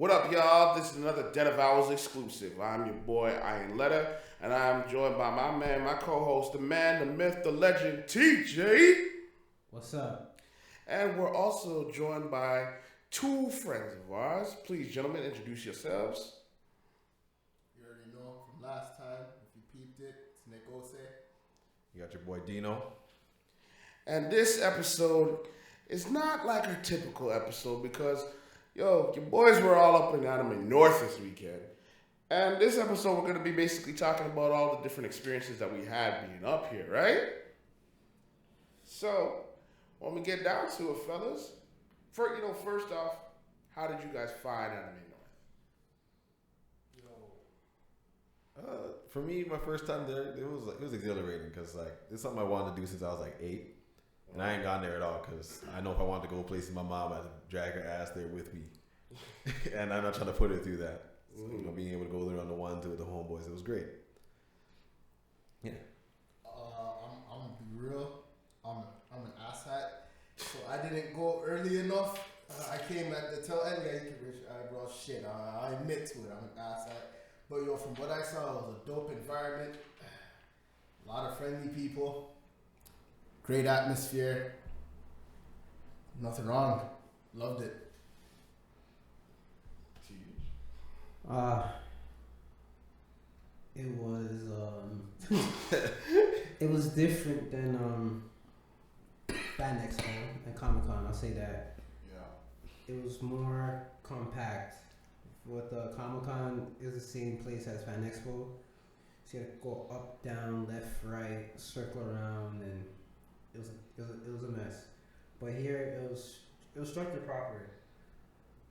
What up, y'all? This is another Den of Owls exclusive. I'm your boy, Iron Letter, and I'm joined by my man, my co-host, the man, the myth, the legend, TJ. What's up? And we're also joined by two friends of ours. Please, gentlemen, introduce yourselves. You already know from last time. If you peeped it, it's Nick Ose. You got your boy Dino. And this episode is not like our typical episode because, your boys were all up in Anime North this weekend. And this episode, we're going to be basically talking about all the different experiences that we had being up here, right? So, when we get down to it, fellas, first off, how did you guys find Anime North? For me, my first time there, it was exhilarating because it's something I wanted to do since I was 8, and I ain't gone there at all because I know if I wanted to go places, my mom had to drag her ass there with me, and I'm not trying to put her through that. So, being able to go there on the ones with the homeboys, it was great. Yeah. I'm gonna be real. I'm an asshat, so I didn't go early enough. I came at the tail end. Yeah, you can reach eyebrow shit. I admit to it. I'm an asshat. But from what I saw, it was a dope environment. A lot of friendly people. Great atmosphere. Nothing wrong. Loved it. It was it was different than Fan Expo and Comic Con. I'll say that. Yeah. It was more compact. With Comic Con is the same place as Fan Expo. So you had to go up, down, left, right, circle around, and it was a mess. But here it was structured properly.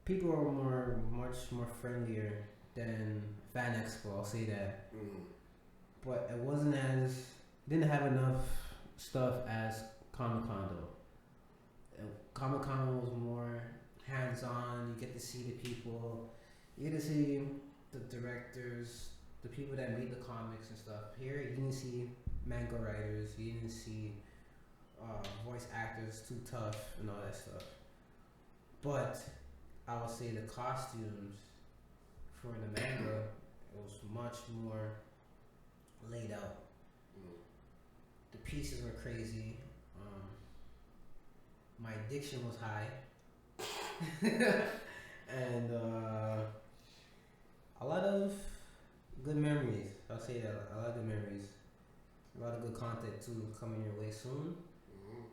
People were much more friendlier than Fan Expo. I'll say that. Mm. But it didn't have enough stuff as Comic Con though. Comic Con was more hands on. You get to see the people. You get to see the directors, the people that made the comics and stuff. Here, you didn't see manga writers, you didn't see voice actors too tough and all that stuff. But I would say the costumes for the manga it was much more laid out. The pieces were crazy. My addiction was high. And a lot of good memories. I'll say that. A lot of good memories. A lot of good content too coming your way soon. Mm-hmm.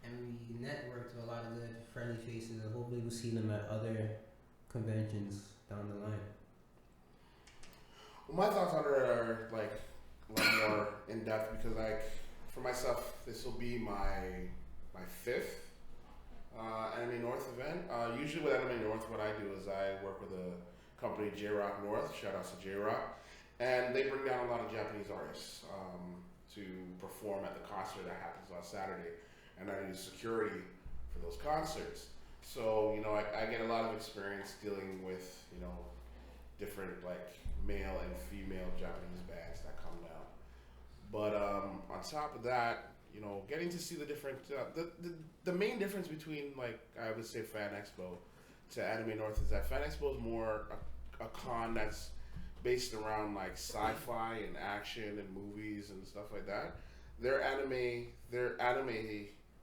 And we networked with a lot of good friendly faces, and hopefully we'll see them at other conventions down the line. Well, my thoughts on it are a lot more in depth because for myself, this will be my fifth Anime North event. Usually with Anime North, what I do is I work with a company, J-Rock North, shout out to J-Rock, and they bring down a lot of Japanese artists to perform at the concert that happens on Saturday, and I do security for those concerts. So, I get a lot of experience dealing with, different male and female Japanese bands that come down. But on top of that, getting to see the different, the main difference between I would say Fan Expo to Anime North is that Fan Expo is more a con that's based around sci-fi and action and movies and stuff like that. Their anime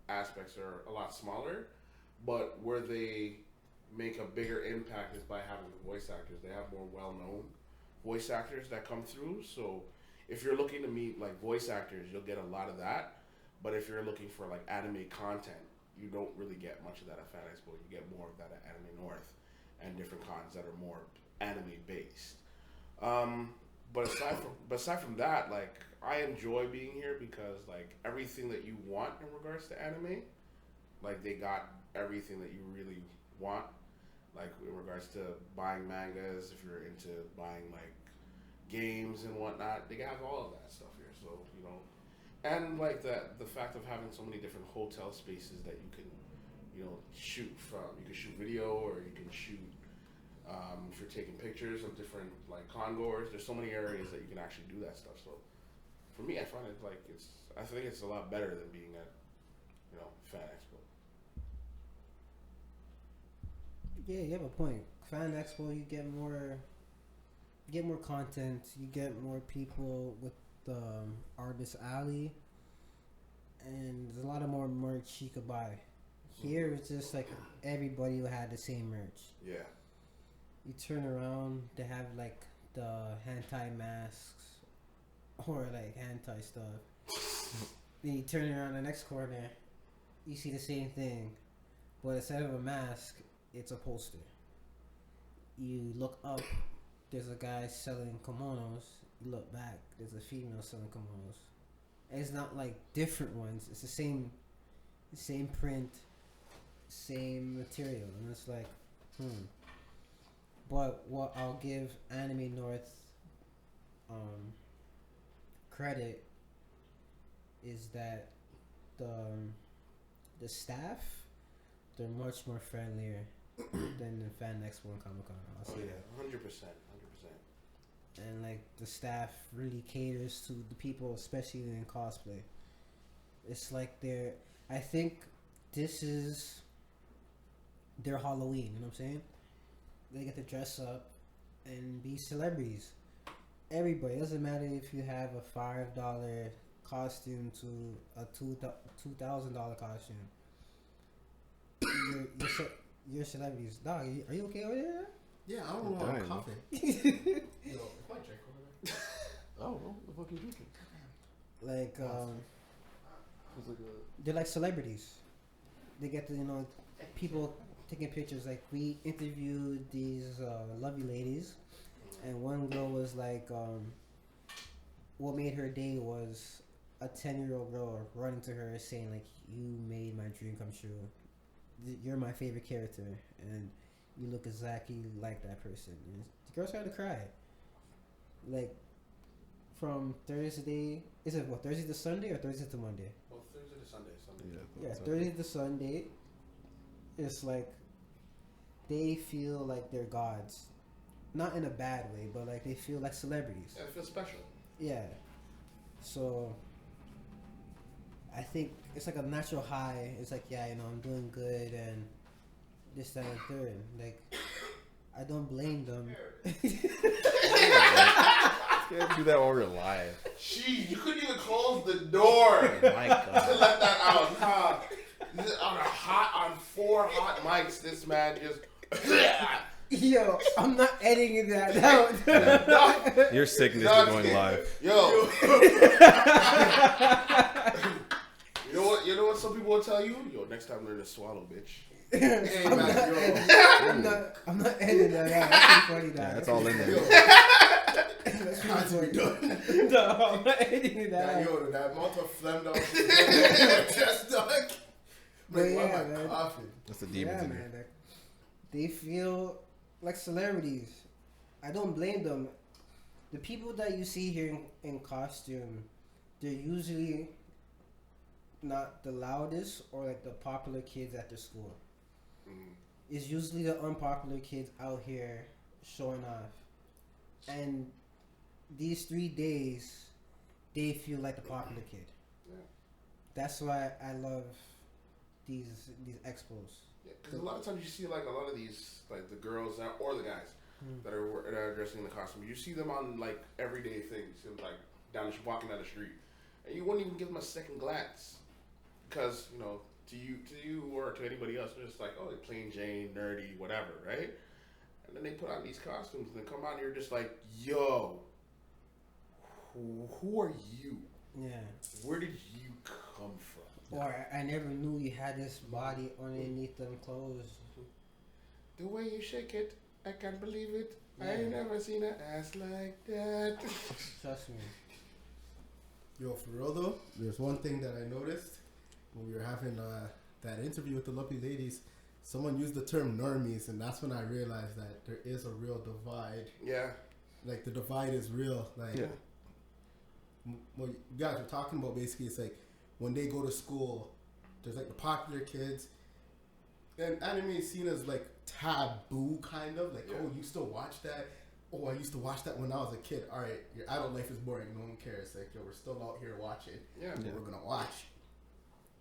aspects are a lot smaller, but where they make a bigger impact is by having the voice actors. They have more well-known voice actors that come through. So if you're looking to meet voice actors, you'll get a lot of that. But if you're looking for anime content, you don't really get much of that at Fan Expo. You get more of that at Anime North and different cons that are more anime based. But aside from that, I enjoy being here because everything that you want in regards to anime, they got everything that you really want. In regards to buying mangas, if you're into buying games and whatnot, they have all of that stuff here. So and the fact of having so many different hotel spaces that you can shoot from. You can shoot video or you can shoot if you're taking pictures of different con goers. There's so many areas that you can actually do that stuff. So for me, I find it I think it's a lot better than being at Fan Expo. Yeah, you have a point. Fan Expo, you get more content. You get more people with the Artist Alley, and there's a lot of more merch you could buy. Here it's just like everybody had the same merch. Yeah. You turn around, they have like the hentai masks or like hentai stuff. Then you turn around the next corner, you see the same thing, but instead of a mask, it's a poster. You look up, there's a guy selling kimonos. You look back, there's a female selling kimonos. And it's not like different ones. It's the same print, same material, and it's like, But what I'll give Anime North credit is that the staff, they're much more friendlier than the Fan Expo and Comic Con. I'll say that. 100%. And like the staff really caters to the people, especially in cosplay. It's like I think this is their Halloween. You know what I'm saying? They get to dress up and be celebrities. Everybody. It doesn't matter if you have a $5 costume to a $2,000 costume. You're celebrities. Dog, are you okay over there? Yeah, I don't know why I'm coughing. Yo, is my drink over there? Oh, what the fuck are you drinking? Like, they're like celebrities. They get to, people taking pictures. Like, we interviewed these lovely ladies, and one girl was like, what made her day was a 10-year-old girl running to her saying, like, you made my dream come true. You're my favorite character, and you look exactly like that person. And the girl started to cry. Like, from Thursday, is it what, Thursday to Sunday or Thursday to Monday? Well, Thursday to Sunday. Yeah, Thursday to Sunday. It's like they feel like they're gods, not in a bad way, but like they feel like celebrities. Yeah, I feel special. Yeah. So I think it's like a natural high. It's like, yeah, I'm doing good and this, that, and third. Like, I don't blame them. You can't do that while we're live. Jeez, you couldn't even close the door Oh my God. to let that out. Huh? On 4 hot mics, this man just. Yo, I'm not editing that out. Yeah. Your sickness is going live. Yo. You know what some people will tell you? Yo, next time learn to swallow, bitch. Hey, I'm not editing that out. That's pretty funny, Yeah, that's all in there. That's Has to be done. No, I'm not editing that out. Yo, that amount of phlegm down your chest, dog. But Why yeah, am I man. coughing? That's the demons in man. here. Like, they feel like celebrities. I don't blame them. The people that you see here in costume, they're usually not the loudest or like the popular kids at their school. It's usually the unpopular kids out here showing off. And these 3 days, they feel like the popular kid. Yeah. That's why I love these expos. Yeah, because a lot of times you see like a lot of these, like the girls or the guys that are dressing in the costume. You see them on like everyday things, and like walking down the street, and you wouldn't even give them a second glance, because to you or to anybody else, they're just like, oh, they're plain Jane, nerdy, whatever, right? And then they put on these costumes and they come out and you're just like, yo, who are you? Yeah. Where did you come from? Or I never knew you had this body underneath them clothes. The way you shake it, I can't believe it. Yeah. I ain't never seen an ass like that. Trust me. Yo, for real though, there's one thing that I noticed when we were having that interview with the lovely ladies. Someone used the term normies, and that's when I realized that there is a real divide. Yeah. Like, the divide is real. Like, Yeah. What you guys were talking about, basically, it's like when they go to school, there's like the popular kids, and anime is seen as like taboo, kind of. Like, Yeah. oh, you still watch that? Oh, I used to watch that when I was a kid. All right, your adult life is boring. No one cares. Like, yo, we're still out here watching. Yeah. What we're gonna watch.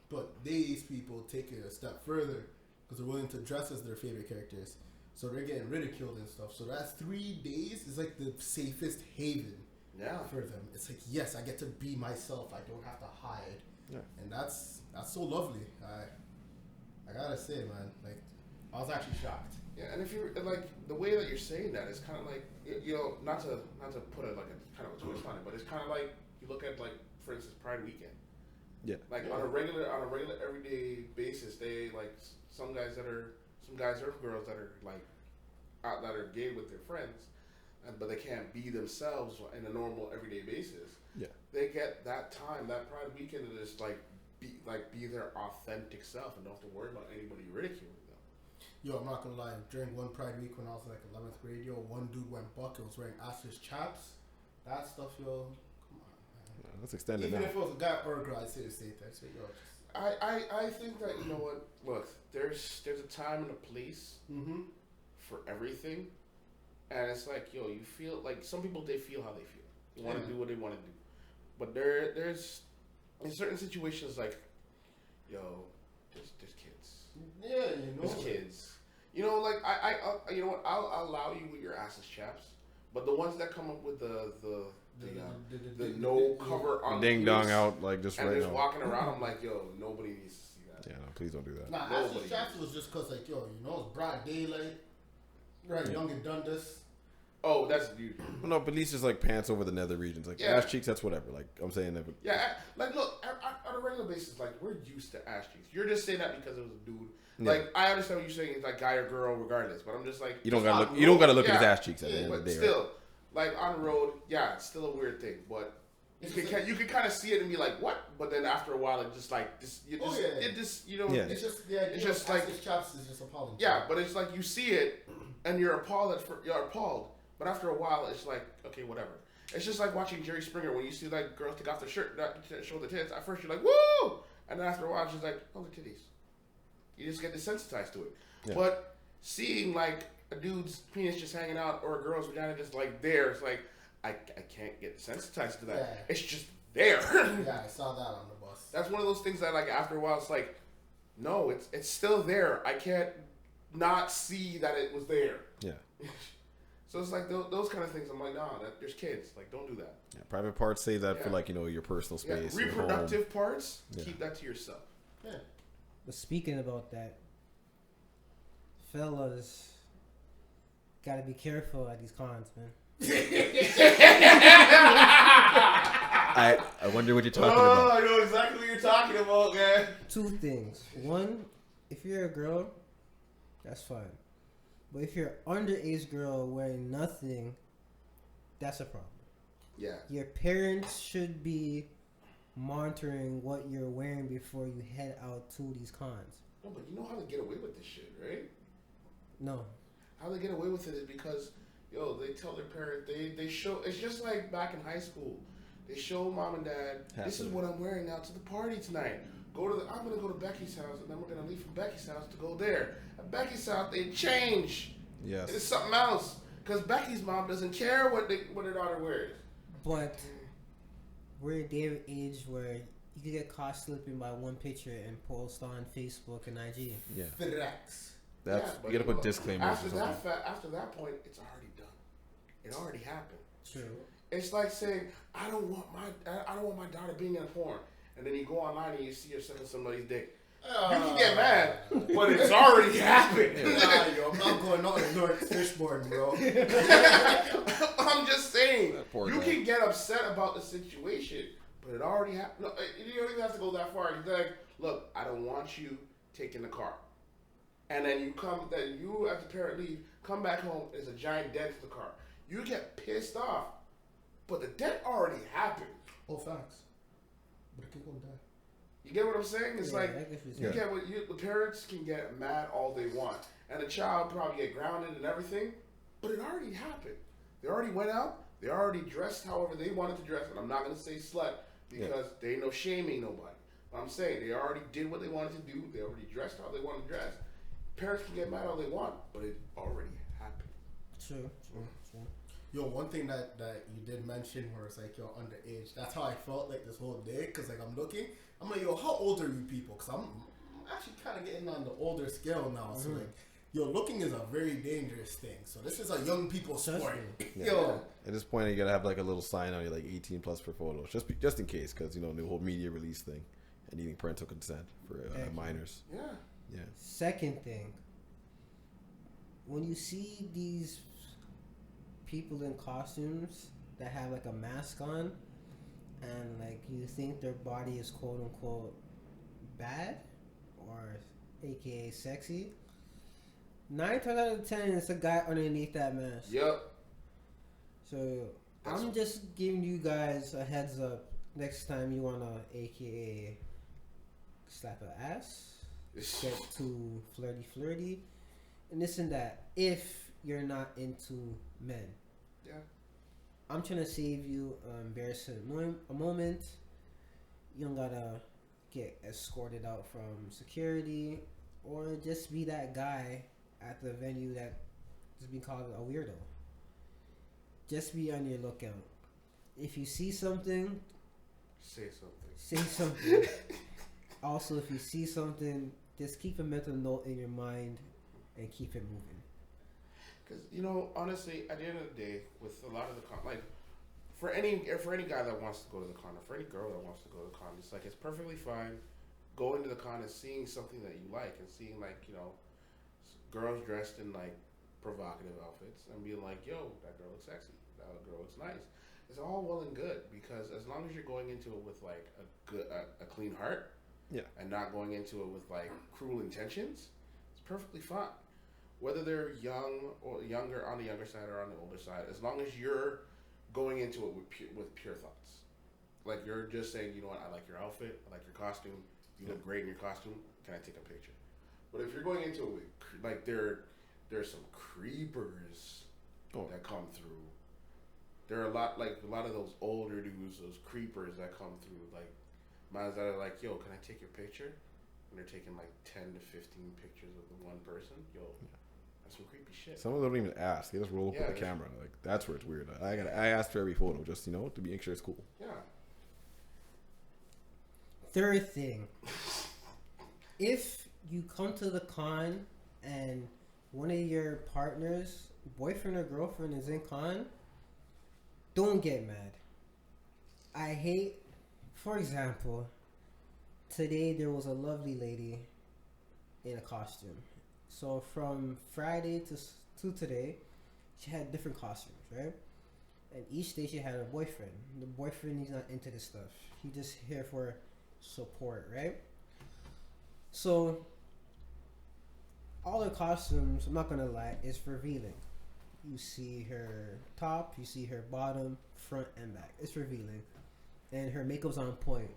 But these people take it a step further because they're willing to dress as their favorite characters. So they're getting ridiculed and stuff. So that 3 days is like the safest haven for them. It's like, yes, I get to be myself. I don't have to hide. Yeah. And that's so lovely. I gotta say, man, like, I was actually shocked. Yeah, and if you're like the way that you're saying that is kind of like, you know, not to put it like a kind of a twist on it, but it's kind of like you look at, like, for instance, Pride Weekend. Yeah. Like on a regular everyday basis, they like some guys or girls that are like out that are gay with their friends, but they can't be themselves in a normal everyday basis. Yeah. They get that time, that Pride Weekend, to just be their authentic self and don't have to worry about anybody ridiculing them. Yo, I'm not gonna lie. During one Pride Week when I was like 11th grade, yo, one dude went buck. It was wearing assless chaps. That stuff, yo. Come on, man. That's extended. Even now. if it was a guy or a girl, I'd say the same thing. So, yo, I think that, you know what? Look, there's a time and a place for everything, and it's like, yo, you feel like some people, they feel how they feel. They want to do what they want to do, but there's in certain situations, like, yo, there's kids. Yeah, you know. There's kids. You know, like I you know what? I'll allow you with your asses chaps, but the ones that come up with the no cover on ding the dong out like just and right just now. walking around, I'm like, yo, nobody needs to see that. Yeah, no, please don't do that. Nah, assless chaps was just cause like, yo, you know, it's broad daylight. Right, young and done this. Oh, that's dude. Well, no, but at least just like pants over the nether regions, like ass cheeks. That's whatever. Like I'm saying that. Yeah, like look, on a regular basis, like we're used to ass cheeks. You're just saying that because it was a dude. Yeah. Like I understand what you're saying. It's like guy or girl, regardless. But I'm just like you don't gotta look at his ass cheeks at the end of the day. Still, like on the road, yeah, it's still a weird thing. But you can kind of see it and be like, what? But then after a while, it just like this. You know. It's just like assless chaps is just appalling. Yeah, but it's like you see it and you're appalled. But after a while, it's like, okay, whatever. It's just like watching Jerry Springer when you see like girls take off their shirt, not show the tits. At first, you're like, woo! And then after a while, it's just like, oh, the titties. You just get desensitized to it. Yeah. But seeing like a dude's penis just hanging out or a girl's vagina just like there, it's like, I can't get desensitized to that. Yeah. It's just there. Yeah, I saw that on the bus. That's one of those things that like after a while, it's like, no, it's still there. I can't not see that it was there. Yeah. So it's like those kind of things. I'm like, nah, there's kids. Like, don't do that. Yeah, private parts, save that for like, you know, your personal space. Yeah. Reproductive parts, keep that to yourself. Yeah. But speaking about that, fellas, gotta be careful at these cons, man. I wonder what you're talking about. I know exactly what you're talking about, man. Two things. One, if you're a girl, that's fine. But if you're an underage girl wearing nothing, that's a problem. Yeah. Your parents should be monitoring what you're wearing before you head out to these cons. No, but you know how to get away with this shit, right? No. How they get away with it is because, yo, they tell their parent, they show, it's just like back in high school. They show mom and dad, this is what I'm wearing out to the party tonight. I'm going to go to Becky's house, and then we're going to leave from Becky's house to go there. At Becky's house, they change. Yes. It's something else. Because Becky's mom doesn't care what her daughter wears. But we're a day of age where you can get caught slipping by one picture and post on Facebook and IG. Yeah. Facts. You got to put disclaimers. After that point, it's already done. It already happened. True. It's like saying, I don't want my daughter being in a porn. And then you go online and you see her sucking somebody's dick. You can get mad, but it's already happened. Nah, yo, I'm not going on to North Fishborn, bro. I'm just saying, you can get upset about the situation, but it already happened. No, you don't even have to go that far. You're like, look, I don't want you taking the car. And then you as a parent leave, come back home, there's a giant dent to the car. You get pissed off, but the dent already happened. Oh, facts. But the kid won't die. You get what I'm saying? It's the parents can get mad all they want, and the child probably get grounded and everything, but it already happened. They already went out. They already dressed however they wanted to dress, and I'm not gonna say slut because there ain't no shaming nobody. But I'm saying they already did what they wanted to do. They already dressed how they wanted to dress. Parents can get mad all they want, but it already happened. True. Yo, one thing that you did mention where it's like, yo, underage. That's how I felt like this whole day. Because, like, I'm like, yo, how old are you people? Because I'm actually kind of getting on the older scale now. So, like, looking is a very dangerous thing. So this is a young people sport. Yeah. Yo. At this point, you gotta have like a little sign on you, like 18 plus for photos, just in case, because you know the whole media release thing and needing parental consent for minors. Yeah. Yeah. Second thing, when you see these people in costumes that have like a mask on, and like you think their body is quote unquote bad, or AKA sexy, 9 times out of 10 it's a guy underneath that mask. Yep. So I'm just giving you guys a heads up. Next time you wanna AKA slap an ass, get too flirty, and this and that. If you're not into men, Yeah. I'm trying to save you an embarrassing moment. You don't gotta get escorted out from security, or just be that guy at the venue that is being called a weirdo. Just be on your lookout. If you see something, Say something. say something. Also, if you see something, just keep a mental note in your mind and keep it moving. Because honestly, at the end of the day, with a lot of the like for any guy that wants to go to the con, or for any girl that wants to go to the con, it's like it's perfectly fine going to the con and seeing something that you like, and seeing like girls dressed in like provocative outfits and being like, yo, that girl looks sexy, that girl looks nice. It's all well and good, because as long as you're going into it with like a clean heart, Yeah. and not going into it with like cruel intentions, it's perfectly fine. Whether they're young or younger, on the younger side or on the older side, as long as you're going into it with pure thoughts, like you're just saying, you know what, I like your outfit, I like your costume, you look great in your costume, can I take a picture? But if you're going into it with like there's some creepers that come through. There are a lot of those older dudes, those creepers that come through, like mans that are like, yo, can I take your picture? And they're taking like 10 to 15 pictures of the one person. Yo, that's some creepy shit. Some of them don't even ask; they just roll up with the camera. Like that's where it's weird. I asked for every photo, just to make sure it's cool. Yeah. Third thing, if you come to the con and one of your partners, boyfriend or girlfriend, is in con, don't get mad. I hate, for example, today there was a lovely lady in a costume. So from Friday to today, she had different costumes, right? And each day she had a boyfriend. The boyfriend, he's not into this stuff. He just here for support, right? So all her costumes, I'm not gonna lie, is revealing. You see her top, you see her bottom, front and back. It's revealing. And her makeup's on point.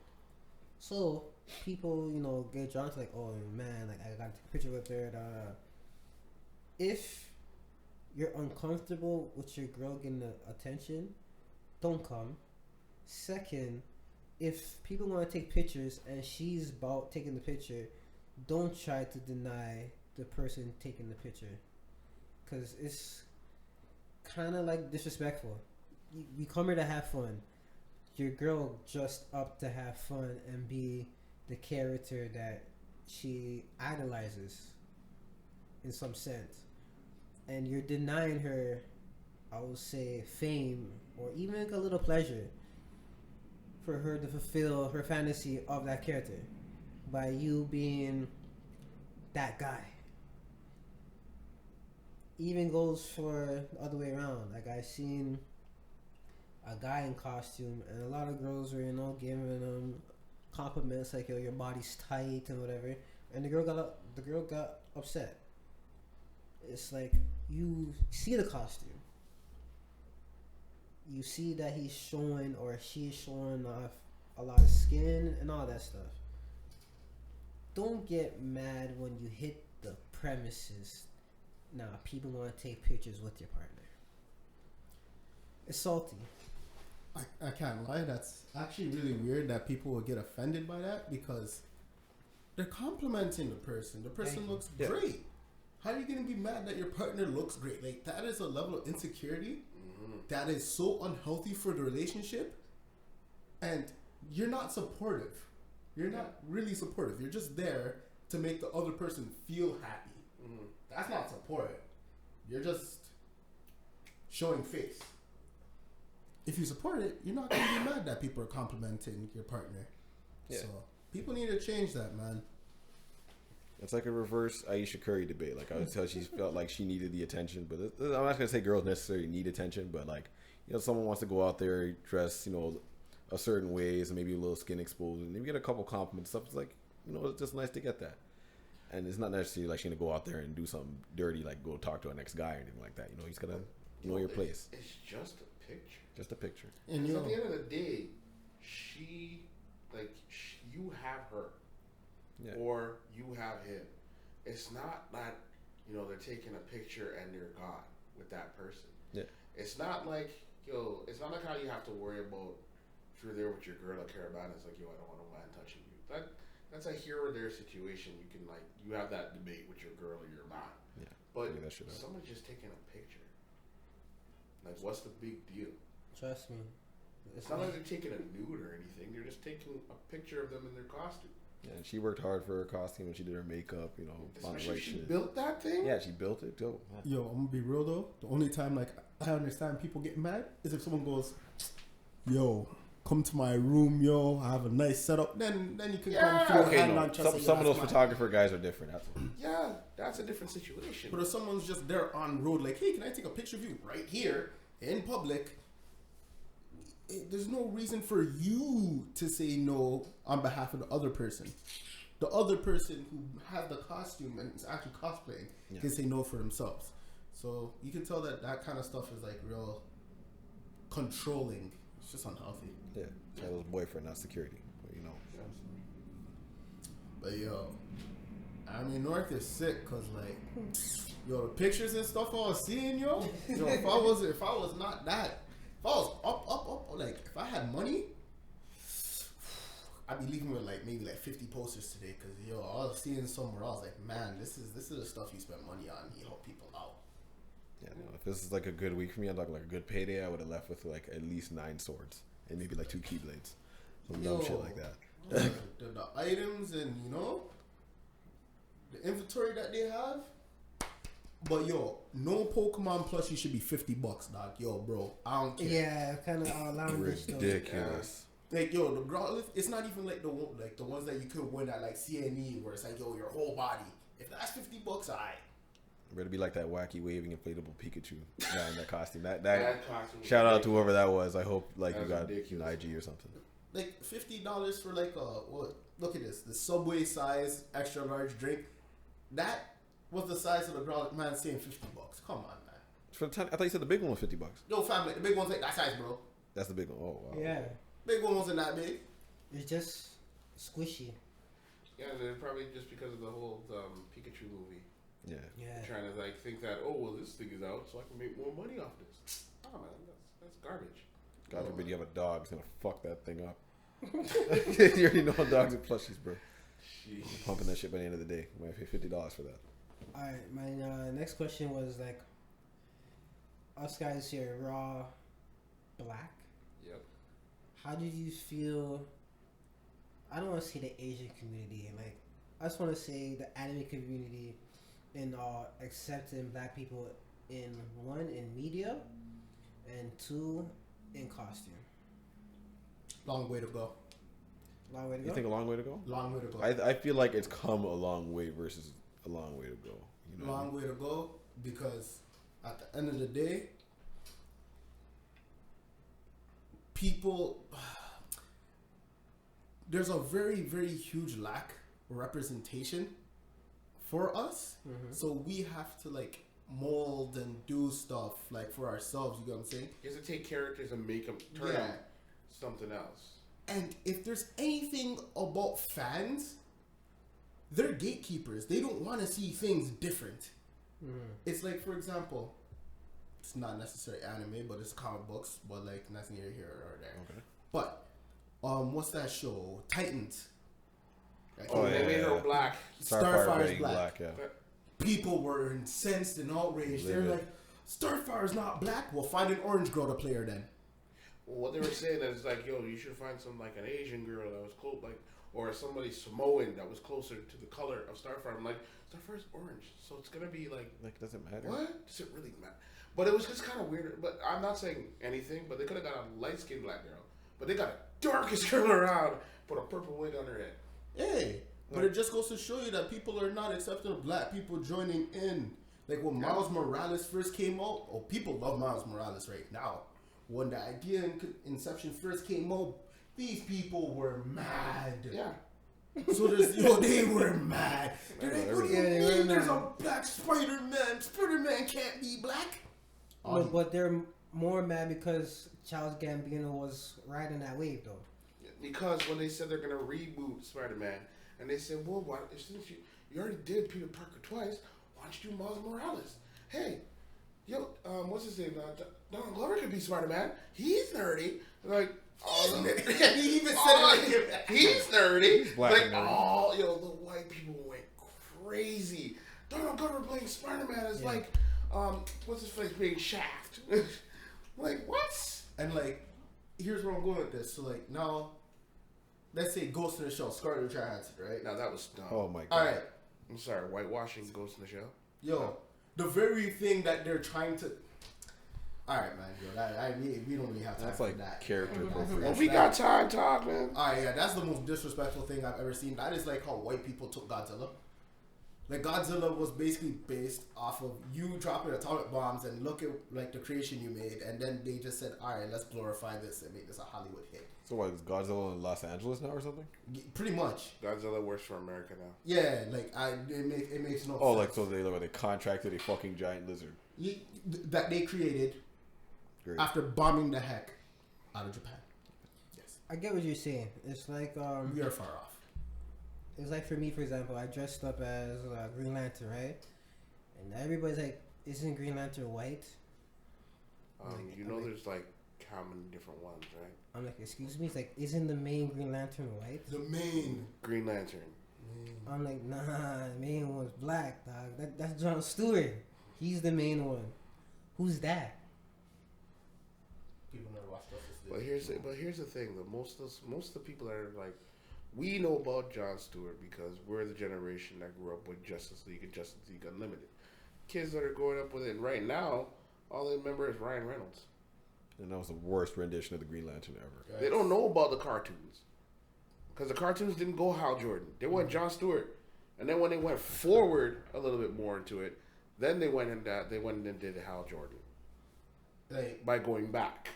So people, get drawn to like, oh man, like I gotta take a picture with her. If you're uncomfortable with your girl getting the attention, don't come. Second, if people want to take pictures and she's about taking the picture, don't try to deny the person taking the picture, because it's kind of like disrespectful. You come here to have fun. Your girl just up to have fun and be the character that she idolizes in some sense, and you're denying her, I would say, fame or even a little pleasure for her to fulfill her fantasy of that character by you being that guy. Even goes for the other way around. Like I seen a guy in costume and a lot of girls were, giving him compliments like, yo, your body's tight and whatever, and the girl got upset. It's like, you see the costume, you see that he's showing or she's showing off a lot of skin and all that stuff. Don't get mad when you hit the premises. Nah, people want to take pictures with your partner. It's salty. I can't lie, that's actually really weird that people will get offended by that, because they're complimenting the person. The person looks great. How are you going to be mad that your partner looks great? Like, that is a level of insecurity that is so unhealthy for the relationship, and you're not supportive. You're not really supportive. You're just there to make the other person feel happy. Mm-hmm. That's not support. You're just showing face. If you support it, you're not gonna be mad that people are complimenting your partner. Yeah. So people need to change that, man. It's like a reverse Aisha Curry debate. Like I would tell, she felt like she needed the attention, but I'm not gonna say girls necessarily need attention, but like, you know, someone wants to go out there dress, you know, a certain ways and maybe a little skin exposed, and maybe get a couple compliments. Stuff. It's like, you know, it's just nice to get that. And it's not necessarily like she's gonna go out there and do something dirty, like go talk to an ex guy or anything like that. You know, he's gonna know your place. It's just a picture. Just a picture. And At the end of the day, you have her, or you have him. It's not that, you know, they're taking a picture and they're gone with that person. Yeah. It's not like, it's not like how you have to worry about if you're there with your girl at Caravana. It's like, I don't want a man touching you. That's a here or there situation. You can you have that debate with your girl or your man. Yeah. But someone's just taking a picture. Like, what's the big deal? Trust me. It's not like they're taking a nude or anything. They're just taking a picture of them in their costume. Yeah, and she worked hard for her costume and she did her makeup, you know, on the right She shit. built that thing? Yeah, she built it too. Yo, I'm gonna be real though. The only time I understand people get mad is if someone goes, "Yo, come to my room, yo. I have a nice setup." Then you can come through. Okay, no. Some of those photographer guys are different. Yeah, that's a different situation. But if someone's just there on road, like, "Hey, can I take a picture of you right here in public?" There's no reason for you to say no on behalf of the other person. The other person who has the costume and is actually cosplaying can say no for themselves. So you can tell that kind of stuff is like real controlling. It's just unhealthy. Yeah, that was boyfriend, not security. But, you know. But yo, I mean, North is sick because like, yo, the pictures and stuff I was seeing, yo, if I was not that. If I was up, like if I had money, I'd be leaving with maybe 50 posters today. Cause yo, I was seeing somewhere else like, man, this is the stuff you spend money on. You help people out. Yeah, no. If this is like a good week for me, I'd like a good payday. I would have left with like at least 9 swords and maybe like 2 keyblades, some dumb shit like that. the items and the inventory that they have. But yo, no Pokemon plushie should be $50, dog. Yo, bro, I don't care. Yeah, kind of outlandish. Ridiculous. Like yo, the girl, it's not even like the ones that you could win at like CNE where it's like yo, your whole body. If that's $50, alright. Better be like that wacky waving inflatable Pikachu guy in that costume. That costume shout out to whoever that was. I hope like That you got ridiculous. an IG or something. Like $50 for like what? Look at this, the Subway size extra large drink. That was the size of the girl. Man, saying $50. Come on, man. For the I thought you said the big one was $50. Yo, family, the big one's like that size, bro. That's the big one. Oh wow. Yeah, Big one wasn't that big. it's just squishy. Yeah, they're probably just because of the whole Pikachu movie. Yeah. Yeah. Trying to think that, oh well, this thing is out, so I can make more money off this. Oh man, that's garbage. God forbid you have a dog. It's gonna fuck that thing up. You already know dogs and plushies, bro. Jeez. Pumping that shit by the end of the day. I'm gonna pay $50 for that. All right, my next question was like, us guys here, raw, black. Yep. How did you feel? I don't want to say the Asian community, like I just want to say the anime community, in accepting black people in media, and 2 in costume. Long way to go. Long way to go. You think a long way to go? Long way to go. I feel like it's come a long way versus a long way to go. You know? Long way to go because at the end of the day, people, there's a very, very huge lack of representation for us. Mm-hmm. So we have to mold and do stuff for ourselves. You get what I'm saying? You have to take characters and make them turn them something else. And if there's anything about fans, they're gatekeepers. They don't want to see things different. Mm-hmm. It's like, for example, it's not necessarily anime, but it's comic books, but nothing here or there. Okay. But what's that show? Titans. They made her black. Starfire's black. Yeah. People were incensed and outraged. They're like, Starfire's not black. Well, find an orange girl to play her then. Well, what they were saying is yo, you should find some an Asian girl that was cool. or somebody Samoan that was closer to the color of Starfire. I'm like, Starfire's orange, so it's gonna be like doesn't matter. what? Does it really matter? But it was just kind of weird. But I'm not saying anything. But they could have got a light skinned black girl, but they got a darkest girl around, put a purple wig on her head. Hey, but it just goes to show you that people are not accepting of black people joining in. Like when Miles Morales first came out, people love Miles Morales right now. When the idea in Inception first came out, these people were mad. Yeah. So they were mad. They're like, what do you mean there's a black Spider-Man? Spider-Man can't be black. No, but they're more mad because Charles Gambino was riding that wave, though. Because when they said they're gonna reboot Spider-Man, and they said, well, why, since you already did Peter Parker twice, why don't you do Miles Morales? Hey, what's his name? Donald Glover could be Spider-Man. He's nerdy. Like, he even said he's nerdy. He's black like, and nerdy. the white people went crazy. Donald Glover playing Spider-Man is like, what's his face being Shaft? Like, what? And like, here's where I'm going with this. So like now, let's say Ghost in the Shell, Scarlett Johansson, right? Now that was dumb. Oh my god. All right, I'm sorry, whitewashing Ghost in the Shell. yo, the very thing that they're trying to. All right, man. Yo, we don't really have time That's for like that. character Well, appropriation. we got time, talk, man. All right, yeah, that's the most disrespectful thing I've ever seen. That is like how white people took Godzilla. Like Godzilla was basically based off of you dropping atomic bombs and look at like the creation you made, and then they just said, "All right, let's glorify this and make this a Hollywood hit." So what is Godzilla in Los Angeles now or something? Pretty much. Godzilla works for America now. Yeah, like it makes no Oh, sense. like so they contracted a fucking giant lizard. That they created Great. after bombing the heck out of Japan. Yes, I get what you're saying. It's like we are far off. it's like for me, for example, I dressed up as Green Lantern, right? And everybody's like, "Isn't Green Lantern white?" There's like how many different ones, right? I'm like, "Excuse me." It's like, "Isn't the main Green Lantern white?" The main. Green Lantern. I'm like, "Nah, the main one's black, dog. That's John Stewart. He's the main one. Who's that?" People never watch Justice League. But here's the thing: most of the people that are like, we know about John Stewart because we're the generation that grew up with Justice League and Justice League Unlimited. Kids that are growing up with it right now, all they remember is Ryan Reynolds. And that was the worst rendition of the Green Lantern ever. Right. They don't know about the cartoons because the cartoons didn't go Hal Jordan. They went John Stewart, and then when they went forward a little bit more into it, then they went and did Hal Jordan Like, by going back.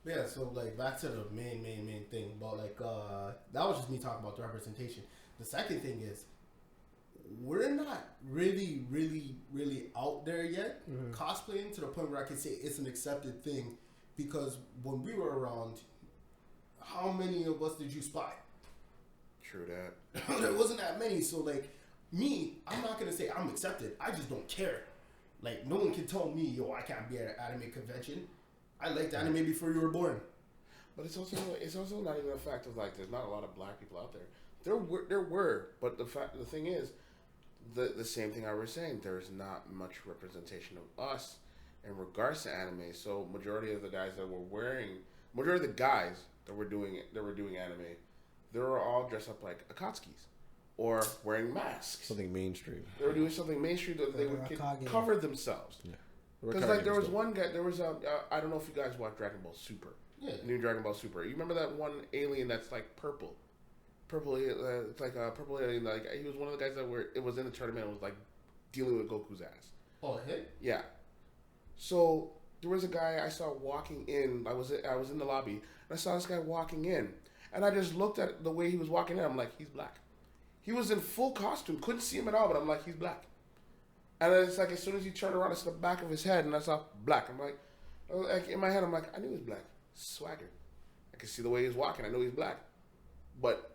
yeah, so like back to the main thing about like that was just me talking about the representation. The second thing is we're not really out there yet cosplaying to the point where I can say it's an accepted thing, because when we were around, how many of us did you spy? True that. There wasn't that many. So like me, I'm not gonna say I'm accepted. I just don't care. Like no one can tell me, yo, I can't be at an anime convention. I liked anime before you were born. But it's also not even a fact of like there's not a lot of black people out there. There were, but the thing is, the same thing I was saying. There's not much representation of us in regards to anime. So majority of the guys that were doing anime, they were all dressed up like Akatsuki's or wearing masks. Something mainstream. They were doing something mainstream that they would cover themselves. Yeah. Because like there was one guy, there was I don't know if you guys watch Dragon Ball Super. Yeah. New Dragon Ball Super. You remember that one alien that's like purple? It's like a purple alien. Like he was one of the guys it was in the tournament and was like dealing with Goku's ass. Oh, hit? Yeah. So there was a guy I saw walking in. I was in the lobby and I saw this guy walking in, and I just looked at the way he was walking in. I'm like, he's black. He was in full costume. Couldn't see him at all, but I'm like, he's black. And then it's like as soon as he turned around, it's the back of his head, and I saw black. I'm like in my head, I'm like, I knew he was black. Swagger. I could see the way he was walking. I know he's black, but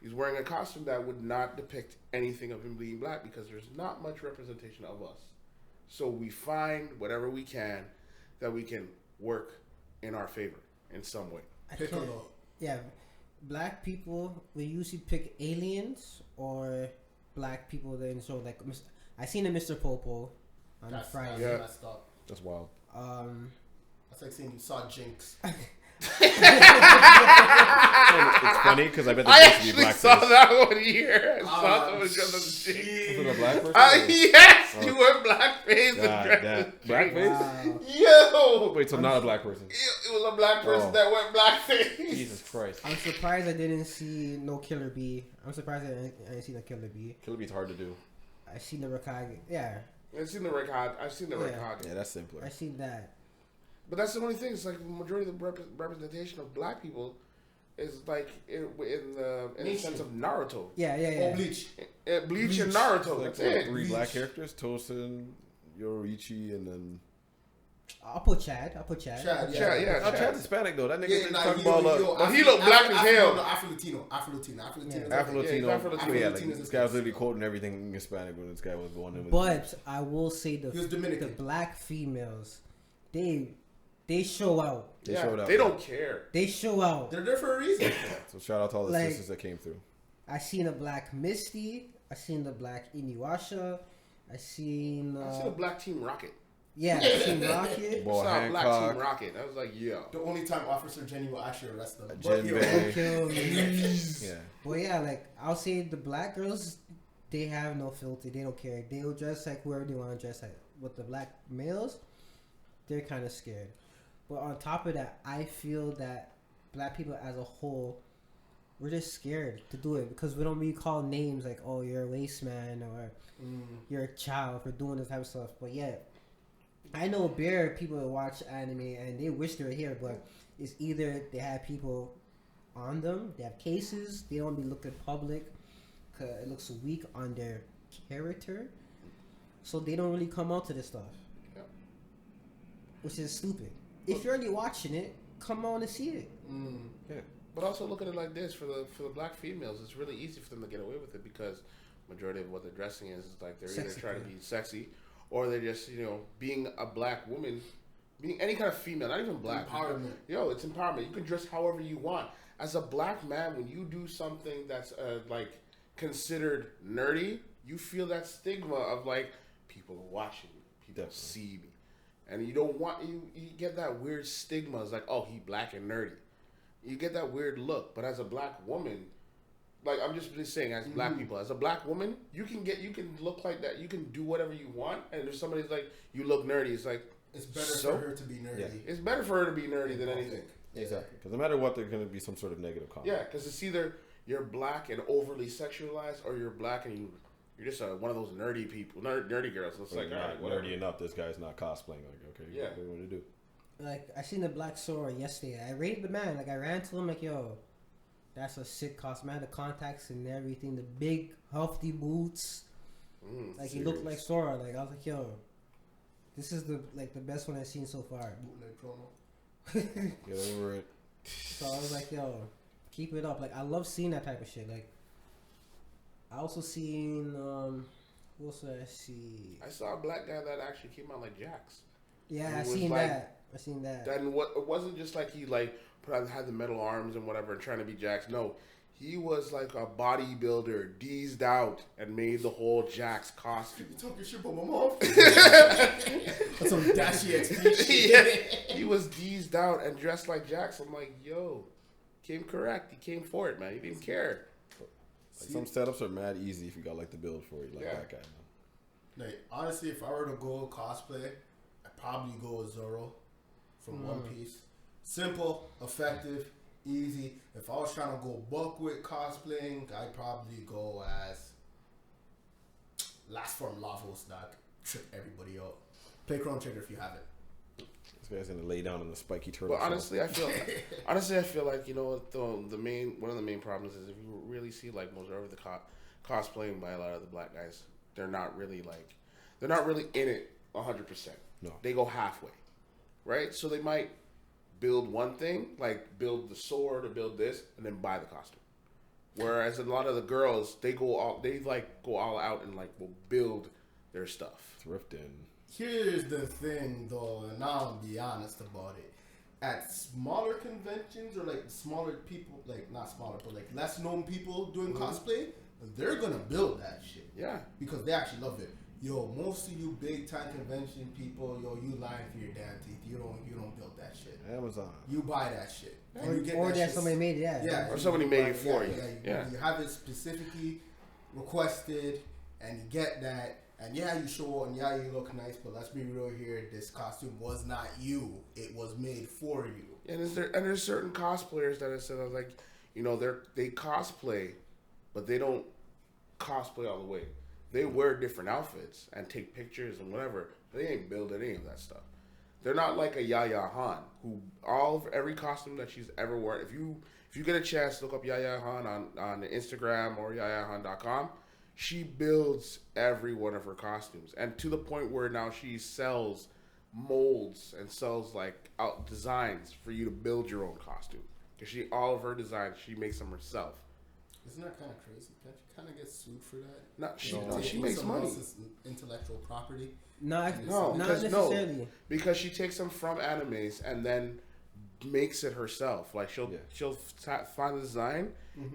he's wearing a costume that would not depict anything of him being black because there's not much representation of us. So we find whatever we can that we can work in our favor in some way. Piccolo. Yeah, black people, we usually pick aliens or black people. Then so like I seen a Mr. Popo on Friday. Yeah. Messed up. That's wild. That's like saying you saw Jinx. It's funny because I bet I there's supposed to be actually blackface. saw that one here. I saw someone dressed as a chick. Was it a black person? Yes, you were blackface and God dressed damn. as a chick. Blackface? Wow. Yo! Wait, so not a black person? It was a black person Oh. that went blackface. Jesus Christ. I'm surprised I didn't see no Killer Bee. I'm surprised I didn't see no Killer Bee. Killer Bee's hard to do. I seen the Rakage. Yeah, I've seen the record. Yeah, that's simpler. I seen that. But that's the only thing. It's like the majority of the representation of black people is like in the sense of Naruto. Yeah. Oh, Bleach. Bleach and Naruto. Like, That's what, it. 3 black characters: Tosin, Yoriichi, and then. I'll put Chad. Chad, Chad, yeah. Oh, Chad's Hispanic though. That nigga nah, talking about. But he looked black as hell. Afro-Latino. Afro-Latino. Yeah, Afro-Latino. Yeah, like, this guy was literally quoting everything in Hispanic when this guy was going in with But I will say He was Dominican. the black females, they show out. They showed out. They don't care. They show out. They're there for a reason. So shout out to all the Like- sisters that came through. I seen a black Misty. I seen the black Inuyasha. I seen. I seen a black Team Rocket. Yeah, I seen Rocket. Boy, I saw a black Team Hancock, Rocket. I was like, yo. The only time Officer Jenny will actually arrest them. Jen yo, Bay. Kill me. Yeah. But yeah, like I'll say the black girls, they have no filter. They don't care. They'll dress like whoever they want to dress like. With the black males, they're kind of scared. But on top of that, I feel that black people as a whole, we're just scared to do it because we don't really call names like, oh, you're a waste man or you're a child for doing this type of stuff. But yeah, I know bare people that watch anime and they wish they were here, but it's either they have people on them, they have cases, they don't be looking public because it looks weak on their character, so they don't really come out to this stuff, Yeah. which is stupid. If you're already watching it, come on and see it. Yeah. But also look at it like this: for the black females, it's really easy for them to get away with it because majority of what they're dressing is like they're either Sexy, trying to yeah. be sexy, or they're just being a black woman, being any kind of female, not even black. Empowerment. Yo, it's empowerment. You can dress however you want. As a black man, when you do something that's like considered nerdy, you feel that stigma of like people are watching me, people Definitely. see me, and you don't want you get that weird stigma. It's like, oh, he black and nerdy. You get that weird look. But as a black woman, like I'm just saying, as black people, as a black woman, you can look like that. You can do whatever you want. And if somebody's like, you look nerdy, it's like It's better So? for her to be nerdy. Yeah. it's better for her to be nerdy than anything. Exactly. Because no matter what, there's going to be some sort of negative comment. Yeah, because it's either you're black and overly sexualized, or you're black and you're just one of those nerdy people, nerdy girls. So it's Like, like, all right, not whatever. nerdy enough, this guy's not cosplaying. Like, okay, Yeah. what do you want to do? Like I seen the black Sora yesterday. I rated the man. Like I ran to him like, yo, that's a sick costume. I had the contacts and everything, the big hefty boots. Like he looked like Sora. Like I was like, yo, this is the best one I've seen so far. Bootleg promo. Get over it. So I was like, yo, keep it up. Like I love seeing that type of shit. Like I also seen who else did I see? I saw a black guy that actually came out like Jax. Yeah, He I was seen like- that. I seen that. Then what? It wasn't just like he like had the metal arms and whatever and trying to be Jax. No, he was like a bodybuilder, deezed out, and made the whole Jax costume. You talking shit about my mom? That's some dashy XP shit. Yeah, he was deezed out and dressed like Jax. I'm like, yo, came correct. He came for it, man. He didn't care. Like, some setups are mad easy if you got like the build for it, like Yeah. that guy. Man. Like honestly, if I were to go cosplay, I'd probably go with Zoro from One Piece. Simple, effective, easy. If I was trying to go buck with cosplaying, I'd probably go as Last Form Lavos that trip everybody out. Play Chrono Trigger if you have it. This guy's gonna lay down on the spiky turtle. But honestly, I feel like the main one of the main problems is if you really see like most of the cosplaying by a lot of the black guys, they're not really in it 100%. No. They go halfway, right? So they might build one thing, like build the sword or build this, and then buy the costume. Whereas a lot of the girls, they go all out and like will build their stuff. Thrifting. Here's the thing though, and I'll be honest about it. At smaller conventions or like smaller people, like not smaller, but like less known people doing cosplay, they're gonna build that shit. Yeah. Because they actually love it. yo, most of you big time convention people, yo, you lying for your damn teeth. You don't build that shit. Amazon. You buy that shit. And you get Or that that shit. somebody made it, Yeah. Or somebody made it for you. You have it specifically requested, and you get that. And yeah, you show up, and yeah, you look nice. But let's be real here. This costume was not you. It was made for you. And there's certain cosplayers that are said like, you know, they cosplay, but they don't cosplay all the way. They wear different outfits and take pictures and whatever. They ain't building any of that stuff. They're not like a Yaya Han, who every costume that she's ever worn. If you get a chance, look up Yaya Han on Instagram or yayahan.com. She builds every one of her costumes, and to the point where now she sells molds and sells like out designs for you to build your own costume. Because all of her designs, she makes them herself. Isn't that kind of crazy? Can't you kind of get sued for that? No, she makes money. Intellectual property. Not necessarily. Because she takes them from animes and then makes it herself. Like she'll find the design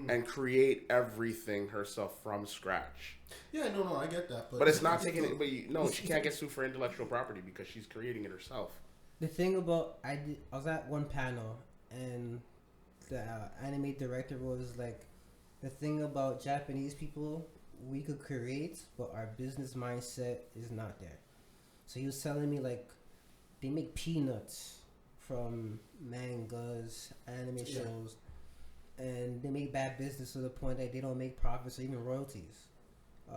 and create everything herself from scratch. Yeah, no, I get that. But it's not taking it. But she can't get sued for intellectual property because she's creating it herself. The thing about I was at one panel and the anime director was like, the thing about Japanese people, we could create, but our business mindset is not there. So he was telling me like they make peanuts from mangas, anime shows, and they make bad business to the point that they don't make profits or even royalties.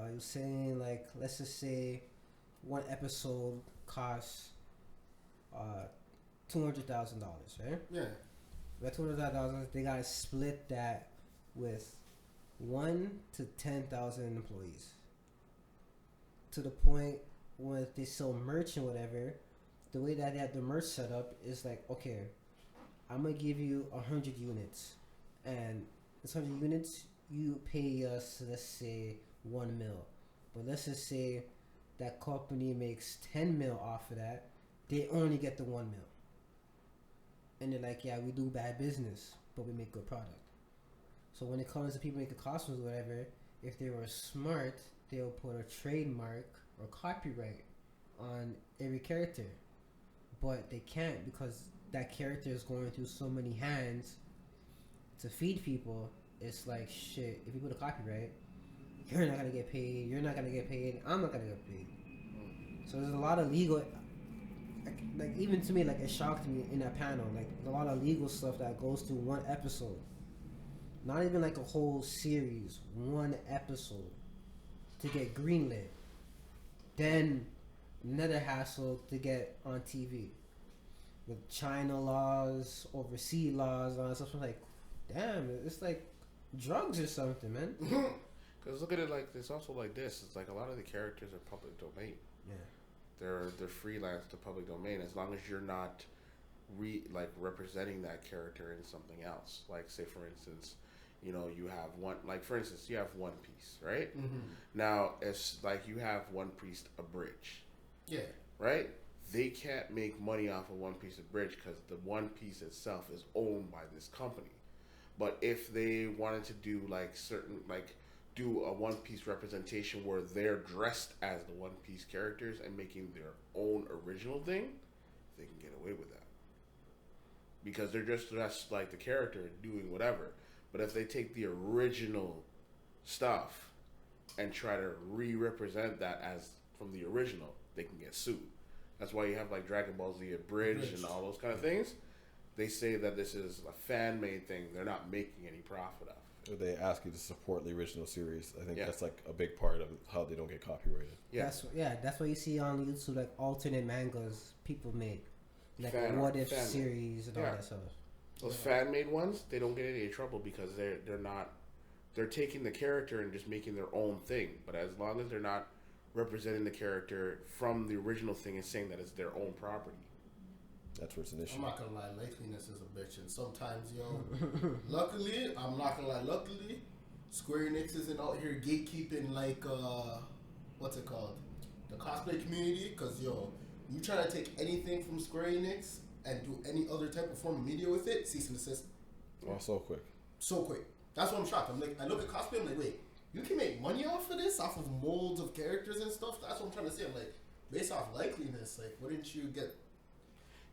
He was saying like, let's just say one episode costs $200,000, right? Yeah. That $200,000, they gotta split that with 1 to 10,000 employees. To the point when they sell merch and whatever, the way that they have the merch set up is like, okay, I'm gonna give you 100 units, and this 100 units you pay us, let's say 1 mil, but let's just say that company makes 10 mil off of that, they only get the 1 mil, and they're like, yeah, we do bad business, but we make good product. So when it comes to people making costumes or whatever, if they were smart, they'll put a trademark or copyright on every character. But they can't because that character is going through so many hands to feed people. It's like, shit, if you put a copyright, you're not going to get paid, I'm not going to get paid. So there's a lot of legal, like even to me, like it shocked me in that panel, like a lot of legal stuff that goes through one episode. Not even like a whole series, one episode to get greenlit. Then another hassle to get on TV with China laws, overseas laws, all that stuff. I'm like, damn, it's like drugs or something, man. Because look at it like it's also like this. It's like a lot of the characters are public domain. Yeah, they're freelance to public domain as long as you're not representing that character in something else. Like say for instance, you know, you have one, like for instance, you have One Piece, right? Mm-hmm. Now, it's like you have One Piece Abridged. Yeah. Right? They can't make money off of One Piece Abridged because the One Piece itself is owned by this company. But if they wanted to do do a One Piece representation where they're dressed as the One Piece characters and making their own original thing, they can get away with that. Because they're just dressed like the character and doing whatever. But if they take the original stuff and try to re-represent that as from the original, they can get sued. That's why you have like Dragon Ball Z Abridged and all those kind of things. They say that this is a fan-made thing. They're not making any profit off it. They ask you to support the original series. I think that's like a big part of how they don't get copyrighted. Yeah. That's what you see on YouTube, like alternate mangas people make. Like a What If series and all that stuff. Those fan-made ones, they don't get any trouble because they're taking the character and just making their own thing. But as long as they're not representing the character from the original thing and saying that it's their own property, that's where it's an issue. I'm not gonna lie, laziness is a bitch, and sometimes, luckily, I'm not gonna lie, luckily, Square Enix isn't out here gatekeeping like what's it called, the cosplay community, because you try to take anything from Square Enix and do any other type of form of media with it, cease and desist. Oh, so quick. So quick. That's what I'm shocked. I'm like, I look at cosplay, I'm like, wait, you can make money off of this, off of molds of characters and stuff. That's what I'm trying to say. I'm like, based off likeliness, like, wouldn't you get?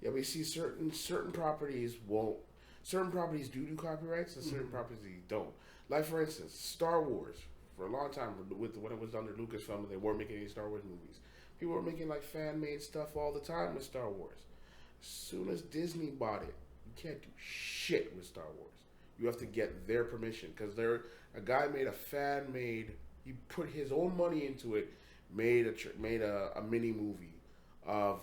Yeah, we see certain properties won't. Certain properties do copyrights, and certain properties don't. Like for instance, Star Wars. For a long time, when it was under Lucasfilm, they weren't making any Star Wars movies. People were making like fan-made stuff all the time with Star Wars. As soon as Disney bought it, you can't do shit with Star Wars. You have to get their permission because a guy made a fan-made. He put his own money into it. Made a mini movie of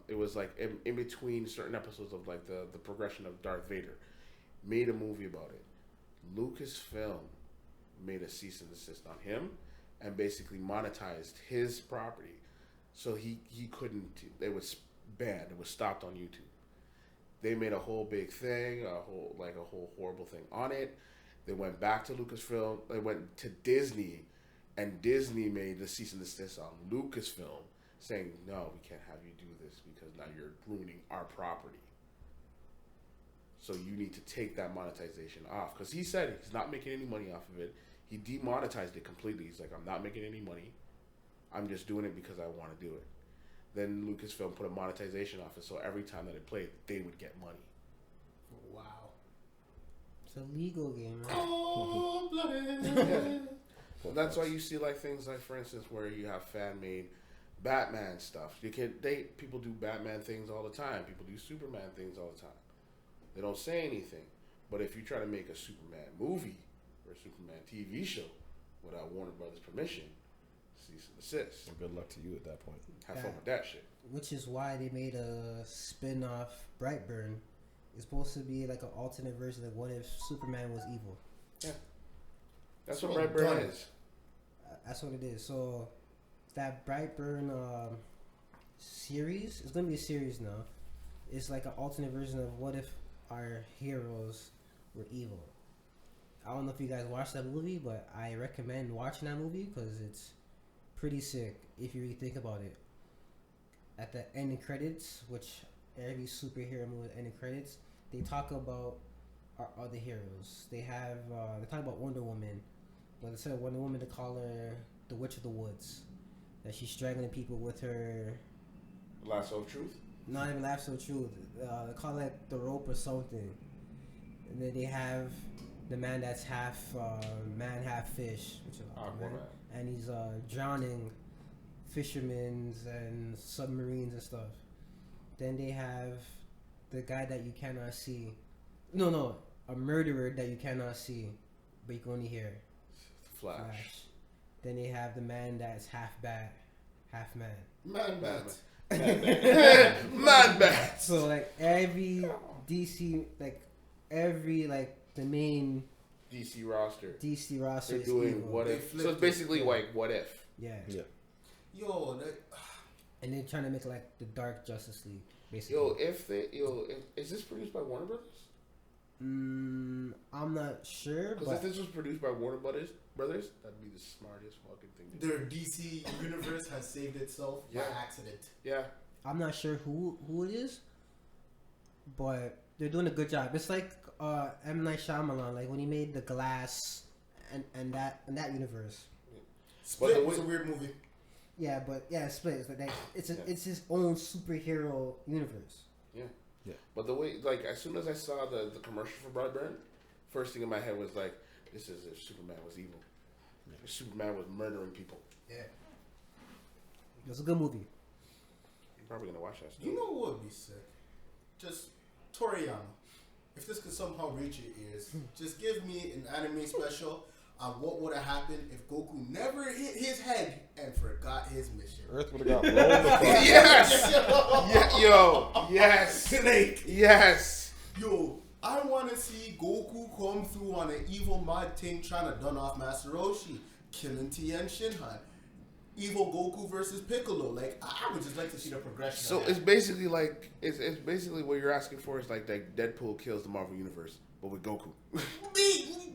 it was like in between certain episodes of like the progression of Darth Vader. Made a movie about it. Lucasfilm made a cease and desist on him and basically monetized his property. So he couldn't. It was banned. It was stopped on YouTube. They made a whole big thing, a whole horrible thing on it. They went back to Lucasfilm. They went to Disney, and Disney made the cease and desist on Lucasfilm, saying, "No, we can't have you do this because now you're ruining our property. So you need to take that monetization off." Because he said he's not making any money off of it. He demonetized it completely. He's like, "I'm not making any money. I'm just doing it because I want to do it." Then Lucasfilm put a monetization off it, so every time that it played, they would get money. Wow. It's a legal game, right? Oh, bloody. Well, that's why you see like things like, for instance, where you have fan-made Batman stuff. People do Batman things all the time. People do Superman things all the time. They don't say anything. But if you try to make a Superman movie or a Superman TV show without Warner Brothers' permission, cease and desist. Well, good luck to you at that point. Have fun with that shit. Which is why they made a spin-off Brightburn. It's supposed to be like an alternate version of what if Superman was evil. Yeah. That's what Brightburn is. That's what it is. So that Brightburn series, it's going to be a series now. It's like an alternate version of what if our heroes were evil. I don't know if you guys watched that movie, but I recommend watching that movie because it's pretty sick if you really think about it. At the ending credits, which every superhero movie ending credits, they talk about our other heroes. They talk about Wonder Woman, but instead of Wonder Woman, they call her the Witch of the Woods. That she's strangling people with her Lasso of Truth? not even lasso of truth. They call it the rope or something. And then they have the man that's half man, half fish, which is Aquaman. and he's drowning fishermen and submarines and stuff. Then they have the guy that you cannot see. No, a murderer that you cannot see, but you can only hear. Flash. Then they have the man that's half bat, half man. Man, bat. Man bat. So like every DC, the main DC roster. roster They're is doing evil. what if. So it's basically like what if. Yeah. Yo, And they're trying to make like the Dark Justice League, basically. Is this produced by Warner Brothers? I'm not sure, Because but if this was produced by Warner Brothers, that'd be the smartest fucking thing to do. their DC universe has saved itself by accident. Yeah. I'm not sure who it is, but they're doing a good job. It's like M. Night Shyamalan, like when he made The Glass and that universe. Split was a weird movie. Yeah, but Split. It's his own superhero universe. Yeah. But the way, like, as soon as I saw the commercial for Brightburn, first thing in my head was like, this is if Superman was evil. If Superman was murdering people. Yeah. It was a good movie. I'm probably gonna watch that stuff. You know what would be sick? Just Toriyama. If this could somehow reach your ears, just give me an anime special on what would have happened if Goku never hit his head and forgot his mission. Earth would have got blown the fuck. Yes! Yes! Like, Yes! yo, I want to see Goku come through on an evil mod thing trying to dun off Master Roshi, killing Tien Shinhan. Evil Goku versus Piccolo. Like, I would just like to see the progression. So of it's that. basically like, it's basically what you're asking for is like Deadpool kills the Marvel Universe, but with Goku.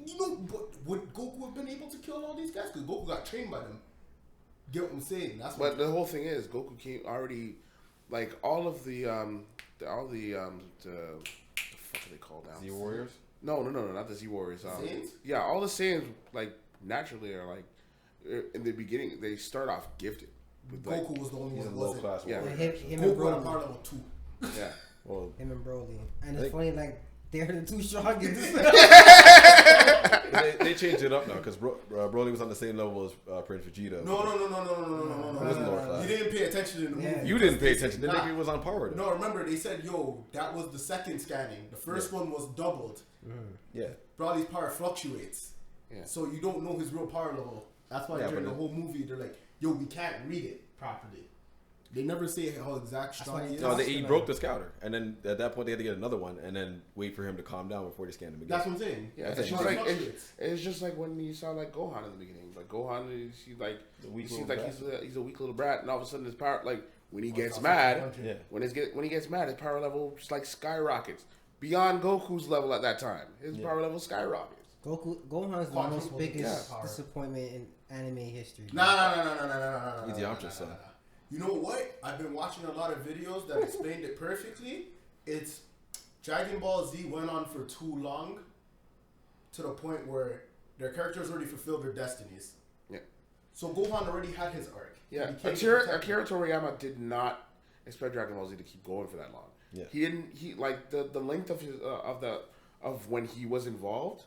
You know, but would Goku have been able to kill all these guys? Because Goku got trained by them. Get what I'm saying? That's what. But the whole thing is, Goku came already, like all the fuck are they called now? Z Warriors? No, not the Z Warriors. Saiyans? Yeah, all the Saiyans like naturally are like in the beginning they start off gifted. With like, Goku was the only He's one in who low wasn't. class. Yeah. warrior, Him, actually. him and Goku at power Broly. level 2. yeah. Well, Him and Broly. And They- it's funny, like, they're the two strongest. they changed it up now because Broly was on the same level as Prince Vegeta. No. He wasn't lower class. You didn't pay attention in the Yeah. movie. You didn't pay They said, attention. The nah. nigga was on power. No, remember they said, yo, that was the second scanning. The first one was doubled. Yeah. Broly's power fluctuates. Yeah. So you don't know his real power level. That's why Yeah, during but the whole movie they're like, yo, we can't read it properly. They never say how exact strong he is. No, he broke the scouter, and then at that point they had to get another one, and then wait for him to calm down before they scanned him again. That's what I'm saying. Yeah, That's it's it. just Power like fluctuates. it's just like when you saw like Gohan in the beginning. Like Gohan, he's like The he weak seems little like brat. he's a weak little brat, and all of a sudden his power like when he gets That's mad, 100. Yeah. when he gets mad, his power level just like skyrockets beyond Goku's level at that time. His Yeah. power level skyrockets. Gohan's the Quadruple most biggest power. disappointment in anime history. Nah. He's the opposite son. You know what? I've been watching a lot of videos that explained it perfectly. It's Dragon Ball Z went on for too long to the point where their characters already fulfilled their destinies. Yeah. So Gohan already had his arc. Yeah, He became Akira, protected. Akira Toriyama did not expect Dragon Ball Z to keep going for that long. Yeah. He didn't. He like the length of his of when he was involved.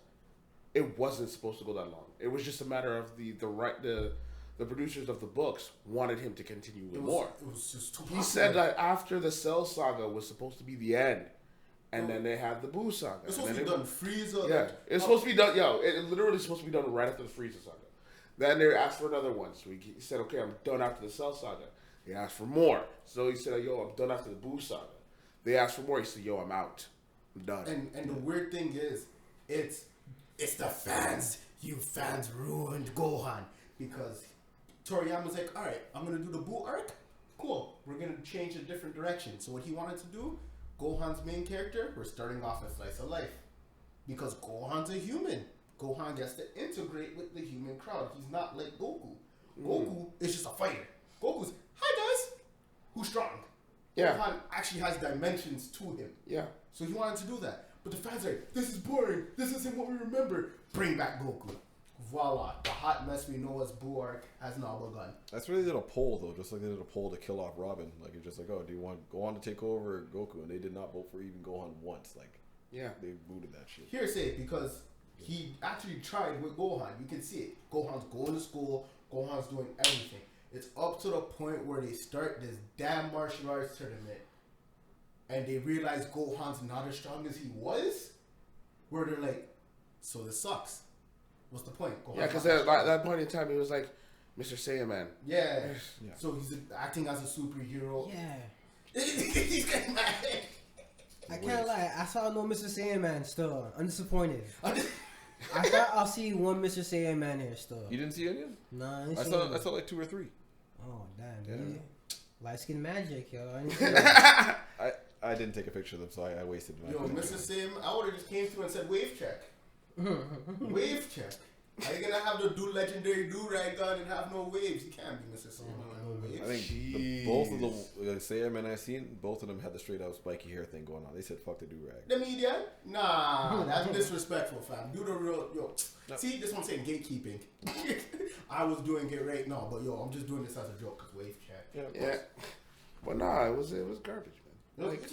It wasn't supposed to go that long. It was just a matter of the producers of the books wanted him to continue with more. It was just too He popular. said that after the Cell Saga was supposed to be the end, and then they had the Buu Saga. It's and supposed to then be done Frieza. Yeah, like, it's supposed to be done. Yo, it literally supposed to be done right after the Frieza Saga. Then they asked for another one, so he said, "Okay, I'm done after the Cell Saga." They asked for more, so he said, "Yo, I'm done after the Buu Saga." They asked for more. He said, "Yo, I'm out. I'm done." And the weird thing is, it's the fans. You fans ruined Gohan because Toriyama's like, all right, I'm gonna do the Buu arc. Cool. We're gonna change a different direction. So what he wanted to do, Gohan's main character, we're starting off as slice of life because Gohan's a human. Gohan gets to integrate with the human crowd. He's not like Goku. Goku is just a fighter. Goku's, hi guys, who's strong? Yeah. Gohan actually has dimensions to him. Yeah, So he wanted to do that. But the fans are like, this is boring. This isn't what we remember. Bring back Goku. Voila. The hot mess we know as Buu arc has now begun. That's why they did a poll though, just like they did a poll to kill off Robin. Like it's just like, oh, do you want Gohan to take over Goku? And they did not vote for even Gohan once. Like yeah. they booted that shit. Hearsay, because he actually tried with Gohan. You can see it. Gohan's going to school. Gohan's doing everything. It's up to the point where they start this damn martial arts tournament. And they realize Gohan's not as strong as he was. Where they're like, so this sucks. What's the point? Gohan's Yeah, because not as at strong. that point in time, he was like Mr. Saiyaman. Yeah. Yeah. So he's acting as a superhero. Yeah. He's getting mad. I can't lie. I saw no Mr. Saiyaman still. I'm disappointed. I thought I'll see one Mr. Saiyaman here still. You didn't see any? Nah, I ain't I seen saw him. I saw like 2 or 3. Oh, damn. Yeah. Yeah. Light skin magic, yo. I didn't see that. I didn't take a picture of them, so I wasted my. Yo, Mr. Sim, I would have just came through and said wave check. Wave check. Are you gonna have the legendary do-rag gun and have no waves? You can't be Mr. Sim with no waves. I think both of the Saiyaman I seen, both of them had the straight out spiky hair thing going on. They said fuck the do rag. The media? Nah, that's disrespectful, fam. Do the real, yo. See, this one saying gatekeeping. I was doing it right now, but yo, I'm just doing this as a joke because wave check. Yeah, but nah, it was garbage, man. Like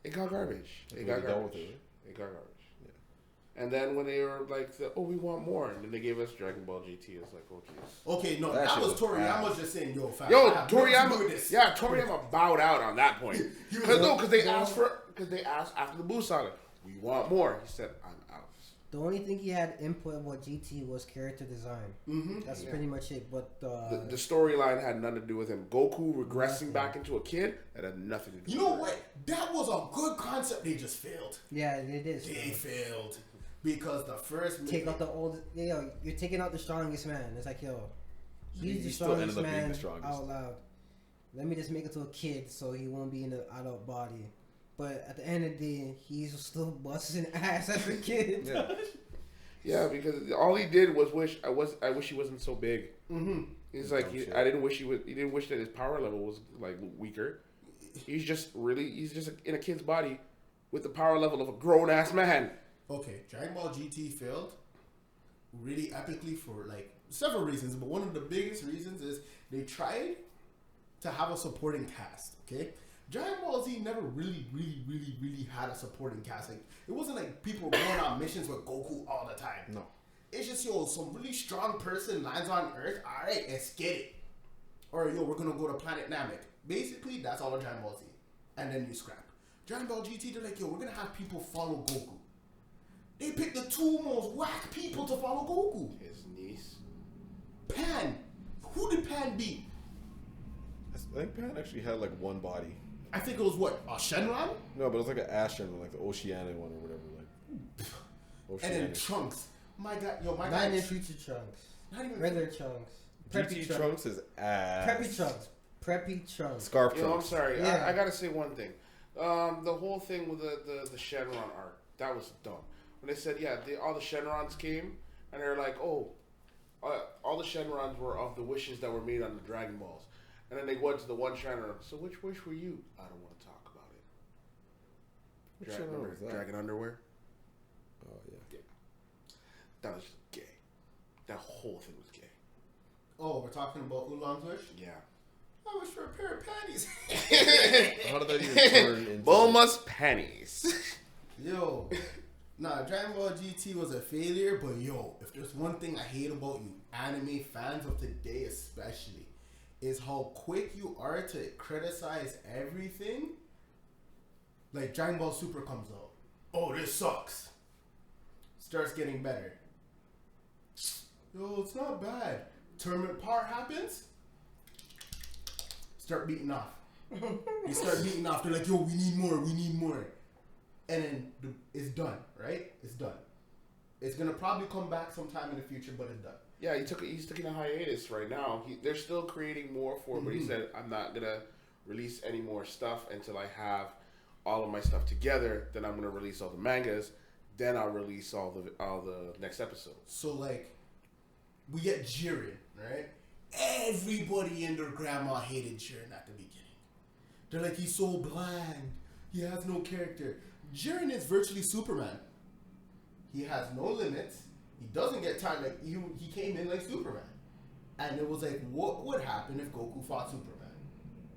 it got garbage. It got Really done with garbage. it, right? It got garbage. And then when they were like, "Oh, we want more," and then they gave us Dragon Ball GT, it's like, "Oh, jeez." Okay, no, That that shit was was Toriyama ass. just saying, yo, fam. Yo, I have nothing to do with Toriyama, this. yeah, Toriyama bowed out on that point. He was Because they asked after the Buu Saga, "We want more." He said, "I'm out." The only thing he had input of what GT was character design. Mm-hmm. That's Yeah. pretty much it. But The storyline had nothing to do with him. Goku regressing back into a kid, that had nothing to do. You with know it. what? That was a good concept. They just failed. yeah, it is. They failed because the first Take out the old. Yo, you're taking out the strongest man. It's like, yo, he's the He still ended strongest up being man the strongest. out loud. Let me just make it to a kid so he won't be in the adult body. But at the end of the day, he's still busting ass as a kid. Yeah. Yeah, because all he did was wish I wish he wasn't so big. Mm-hmm. He's like Dumb shit. I didn't wish he didn't wish that his power level was like weaker. He's just in a kid's body with the power level of a grown ass man. Okay, Dragon Ball GT failed really epically for like several reasons, but one of the biggest reasons is they tried to have a supporting cast. Okay, Dragon Ball Z never really had a supporting cast. Like it wasn't like people were going on missions with Goku all the time. No. It's just some really strong person lands on Earth. All right, let's get it. Or we're gonna go to Planet Namek. Basically, that's all of Dragon Ball Z, and then you scrap. Dragon Ball GT. They're like, we're gonna have people follow Goku. They picked the two most whack people to follow Goku. His niece. Pan. Who did Pan beat? I think Pan actually had like one body. I think it was what? Shenron? No, but it was like an Ashen one, like the Oceania one or whatever. Like And Oceania. then Trunks. My God, my Not guy. even future Trunks. Not even Regular Trunks. GT Trunks is ass. Preppy Trunks. Preppy Trunks. Scarf You know, I'm Trunks. sorry. Yeah. I gotta say one thing. The whole thing with the Shenron arc, that was dumb. When they said, all the Shenrons came, and they're like, all the Shenrons were of the wishes that were made on the Dragon Balls. And then they went to the one Shenron. So which wish were you? I don't want to talk about it. Which Shenron was that? Dragon underwear? Oh yeah. That was just gay. That whole thing was gay. Oh, we're talking about Oolong's wish? Yeah. I wish for a pair of panties. How did that even turn into? Bulma's panties. Yo. Nah, Dragon Ball GT was a failure, but if there's one thing I hate about you anime fans of today especially, is how quick you are to criticize everything. Like Dragon Ball Super comes out. Oh, this sucks. Starts getting better. Yo, it's not bad. Tournament power happens. Start beating off. They start beating off. They're like, we need more. And then it's done, right? It's done. It's gonna probably come back sometime in the future, but it's done. Yeah, he's taking a hiatus right now. They're still creating more for it, but he said, I'm not gonna release any more stuff until I have all of my stuff together. Then I'm gonna release all the mangas. Then I'll release all the next episodes. So like, we get Jiren, right? Everybody and their grandma hated Jiren at the beginning. They're like, he's so bland. He has no character. Jiren is virtually Superman. He has no limits. He doesn't get tired. Like he came in like Superman. And it was like, what would happen if Goku fought Superman?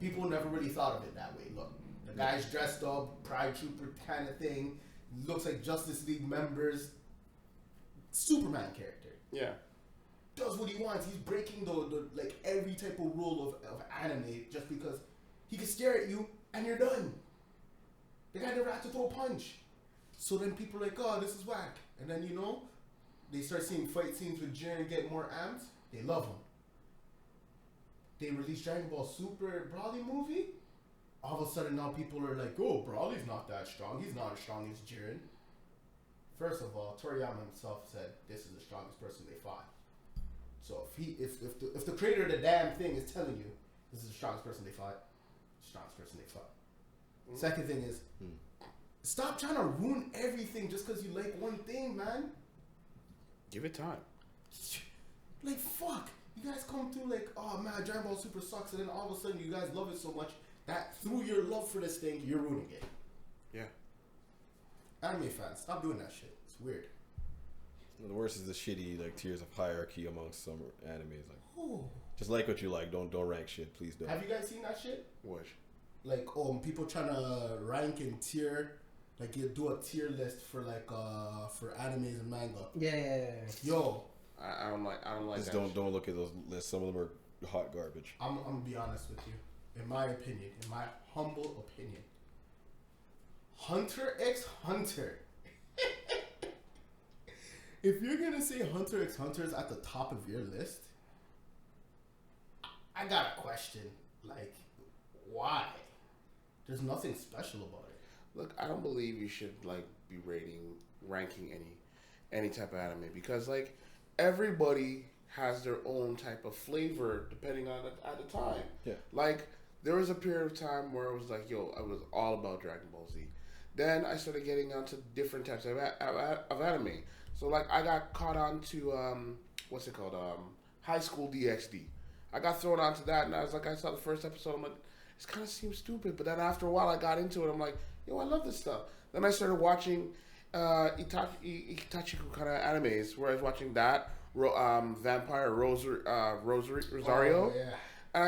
People never really thought of it that way. Look, the guy's dressed up, Pride Trooper kind of thing. Looks like Justice League members. Superman character. Yeah. Does what he wants. He's breaking the like every type of rule of anime just because he can stare at you and you're done. The guy never had to throw a punch. So then people are like, oh, this is whack. And then they start seeing fight scenes with Jiren get more amped. They love him. They released Dragon Ball Super Broly movie. All of a sudden now people are like, oh, Broly's not that strong. He's not as strong as Jiren. First of all, Toriyama himself said this is the strongest person they fought. So if the creator of the damn thing is telling you this is the strongest person they fought, strongest person they fought. Second thing is, stop trying to ruin everything just because you like one thing, man. Give it time. Like, fuck. You guys come through like, oh man, Dragon Ball Super sucks, and then all of a sudden you guys love it so much that through your love for this thing, you're ruining it. Yeah. Anime fans, stop doing that shit. It's weird. The worst is the shitty like tiers of hierarchy amongst some animes. Like, Ooh. just like what you like. Don't rank shit. Please don't. Have you guys seen that shit? What? Like, people trying to rank and tier, like you do a tier list for like for animes and manga. Yeah. Yo, I don't like Just that. don't look at those lists. Some of them are hot garbage. I'm gonna be honest with you. In my opinion, in my humble opinion, Hunter x Hunter. If you're gonna say Hunter x Hunter is at the top of your list, I got a question. Like, why? There's nothing special about it. Look, I don't believe you should like be ranking any type of anime because like everybody has their own type of flavor depending on at the time. Yeah. Like there was a period of time where it was like, yo, I was all about Dragon Ball Z. Then I started getting onto different types of anime. So like I got caught on to what's it called? High School DxD. I got thrown onto that, and I was like, I saw the first episode. I'm like, this kind of seems stupid. But then after a while, I got into it. I'm like, yo, I love this stuff. Then I started watching Itachi kind of animes where I was watching that Vampire Rosario, Oh, yeah. and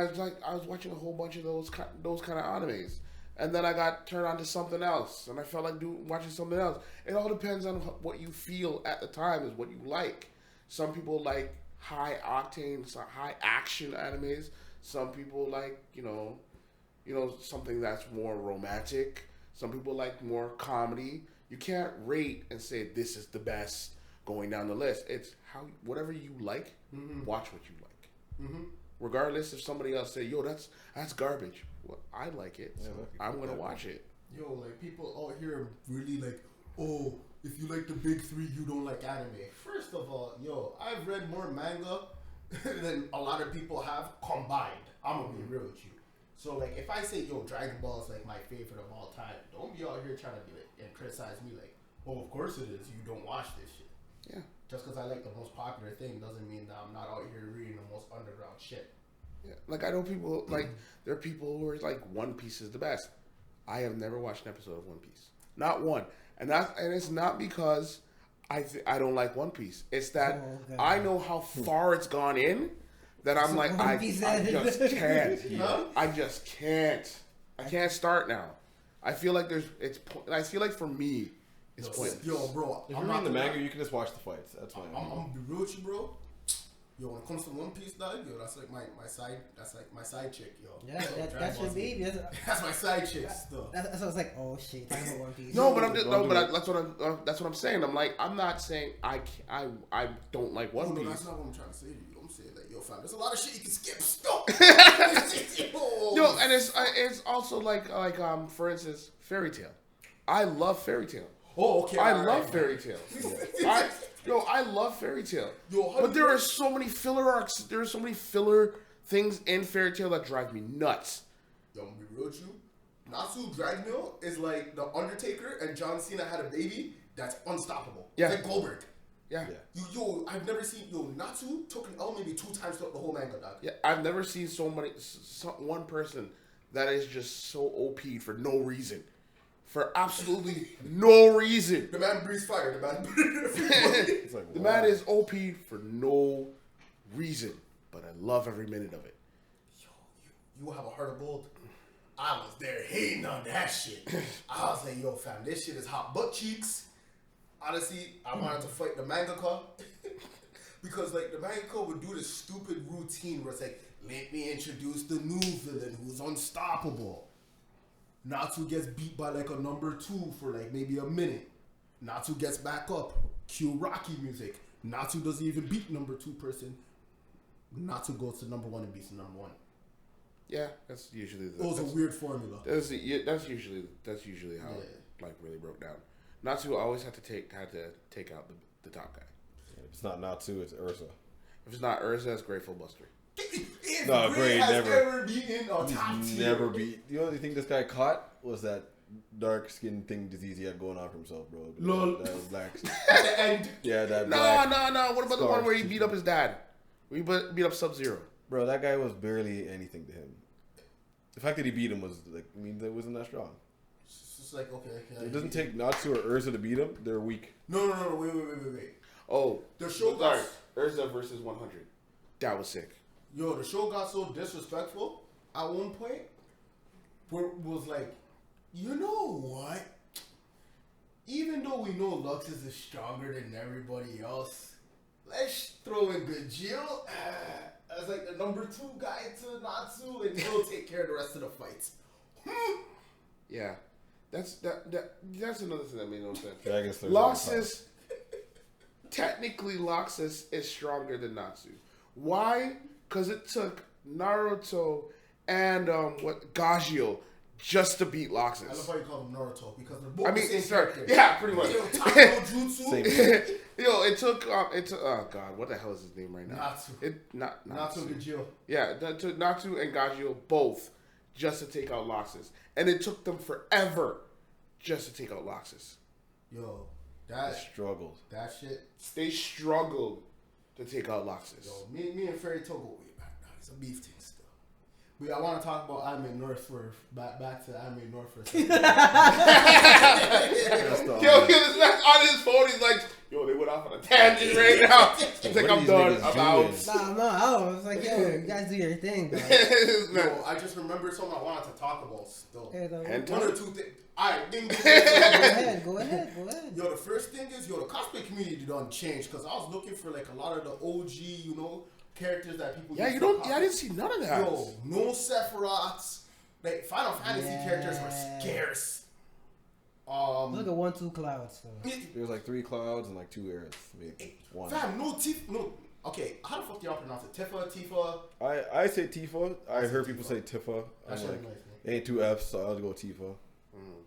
I was watching a whole bunch of those kind of animes, and then I got turned on to something else, and I felt like watching something else. It all depends on what you feel at the time is what you like. Some people like high octane, high action animes. Some people like something that's more romantic. Some people like more comedy. You can't rate and say this is the best going down the list. It's whatever you like, watch what you like. Mm-hmm. Regardless if somebody else say, yo, that's garbage. Well, I like it, so I'm going to watch it. Yo, like, people out here really like, oh, if you like the big three, you don't like anime. First of all, yo, I've read more manga than a lot of people have combined. I'm going to be real with you. So, like, if I say, yo, Dragon Ball is, like, my favorite of all time, don't be out here trying to be, like, and criticize me, like, oh, of course it is. You don't watch this shit. Yeah. Just because I like the most popular thing doesn't mean that I'm not out here reading the most underground shit. Yeah. Like, I know people, like, there are people who are, like, One Piece is the best. I have never watched an episode of One Piece. Not one. And it's not because I don't like One Piece. It's that I know how far it's gone in. That I'm like, I just can't. Huh? I just can't. I can't start now. I feel like I feel like for me, it's pointless. Yo, bro. If you're reading the manga, you can just watch the fights. That's fine. I'm gonna be real with you, bro. Yo, when it comes to One Piece, dog, yo, that's like my side chick, yo. Yeah, So, that should be. That's my side chick, still. That's what I was like, oh shit, talking about One Piece. No, but that's what I'm saying. I'm like, I'm not saying I don't like One Piece. No, that's not what I'm trying to say to you. I'm saying that, yo, fam, there's a lot of shit you can skip. Stop. Yo, and it's also like for instance, Fairy Tail. I love Fairy Tail. Oh, okay. I love Fairy Tail. I love Fairy Tail. But there are so many filler arcs. There are so many filler things in Fairy Tail that drive me nuts. Yo, I'm gonna be real with you. Natsu Dragmill is like the Undertaker and John Cena had a baby that's unstoppable. Yeah. It's like Goldberg. Yeah. Yo, I've never seen Natsu took an L maybe 2 times throughout the whole manga, dog. Yeah, I've never seen one person that is just so OP'd for no reason. For absolutely no reason. The man breathes fire. The man It's like, the man is OP'd for no reason. But I love every minute of it. Yo, you have a heart of gold. I was there hating on that shit. I was like, yo, fam, this shit is hot butt cheeks. Honestly, I wanted to fight the mangaka. Because, like, the mangaka would do this stupid routine where it's like, let me introduce the new villain who's unstoppable. Natsu gets beat by, like, a number 2 for, like, maybe a minute. Natsu gets back up. Cue Rocky music. Natsu doesn't even beat number 2 person. Natsu goes to number 1 and beats the number 1. Yeah, that's usually It was a weird formula. That's usually how it like really broke down. Natsu always had to take out the top guy. If it's not Natsu, it's Ursa. If it's not Ursa, it's Grateful Buster. No, Gray never. Ever beaten a top tier. Never beat. The only thing this guy caught was that dark skin thing disease he had going on for himself, bro. Lol. That was black. At the end. Yeah, that. No. What about the one where he beat up his dad? We beat up Sub-Zero. Bro, that guy was barely anything to him. The fact that he beat him was like, I mean, that wasn't that strong. It's just like, okay. Yeah, It doesn't take Natsu or Ursa to beat him. They're weak. No, wait. Oh, The show got... Ursa versus 100. That was sick. Yo, the show got so disrespectful at one point where it was like, you know what? Even though we know Luxus is stronger than everybody else, let's throw in Gajil as like the number 2 guy to Natsu and he'll take care of the rest of the fights. Yeah, that's another thing that made no sense. Yeah, I guess there's Luxus, technically Luxus is stronger than Natsu. Why? Because it took Naruto and Gajio just to beat Luxus. I love how you call him Naruto because they're both the same character. Yeah, pretty much. Jutsu. Yo, it took oh god, what the hell is his name right now? Natsu. Natsu. Gajil. Yeah, that took Natsu and Gajio both just to take out Luxus. And it took them forever just to take out Luxus. Yo, They struggled. that shit. They struggled to take out Luxus. Yo, me and Fairy Tail go way back now. It's a beef thing still. I want to talk about Anime North for back to Anime North for a second. Yo, this man on his phone, he's like, yo, they went off on a tangent right now. He's like, I'm done. I'm out. I was like, yo, you guys do your thing, bro. Yo, I just remembered something I wanted to talk about still. One or two things. Alright, Go ahead. Yo, the first thing is, the cosplay community done change, because I was looking for like a lot of the OG, characters that people. Yeah, I didn't see none of that. Yo, no Sephiroths. Like Final Fantasy characters were scarce. Look at 1-2 clouds. So. There was like 3 clouds and like 2 eras, maybe one. Fam, no Tifa. No. Okay, how the fuck do y'all pronounce it? Tifa. I say Tifa. I heard people say Tifa. I'm like, ain't 2 F's, so I'll go Tifa.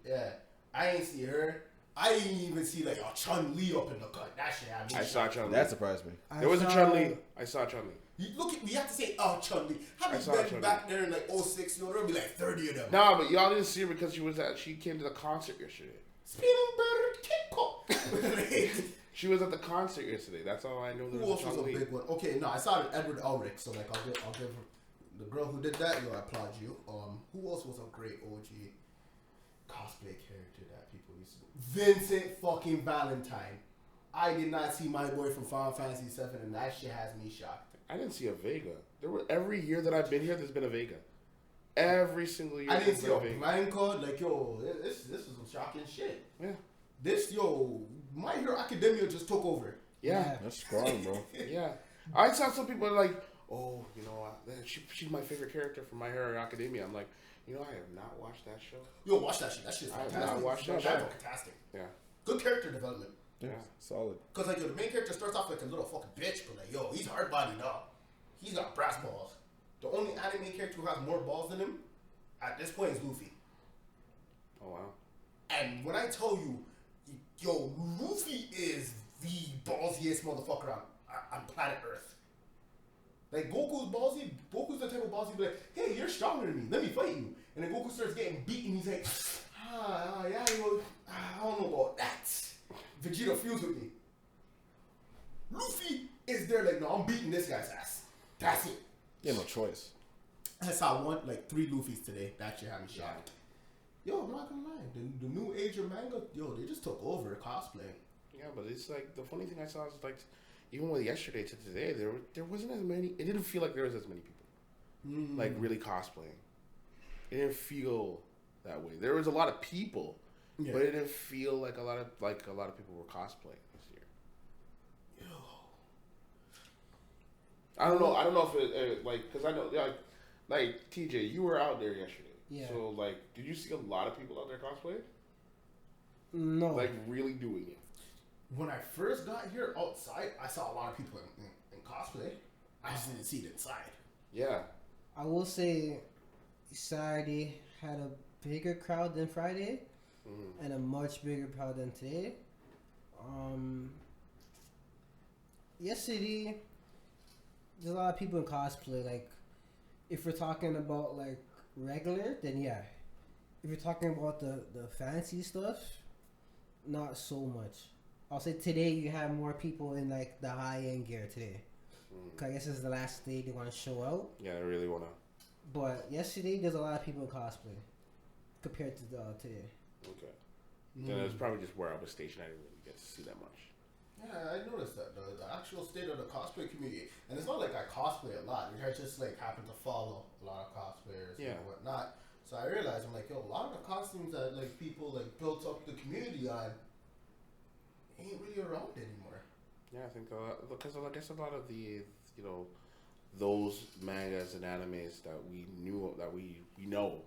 Yeah, I ain't see her. I didn't even see like Chun-Li up in the cut. That shit had me. I saw Chun-Li. That surprised me. There was a Chun-Li. I saw Chun-Li. We have to say, Chun-Li. How many men back there in like 06, there'll be like 30 of them. Nah, but y'all didn't see her because she came to the concert yesterday. Spinning bird K-pop. She was at the concert yesterday. That's all I know. Who else was a big one? Okay, no, I saw Edward Elric, so like I'll give her, the girl who did that, I applaud you. Who else was a great OG cosplay character that people used to do? Vincent fucking Valentine. I did not see my boy from Final Fantasy 7, and that shit has me shocked. I didn't see a Vega. Every year that I've been here, there's been a Vega. Every single year. I didn't see a Blanca. Like, yo, this is some shocking shit. Yeah. My Hero Academia just took over. Yeah. That's strong, bro. Yeah. I saw some people like, oh, she's my favorite character from My Hero Academia. I'm like, I have not watched that show. Yo, watch that shit. That shit's fantastic. I have not watched that show. That's fantastic. Yeah. Good character development. Yeah, solid. Because, like, the main character starts off like a little fucking bitch, but, like, yo, he's hard-bodied up. He's got brass balls. The only anime character who has more balls than him, at this point, is Luffy. Oh, wow. And when I tell you, yo, Luffy is the ballsiest motherfucker on planet Earth. Like, Goku's ballsy. Goku's the type of ballsy be like, hey, you're stronger than me. Let me fight you. And then Goku starts getting beaten. He's like, yeah, I don't know about that. Vegeta feels with me. Luffy is there like, no, I'm beating this guy's ass. That's it. Yeah, no choice. I saw 3 Luffys today. That shit had me shocked. Yo, I'm not gonna lie. The new age of manga, yo, they just took over cosplay. Yeah, but it's like, the funny thing I saw is like, even with yesterday to today, there wasn't as many. It didn't feel like there was as many people, like really cosplaying. It didn't feel that way. There was a lot of people, but it didn't feel like a lot of people were cosplaying this year. Yo, I don't know if it because I know like TJ, you were out there yesterday. Yeah. So like, did you see a lot of people out there cosplaying? No. Like really doing it. when I first got here outside, I saw a lot of people in cosplay. I just didn't see it inside. Yeah. I will say Saturday had a bigger crowd than Friday and a much bigger crowd than today. Yesterday, there's a lot of people in cosplay. Like, if we're talking about like regular, then yeah. If you're talking about the fancy stuff, not so much. I'll say today you have more people in like the high end gear today. Cause I guess this is the last day they want to show out. Yeah, I really wanna. But yesterday there's a lot of people in cosplay compared to today. Okay. Then it's probably just where I was stationed. I didn't really get to see that much. Yeah, I noticed that the actual state of the cosplay community, and it's not like I cosplay a lot. I just like happen to follow a lot of cosplayers and whatnot. So I realized, I'm like, yo, a lot of the costumes that like people like built up the community on ain't really around anymore. Yeah, I think because I guess a lot of the those mangas and animes that we knew that we know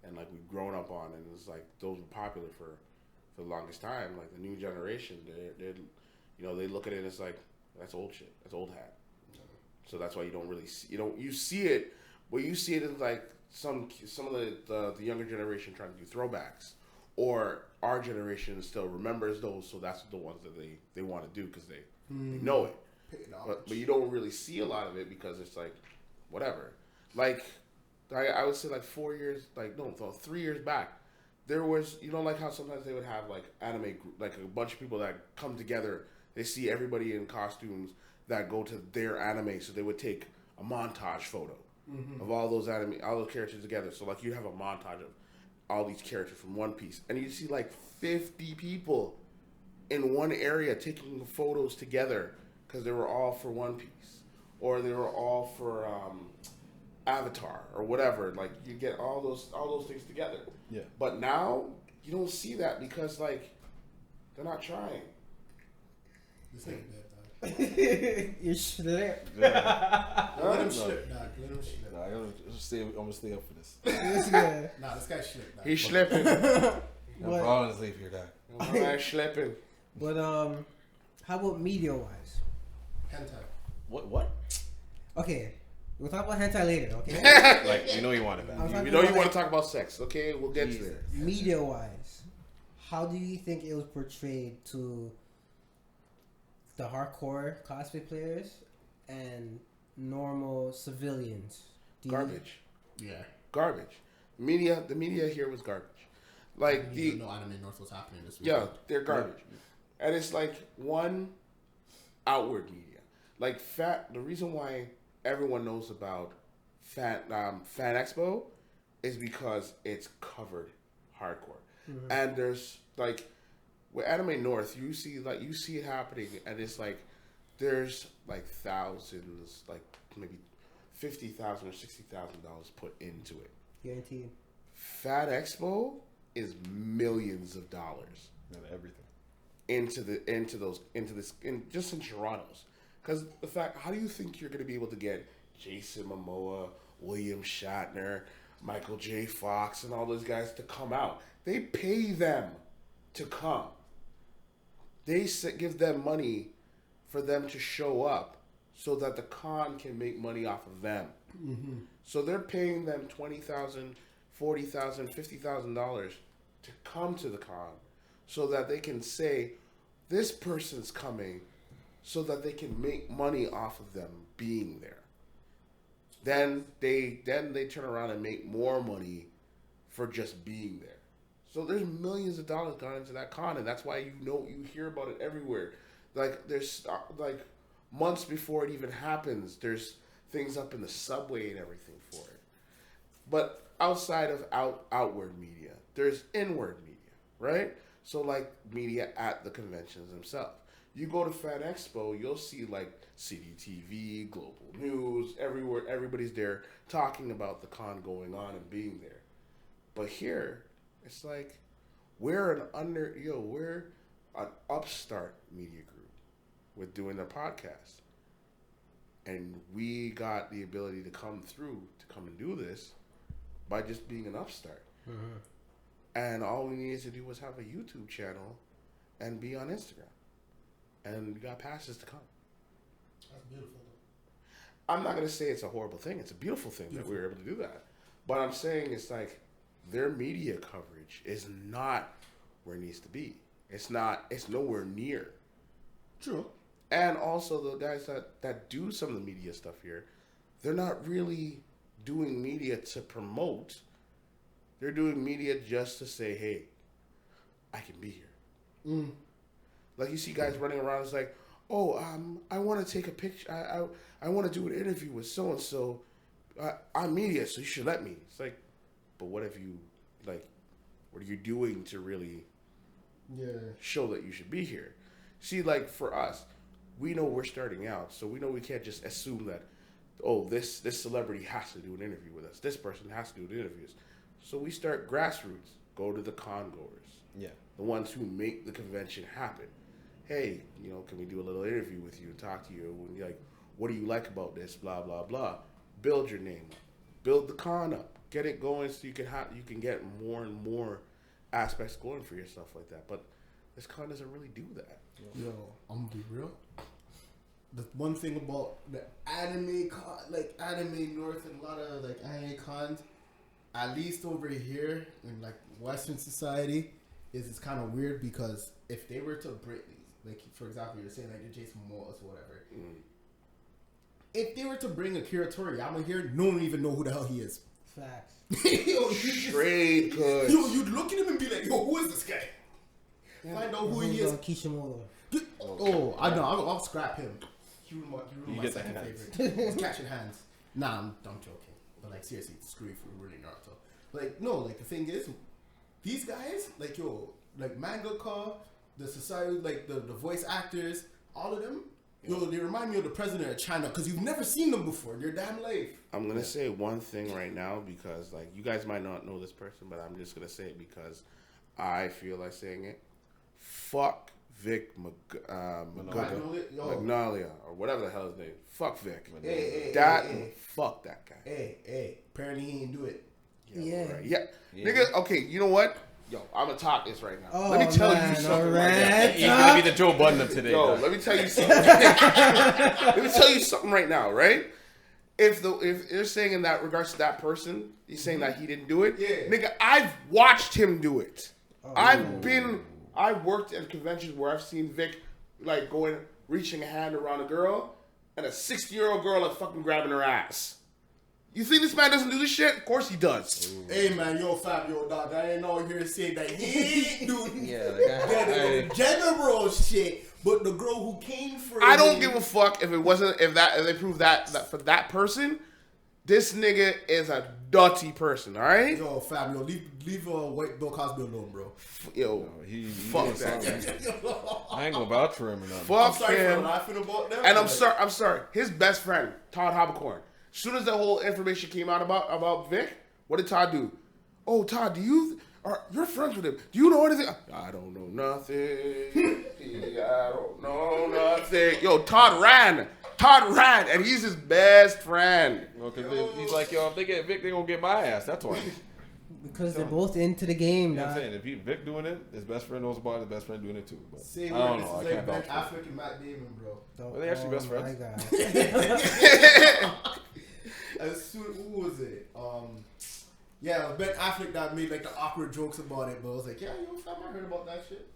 and like we've grown up on, and it's like those were popular for the longest time. Like the new generation, they they look at it as like that's old shit, that's old hat. So that's why you don't really see, you see it, but you see it as like some of the younger generation trying to do throwbacks, or our generation still remembers those, so that's the ones that they want to do because they know it. But you don't really see a lot of it because it's like whatever. Like I would say like 4 years, 3 years back, there was like how sometimes they would have like anime like a bunch of people that come together. They see everybody in costumes that go to their anime, so they would take a montage photo. of all those characters together. So like you have a montage of all these characters from One Piece, and you see like 50 people in one area taking photos together because they were all for One Piece, or they were all for Avatar or whatever. Like you get all those things together. Yeah. But now you don't see that because like they're not trying. This ain't that, dog. You slip. Let him slip, dog. Let him slip. Nah, I'm gonna stay up for this. Yeah. Nah, this guy slipped, dog. He's slipping. I'm falling asleep here, dog. I'm slipping. But how about media wise? Hentai. What? Okay, we'll talk about hentai later. Okay. Like you know you want it I'm back. talking You know you about, want like, to talk about sex, okay? We'll get to Jesus. there. media wise, how do you think it was portrayed to the hardcore cosplay players and normal civilians? Garbage. Yeah. Garbage. The media here was garbage. Like You know Anime North was happening this week. yeah, they're garbage. And it's like one outward media. Like the reason why everyone knows about Fan Expo is because it's covered hardcore. Mm-hmm. And there's like with Anime North, you see it happening, and it's like there's like thousands, like maybe $50,000 or $60,000 put into it. Guaranteed. Fat Expo is millions of dollars Not everything. just in Toronto's. Because the fact, how do you think you're going to be able to get Jason Momoa, William Shatner, Michael J. Fox, and all those guys to come out? They pay them to come. They give them money for them to show up so that the con can make money off of them. Mm-hmm. So they're paying them $20,000, $40,000, $50,000 to come to the con so that they can say, this person's coming, so that they can make money off of them being there. Then they turn around and make more money for just being there. So there's millions of dollars gone into that con, and that's why you hear about it everywhere. Like there's like months before it even happens, there's things up in the subway and everything for it. But outside of outward media, there's inward media, right? So like media at the conventions themselves. You go to Fan Expo, you'll see like CDTV, Global News, everywhere. Everybody's there talking about the con going on and being there. But here, it's like we're an upstart media group with doing a podcast, and we got the ability to come and do this by just being an upstart. Mm-hmm. And all we needed to do was have a YouTube channel and be on Instagram. And we got passes to come. That's beautiful. I'm not going to say it's a horrible thing. It's a beautiful thing that we were able to do that. But I'm saying it's like their media coverage is not where it needs to be. It's nowhere near. True. And also the guys that do some of the media stuff here, they're not really doing media to promote. They're doing media just to say, hey, I can be here. Mm. Like you see guys running around, it's like, oh, I want to take a picture. I want to do an interview with so and so. I'm media, so you should let me. It's like, but what are you doing to really show that you should be here? See, like for us, we know we're starting out, so we know we can't just assume that, oh, this celebrity has to do an interview with us. This person has to do the interviews. So we start grassroots. Go to the con goers. Yeah. The ones who make the convention happen. Hey, can we do a little interview with you and talk to you? And like, what do you like about this? Blah blah blah. Build your name up. Build the con up. Get it going so you can get more and more aspects going for yourself like that. But this con doesn't really do that. Yo, I'm gonna be real. The one thing about the anime con, like Anime North and a lot of like anime cons, at least over here in like Western society, is it's kind of weird because if they were to bring, like for example, you're saying like the Jason Momoa or whatever, if they were to bring Akira Toriyama here, no one even know who the hell he is. Facts. Yo, Straight good. Yo, you'd look at him and be like, yo, who is this guy? Find out who he is. Kishimoto. Oh, I know. I'll scrap him. He ruined my get the second hands. favorite. He's catching hands. Nah, I'm joking. But like seriously, screw you for ruining Naruto. Like no, like the thing is, these guys, like like mangaka, the society, like the voice actors, all of them, they remind me of the president of China because you've never seen them before in your damn life. I'm gonna say one thing right now because like you guys might not know this person, but I'm just gonna say it because I feel like saying it. Fuck Vic Magnolia or whatever the hell his name. Fuck Vic. Fuck that guy. Hey, apparently he didn't do it. Yeah. Right. Yeah. Nigga, okay, you know what? Yo, I'm gonna talk this right now. Let me tell you something right now. He's gonna be the Joe Budden of today. Yo, let me tell you something. Let me tell you something right now, right? If you're saying in that regards to that person, he's saying that he didn't do it. Yeah. Nigga, I've watched him do it. I worked at conventions where I've seen Vic like reaching a hand around a girl and a 60-year-old girl like fucking grabbing her ass. You think this man doesn't do this shit? Of course he does. Ooh. Hey man, Fab, dog. I ain't all here to say that he ain't doing the general shit. But the girl who came for I don't give a fuck if they prove that for that person, this nigga is a dirty person, all right? Yo, Fab, leave white Bill Cosby alone, bro. Fuck that guy. I ain't gonna vouch for him or nothing. Fuck I'm sorry him. for laughing about that. And I'm sorry. His best friend, Todd Habercorn. As soon as the whole information came out about Vic, what did Todd do? Oh, Todd, you're friends with him. Do you know anything? I don't know nothing. I don't know nothing. Yo, Todd ran, and he's his best friend. Because he's like, yo, if they get Vic, they gonna get my ass. That's why. Because they're both into the game. You know what I'm saying? If Vic doing it, his best friend knows about it, his best friend doing it too. But same I don't this know. is I can't like vouch for Ben Affleck and Matt Damon, bro. Are they actually best friends? Who was it? Yeah, it was Ben Affleck that made like the awkward jokes about it, but I was like, yeah, Fam, I heard about that shit.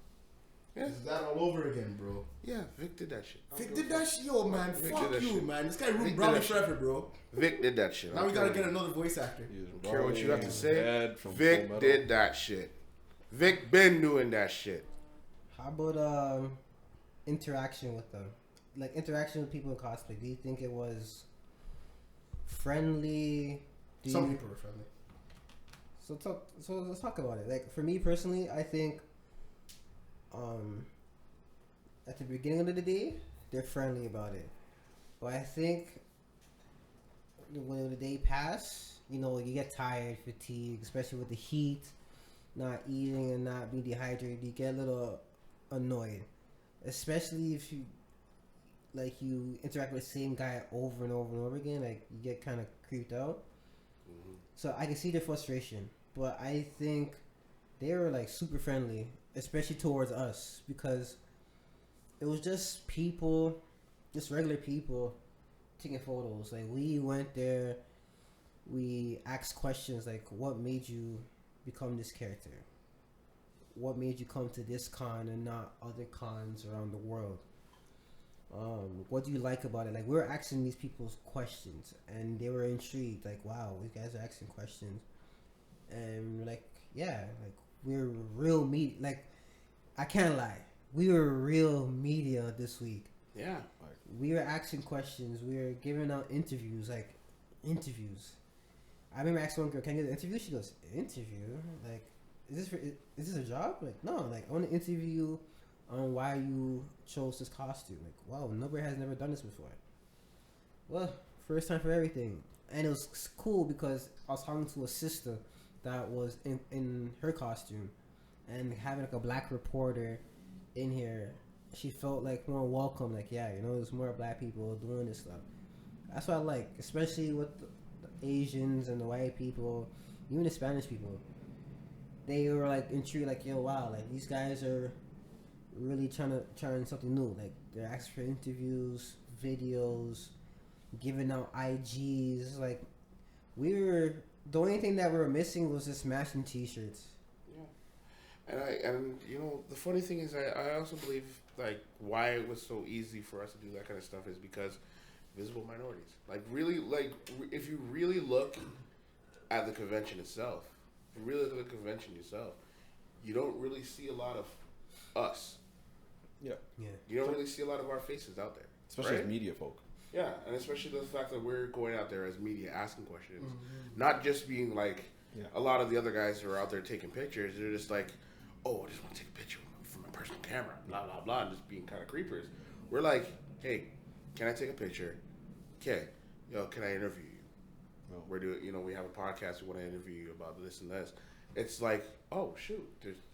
Yeah. Is that all over again, bro? Yeah, Vic did that shit. Vic did that shit? Yo, man, fuck you, shit. man. This guy ruined Brownie forever, bro. Vic did that shit. Now we gotta get another voice actor. Don't care what you have to say. Vic did that shit. Vic been doing that shit. How about interaction with them? Like interaction with people in cosplay. Do you think it was friendly? Some people were friendly. So let's talk about it. Like for me personally, I think at the beginning of the day, they're friendly about it. But I think when the day pass, you get tired, fatigued, especially with the heat, not eating and not being dehydrated, you get a little annoyed. Especially if you interact with the same guy over and over and over again, like you get kind of creeped out. Mm-hmm. So I can see their frustration, but I think they were like super friendly, especially towards us, because it was just people, just regular people taking photos. Like we went there, we asked questions like, what made you become this character? What made you come to this con and not other cons around the world? What do you like about it? Like we were asking these people's questions, and they were intrigued. Like, wow, these guys are asking questions, and we're like, yeah, like we're real media. Like, I can't lie, we were real media this week. Yeah, we were asking questions. We were giving out interviews. I remember asking one girl, "Can I get an interview?" She goes, "Interview? Like, is this a job?" Like, no. Like, I want to interview you on why you chose this costume. Like, wow, nobody has never done this before. Well, first time for everything. And it was cool because I was talking to a sister that was in her costume, and having like a black reporter in here, she felt like more welcome. Like, yeah, there's more black people doing this stuff. That's what I like, especially with the Asians and the white people, even the Spanish people. They were like intrigued, like, yo, wow, like these guys are really trying something new. Like they're asking for interviews, videos, giving out IGs. Like the only thing that we were missing was just matching T-shirts. Yeah, and the funny thing is, I also believe like why it was so easy for us to do that kind of stuff is because visible minorities. Like really, like if you really look at the convention itself, you don't really see a lot of us. Yeah. You don't really see a lot of our faces out there. Especially right? as media folk. Yeah, and especially the fact that we're going out there as media asking questions, not just being like a lot of the other guys who are out there taking pictures. They're just like, oh, I just want to take a picture from my personal camera, blah blah blah, and just being kind of creepers. We're like, hey, can I take a picture? Okay, can I interview you? We're doing, we have a podcast. We want to interview you about this and this. It's like, oh shoot,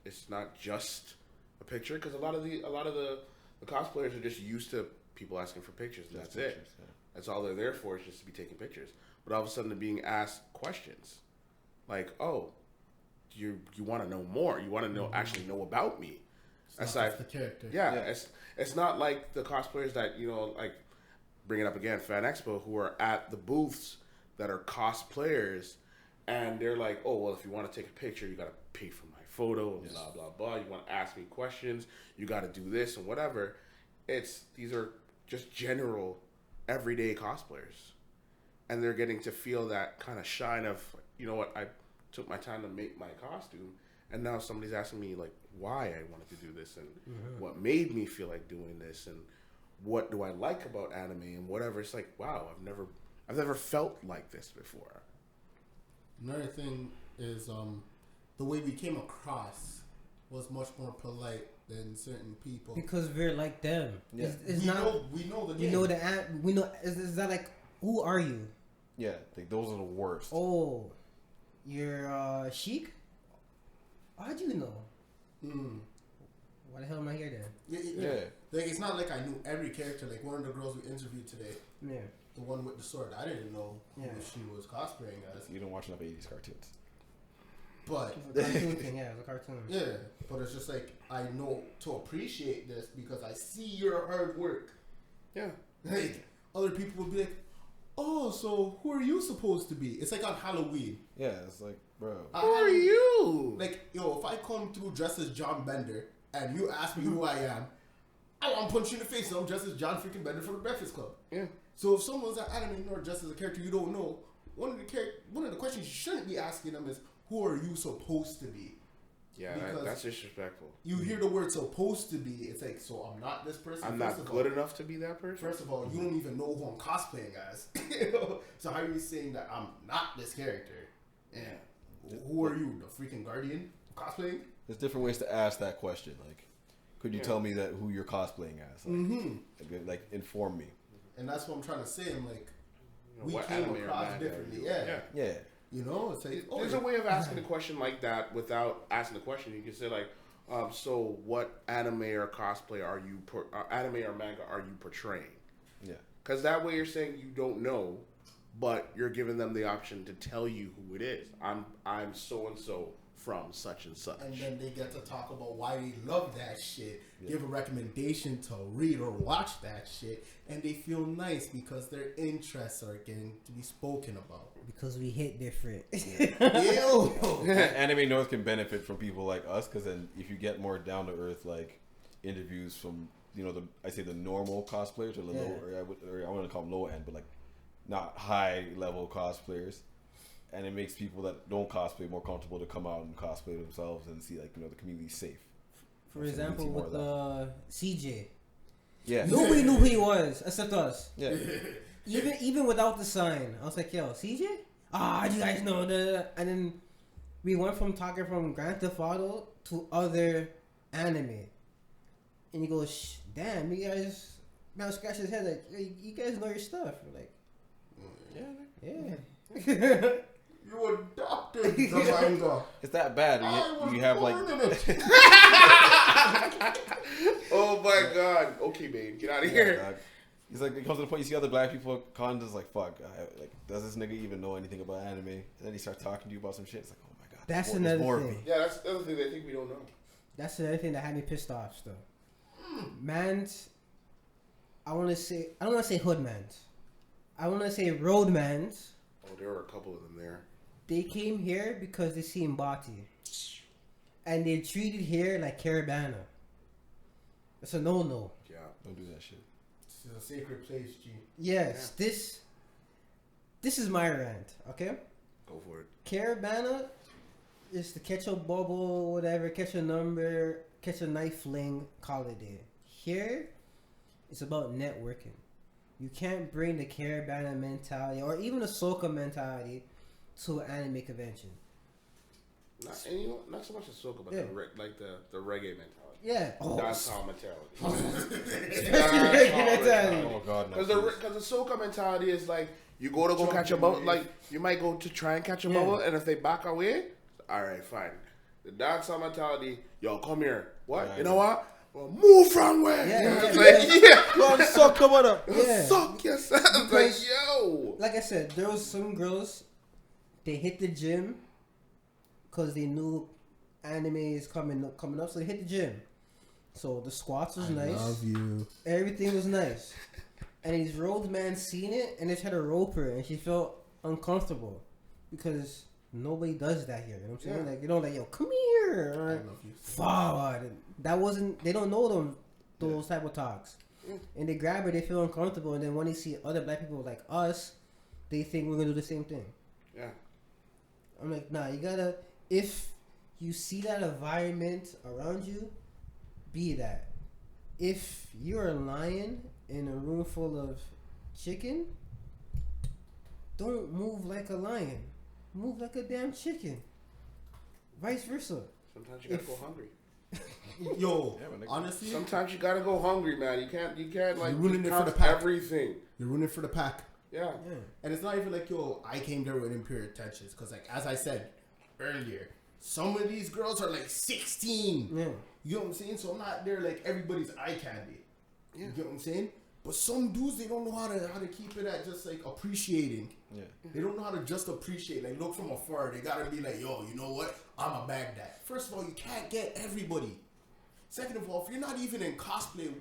it's not just a picture, because a lot of the cosplayers are just used to people asking for pictures. And that's it. Yeah. That's all they're there for, is just to be taking pictures. But all of a sudden, they're being asked questions, like, oh, you want to know more? You want to actually know about me? It's not just the character. Yeah, it's not like the cosplayers that like, bring it up again, Fan Expo, who are at the booths that are cosplayers, and they're like, oh, well, if you want to take a picture, you got to pay for my photo, and blah, blah, blah. You want to ask me questions, you got to do this and whatever. These are just general, everyday cosplayers. And they're getting to feel that kind of shine of, you know what, I took my time to make my costume, and now somebody's asking me, like, why I wanted to do this, and what made me feel like doing this, and what do I like about anime, and whatever. It's like, wow, I've never felt like this before. Another thing is the way we came across was much more polite than certain people. Because we're like them. Yeah. It's we not. know the game. We know. Is that like, who are you? Yeah, like those are the worst. Oh, you're Sheik? How'd you know? Why the hell am I here then? Yeah. Like, it's not like I knew every character. Like, one of the girls we interviewed today. Yeah. The one with the sword. I didn't know who she was cosplaying as. You don't watch enough 80s cartoons. But it's a cartoon thing, it's a cartoon. Yeah, but it's just like, I know to appreciate this because I see your hard work. Yeah. Like, other people would be like, oh, so who are you supposed to be? It's like on Halloween. Yeah, it's like, bro. Who are you? Like, if I come through dressed as John Bender and you ask me who I am, I want to punch you in the face. So I'm dressed as John freaking Bender from the Breakfast Club. Yeah. So if someone's an anime nerd dressed as a character you don't know, one of the questions you shouldn't be asking them is, who are you supposed to be? Yeah, that's disrespectful. You hear the word supposed to be, it's like, so I'm not this person? I'm not good enough to be that person? First of all, you don't even know who I'm cosplaying as. So how are you saying that I'm not this character? Yeah. Who are you? The freaking Guardian cosplaying? There's different ways to ask that question. Like, could you tell me that who you're cosplaying as? Like, inform me. And that's what I'm trying to say. I'm like, we what came across differently. Yeah. You know, it's like, there's a way of asking a question like that without asking the question. You can say like, so what anime or cosplay are you, anime or manga are you portraying? Yeah. Because that way you're saying you don't know, but you're giving them the option to tell you who it is. I'm so and so from such and such. And then they get to talk about why they love that shit, give a recommendation to read or watch that shit, and they feel nice because their interests are getting to be spoken about. Because we hit different. Anime North can benefit from people like us, because then if you get more down to earth like interviews from the normal cosplayers or the low, or I want to call them low end, but like not high level cosplayers. And it makes people that don't cosplay more comfortable to come out and cosplay themselves and see, like, the community's safe. For example, with CJ. Yeah. Nobody knew who he was except us. Yeah. even without the sign. I was like, yo, CJ? You guys know that. And then we went from talking from Grand Theft Auto to other anime. And he goes, damn, you guys... Now scratch his head like, hey, you guys know your stuff. We're like, yeah. You adopted the manga. It's that bad. You have like. Oh my god. Okay, babe, get out of here. Dog. He's like, it comes to the point you see other black people con just like, fuck, like, does this nigga even know anything about anime? And then he starts talking to you about some shit. It's like, oh my god. That's another thing. Yeah, that's the other thing they think we don't know. That's another thing that had me pissed off still. Mans, I don't want to say hood mans. I want to say road mans. Oh, there were a couple of them there. They came here because they seen Bati. And they treated here like Caravana. It's a no-no. Yeah, don't do that shit. It's a sacred place, G. Yes, yeah. This is my rant, okay? Go for it. Caravana is to catch a bubble, whatever, catch a number, catch a knife fling, call it a day. Here, it's about networking. You can't bring the Carabana mentality or even the soca mentality to an anime convention. Not so much the soca, but the reggae mentality. Yeah. Dancehall mentality. Mentality. Oh God, Because the soca mentality is like you go catch a bubble. Like you might go to try and catch a bubble, and if they back away, all right, fine. The dancehall mentality, yo, come here. What? Yeah, you know what? Well, move from where? Yeah. Well, suck come on up. Yeah. Suck yourself. Like, yo. Like I said, there was some girls, they hit the gym because they knew anime is coming up, so they hit the gym. So the squats was nice. Love you. Everything was nice. And these roadmen seen it and they tried to rope her and she felt uncomfortable because nobody does that here. You know what I'm saying? Yeah. Like, you know, like, yo, come here. Or, I love you. forward. That wasn't, they don't know those type of talks. And they grab her, they feel uncomfortable. And then when they see other black people like us, they think we're going to do the same thing. Yeah. I'm like, nah, you gotta, if you see that environment around you, be that. If you're a lion in a room full of chicken, don't move like a lion. Move like a damn chicken. Vice versa. Sometimes you gotta go hungry. Yo, honestly, Sometimes you gotta go hungry, man. You can't like You're ruining it for count the pack. everything. you're ruining it for the pack. Yeah. Yeah. And it's not even like, yo, I came there with impure intentions. Because, like, as I said earlier, some of these girls are like 16. Yeah. You know what I'm saying? So I'm not there like everybody's eye candy. Yeah. You get what I'm saying? But some dudes, they don't know how to keep it at just like appreciating. Yeah. They don't know how to just appreciate. Like, look from afar. They gotta be like, yo, you know what? I'm a bag that. First of all, you can't get everybody. Second of all, if you're not even in cosplay,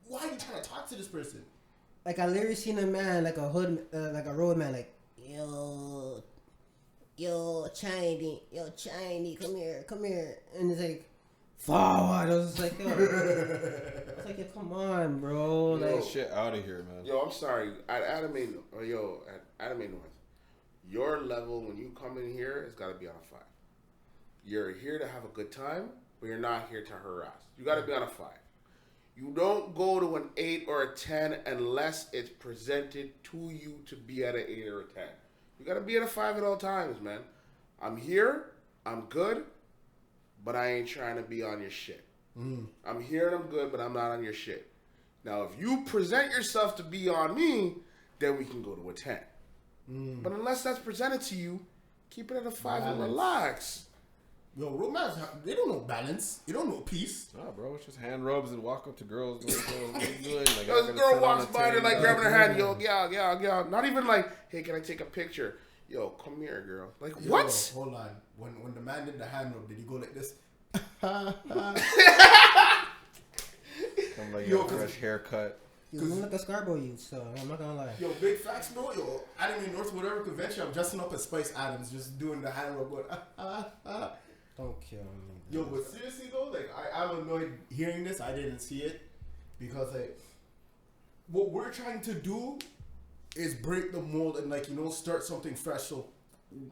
why are you trying to talk to this person? Like, I literally seen a man, like a hood, like a road man, like, yo, Chinese, come here. And it's like, forward. I was just like, yo. It's like, yo, come on, bro. Yo. Like, Get shit out of here, man. Yo, I'm sorry. At Anime North, your level when you come in here has got to be on a 5. You're here to have a good time, but you're not here to harass. You got to be on a 5. You don't go to an 8 or a 10 unless it's presented to you to be at an 8 or a 10. You got to be at a 5 at all times, man. I'm here. I'm good. But I ain't trying to be on your shit. I'm here and I'm good, but I'm not on your shit. Now, if you present yourself to be on me, then we can go to a 10. But unless that's presented to you, keep it at a 5 and relax. Yo, romance, they don't know balance. They don't know peace. Nah, bro, it's just hand rubs and walk up to girls. What you doing? Like, This girl walks by, they're like grabbing her hand, yo, yeah. Not even like, hey, can I take a picture? Yo, come here, girl. Like, Yo, what? Hold on. When the man did the hand rub, did he go like this? I'm like, Yo, yo, fresh haircut. you look like a Scarborough youth, so I'm not gonna lie. Yo, big facts, bro. Yo, Anime North, whatever convention, I'm dressing up as Spice Adams, just doing the hand rub. Going, Don't kill me. Yo, but seriously though, like I'm annoyed hearing this. I didn't see it because like what we're trying to do is break the mold and like start something fresh. So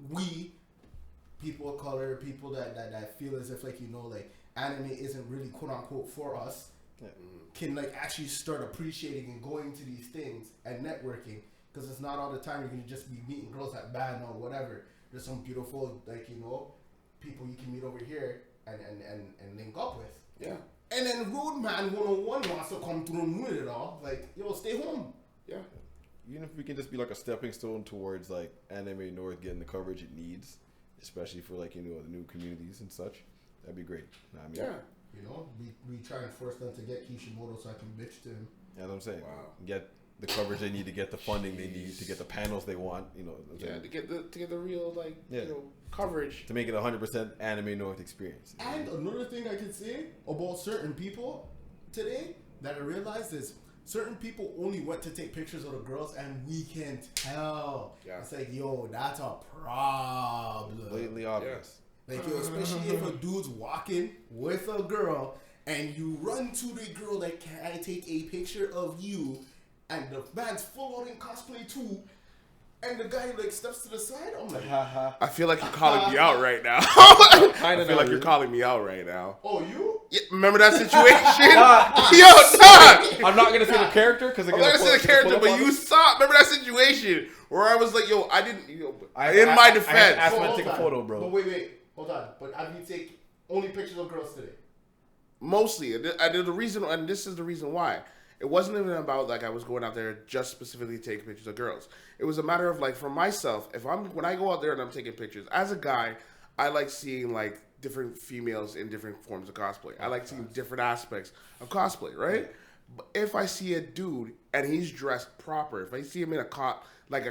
we, people of color, people that feel as if like like anime isn't really quote unquote for us, can like actually start appreciating and going to these things and networking, because it's not all the time you're gonna just be meeting girls at band or whatever. There's some beautiful like people you can meet over here and link up with. Yeah. And then Roadman 101 wants to come through and ruin it all. Like, yo, stay home. Yeah. Even if we can just be like a stepping stone towards like Anime North getting the coverage it needs, especially for like the new communities and such, that'd be great. Nah, I mean, Yeah. We try and force them to get Kishimoto so I can bitch to him. That's what I'm saying. Wow. Get the coverage they need to get the funding they need to get the panels they want. Yeah, to get the real coverage. To make it 100% Anime North experience. And another thing I can say about certain people today that I realized is certain people only went to take pictures of the girls and we can tell. Yeah. It's like, yo, that's a problem. Blatantly obvious. Like, yo, especially if a dude's walking with a girl and you run to the girl like, can I take a picture of you? And the man's full on in cosplay too. And the guy like steps to the side. I'm like, I feel like you're calling me out right now. I feel like you're calling me out right now. oh, you? Yeah, remember that situation? Yo, dog. I'm not gonna say the character because I'm not gonna say the character, but you saw. Remember that situation where I was like, "Yo, I didn't." In my defense, I asked him to take a photo, bro. But wait, hold on. But have you taken only pictures of girls today? mostly, I did the reason, and this is the reason why. It wasn't even about like I was going out there just specifically taking pictures of girls. It was a matter of like for myself, when I go out there and I'm taking pictures as a guy, I like seeing like different females in different forms of cosplay. I like seeing different aspects of cosplay, right? Yeah. But if I see a dude and he's dressed proper, if I see him in a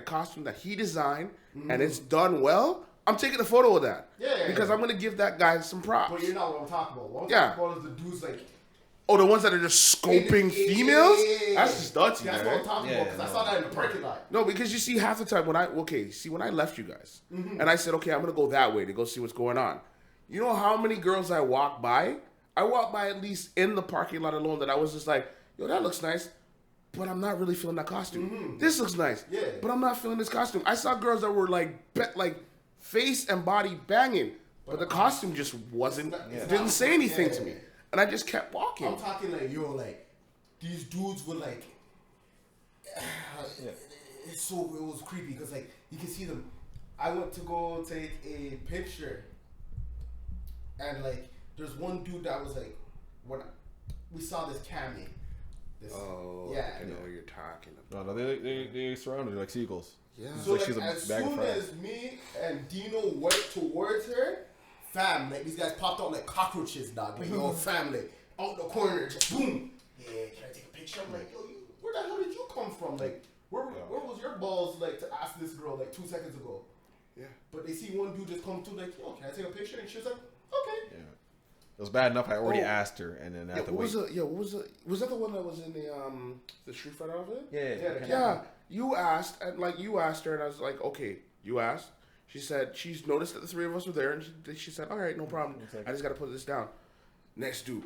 costume that he designed and it's done well, I'm taking a photo of that. Yeah. Because I'm gonna give that guy some props. But you're not what I'm talking about. What I'm talking about is the dudes like. Oh, the ones that are just scoping females? That's just dirty, That's what I'm talking about, because I saw that in the parking lot. No, because you see, half the time when I left you guys, and I said, okay, I'm going to go that way to go see what's going on. You know how many girls I walked by? I walked by at least in the parking lot alone that I was just like, yo, that looks nice, but I'm not really feeling that costume. This looks nice, but I'm not feeling this costume. I saw girls that were like face and body banging, but the costume just didn't say anything to me. And I just kept walking. I'm talking like, yo, like, these dudes were like, it was creepy because, like, you can see them. I went to go take a picture, and, like, there's one dude that was like, when we saw this cami. I know what you're talking about. No, they surrounded her like seagulls. Yeah. So, like, as soon as me and Dino went towards her, fam, like, these guys popped out like cockroaches, dog. Like, yo, family, out the corner, just boom. Yeah, can I take a picture? I'm like, yo, where the hell did you come from? Like, where was your balls, like, to ask this girl, like, 2 seconds ago? Yeah. But they see one dude just come through, like, yo, can I take a picture? And she was like, okay. Yeah. It was bad enough I already asked her, and then after was that the one that was in the Street Fighter outfit? Yeah. You asked her, and I was like, okay, you asked. She said she's noticed that the three of us were there, and she said, all right, no problem. I just got to put this down. Next dude,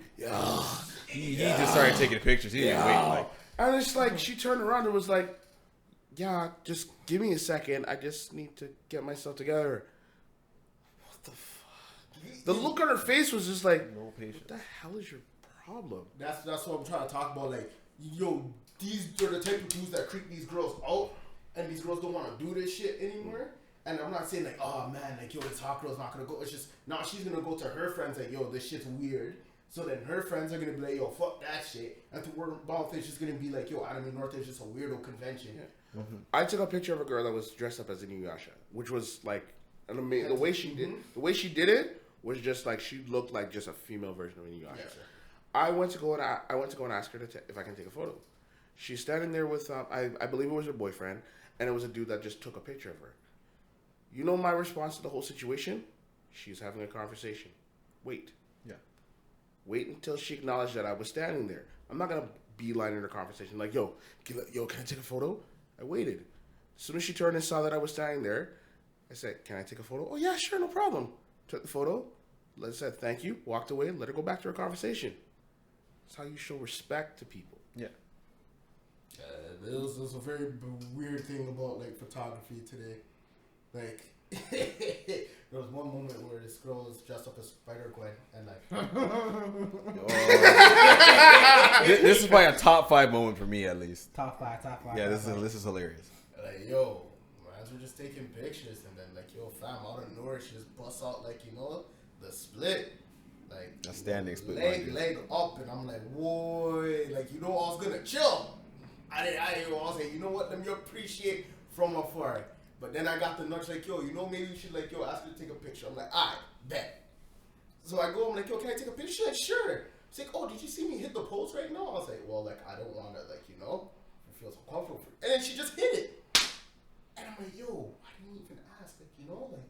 he just started taking pictures. He didn't wait. Like, and it's like she turned around and was like, yeah, just give me a second. I just need to get myself together. What the fuck? The look on her face was just like, no patience. What the hell is your problem? That's what I'm trying to talk about. Like, yo, these are the type of dudes that creep these girls out, and these girls don't want to do this shit anymore. And I'm not saying like, oh man, like, yo, this hot girl's not gonna go. It's just, now she's gonna go to her friends like, yo, this shit's weird. So then her friends are gonna be like, yo, fuck that shit. And to word mouth, it's just gonna be like, yo, Anime North is just a weirdo convention. Yeah. Mm-hmm. I took a picture of a girl that was dressed up as Inuyasha, which was like an amazing. The way she did it was just like she looked like just a female version of Inuyasha. Yeah, sure. I went to go and ask her if I can take a photo. She's standing there with I believe it was her boyfriend, and it was a dude that just took a picture of her. You know my response to the whole situation? She's having a conversation. Wait. Yeah. Wait until she acknowledged that I was standing there. I'm not gonna beeline in her conversation like, yo, can I take a photo? I waited. As soon as she turned and saw that I was standing there, I said, can I take a photo? Oh yeah, sure, no problem. Took the photo. Said thank you. Walked away. Let her go back to her conversation. That's how you show respect to people. Yeah. It was a very weird thing about like photography today. Like, there was one moment where this girl was dressed up as Spider-Gwen, and like, this is probably a top 5 moment for me at least. Top five. Yeah, this is hilarious. Like, yo, man, we're just taking pictures, and then like, yo, fam, out of nowhere, she just busts out like, you know, the split, like a standing split, leg up, and I'm like, boy, like, you know, I was gonna chill. I was like, you know what? Let me appreciate from afar. But then I got the nudge like, yo, you know, maybe you should like, yo, ask her to take a picture. I'm like, alright, bet. So I go, I'm like, yo, can I take a picture? She's like, sure. She's like, oh, did you see me hit the post right now? I was like, well, like, I don't want to, like, you know, I feel so comfortable. And then she just hit it. And I'm like, yo, I didn't even ask, like, you know, like,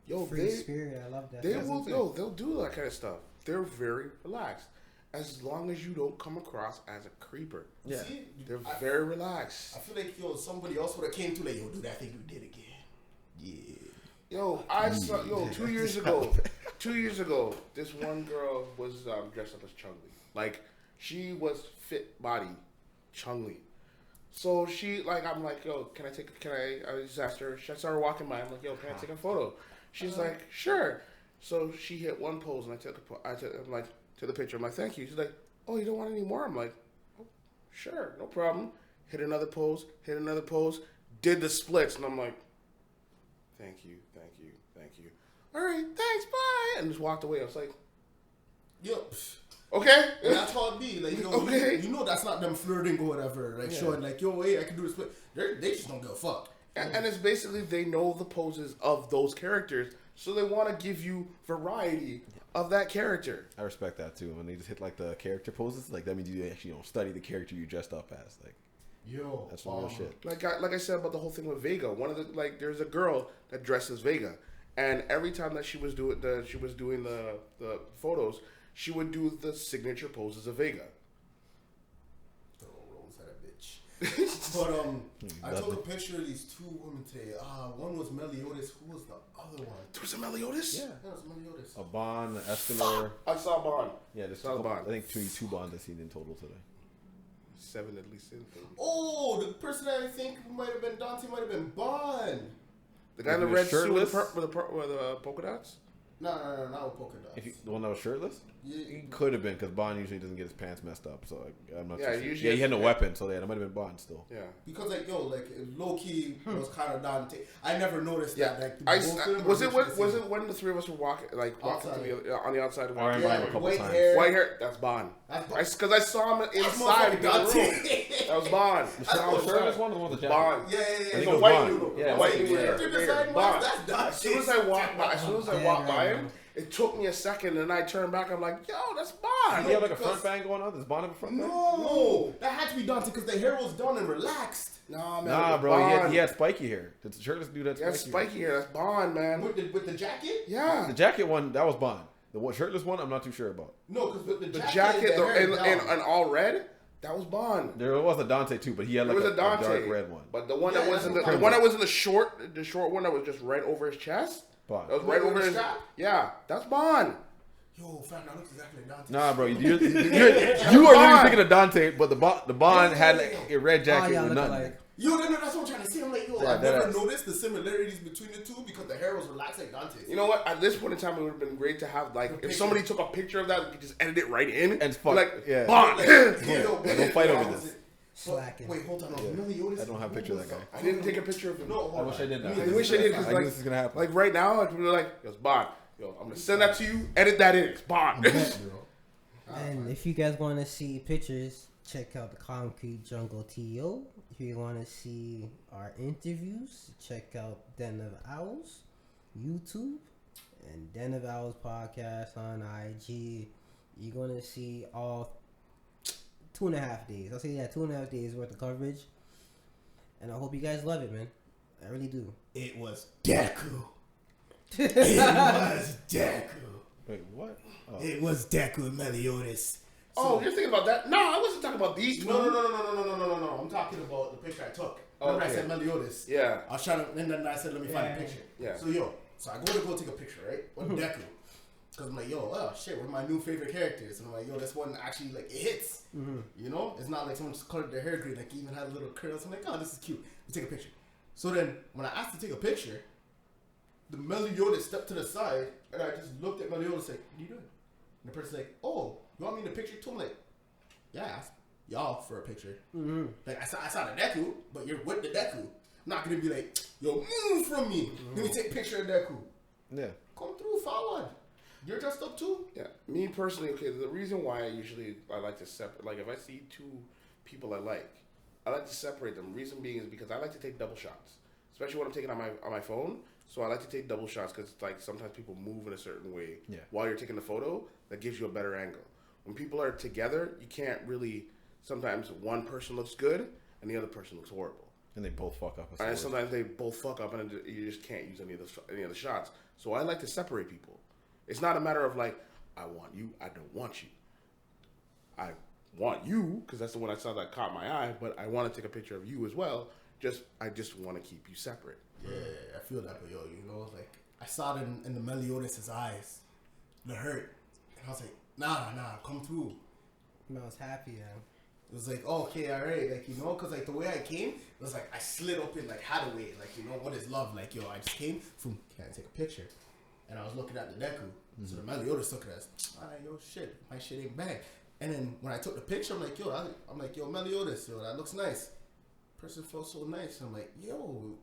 yo, free spirit, I love that. They'll do that kind of stuff. They're very relaxed. As long as you don't come across as a creeper. Yeah. See, they're very relaxed. I feel like, yo, somebody else would have came to like, yo, do that thing you did again. Yeah. Yo, I saw, 2 years ago, 2 years ago, this one girl was dressed up as Chun-Li. Like, she was fit body Chun-Li. So she, like, I'm like, yo, I just asked her, I started walking by, I'm like, yo, can I take a photo? She's like, sure. So she hit one pose, and I'm like, to the picture. I'm like, thank you. She's like, oh, you don't want any more? I'm like, oh, sure, no problem. Hit another pose, did the splits, and I'm like, thank you. All right, thanks, bye. And just walked away. I was like, Yo, okay. and that's how it be. Like, yo, Okay. you know that's not them flirting or whatever. Like, showing, like, yo, hey, I can do this split. They just don't give a fuck. And it's basically they know the poses of those characters, so they want to give you variety of that character. I respect that too. When they just hit like the character poses, like that means you actually study the character you dressed up as. Like, yo, that's some real shit. Like I said about the whole thing with Vega. One of the there's a girl that dresses Vega, and every time that she was doing the photos, she would do the signature poses of Vega. But I took a picture of these two women today. One was Meliodas. Who was the other one? There was a Meliodas? Yeah, that was Meliodas. A Bond, Escanor. I saw Bond. Yeah, there's saw Bond. I think two Bonds I've seen in total today. 7 at least. Oh, the person I think might have been Dante might have been Bond. The guy in the red suit with the polka dots? No, not with polka dots. The one that was shirtless? Yeah. He could have been, because Bond usually doesn't get his pants messed up, so I'm not Yeah, too sure. usually He had no weapon, so that might have been Bond still. Yeah. Because low key was kind of Dante. I never noticed that. Like, was it when the three of us were walking on the outside? I remember him a couple white times. hair. White hair. That's Bond. Because I saw him inside the room. That was Bond. The shirtless one, or the one with the jacket? Bond. Yeah. I think The it was white Bond. dude. Yeah, White white dude. dude. Bond. That's Dante. As soon as I walked by him, it took me a second, and I turned back. I'm like, yo, that's Bond. Did he have like a front bang going on? Does Bond have a front bang? No, that had to be Dante because the hair was done and relaxed. Nah, bro, he had spiky hair. The shirtless dude had spiky hair. That's Bond, man. With the jacket? Yeah. The jacket one, that was Bond. The shirtless one, I'm not too sure about. No, because with the jacket the hair and all red, that was Bond. There was a Dante too, but he had like a dark red one. But the one that was in the short one that was just right over his chest. Bond. That was right over his strap. Yeah, that's Bond. Yo, fam, that looks exactly like Dante. Nah, bro, you are literally thinking of Dante, but the Bond had like a red jacket with nothing. Like. Yo, no, that's what I'm trying to say. I'm like, I've never noticed the similarities between the two because the hair was relaxed like Dante's. You know what? At this point in time, it would have been great to have if somebody took a picture of that, we could just edit it right in and fuck. Bond. Don't fight over this. Slacking. Wait, hold on. I don't have a picture of that guy. I didn't take a picture of him. No, I wish I did. I wish I did because I knew this is gonna happen. Like right now, I'd be like, yo, it's Bond. Yo, I'm gonna send that to you. Edit that in. It's Bond. And if you guys want to see pictures, check out the Concrete Jungle TO. If you want to see our interviews, check out Den of Owls, YouTube, and Den of Owls podcast on IG. You're going to see all 2.5 days. I'll say 2.5 days worth of coverage. And I hope you guys love it, man. I really do. It was Deku. It was Deku. Wait, what? Oh. It was Deku and Meliodas. Oh, you're thinking about that? No, I wasn't talking about these two. No. I'm talking about the picture I took. Remember I said Meliodas? Yeah. I was trying to, and then I said, let me find a picture. Yeah. So I go take a picture, right? With Deku. Because I'm like, oh shit, one of my new favorite characters. And I'm like, this one actually, it hits. Mm-hmm. You know? It's not like someone just colored their hair green. Like, even had little curls. I'm like, oh, this is cute. We take a picture. So then, when I asked to take a picture, the Meliodas stepped to the side, and I just looked at Meliodas like, what are you doing? And the person's like, oh, you want me in the picture too? I'm like, yeah, I asked y'all for a picture. Mm-hmm. Like, I saw the Deku, but you're with the Deku. I'm not going to be like, yo, move from me. Let me take a picture of Deku. Yeah. Come through, forward. You're dressed up too? Yeah. Me personally, okay, the reason why I like to separate, like if I see two people I like to separate them. Reason being is because I like to take double shots, especially when I'm taking on my phone. So I like to take double shots because like sometimes people move in a certain way while you're taking the photo. That gives you a better angle. When people are together, you can't really. Sometimes one person looks good and the other person looks horrible. And they both fuck up. And sometimes they both fuck up and you just can't use any of the shots. So I like to separate people. It's not a matter of like, I want you, I don't want you. I want you, because that's the one I saw that caught my eye, but I want to take a picture of you as well. I just want to keep you separate. Yeah, I feel that, but like, I saw it in the Meliodas' eyes. The hurt. And I was like, nah, come through. I was happy, man. It was like, oh, okay, all right. Like, because like the way I came, it was like I slid up in like Hathaway. Like, what is love? Like, I just came from, can I take a picture? and I was looking at the Deku. So the Meliodas took it as, alright, yo, shit, my shit ain't bad. And then when I took the picture, I'm like, yo, Meliodas, yo, that looks nice. Person felt so nice. I'm like, yo,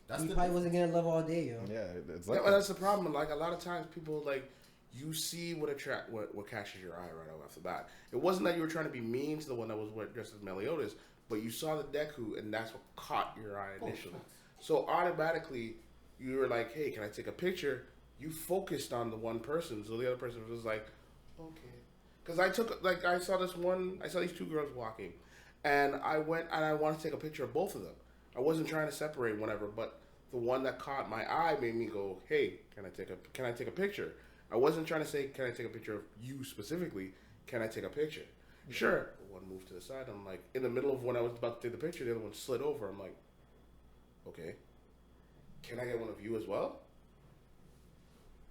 that's he the probably wasn't getting love all day, yo. Yeah, it's like That's the problem. Like a lot of times, people like you see what catches your eye right off the bat. It wasn't that you were trying to be mean to the one that was dressed as Meliodas, but you saw the Deku, and that's what caught your eye initially. So automatically, you were like, "Hey, can I take a picture?" You focused on the one person, so the other person was like, "Okay." Because I saw these two girls walking, and I went and I wanted to take a picture of both of them. I wasn't trying to separate whatever, but the one that caught my eye made me go, "Hey, can I take a picture?" I wasn't trying to say, "Can I take a picture of you specifically? Can I take a picture?" Mm-hmm. Sure. One moved to the side. I'm like, in the middle of when I was about to take the picture, the other one slid over. I'm like, "Okay, can I get one of you as well?"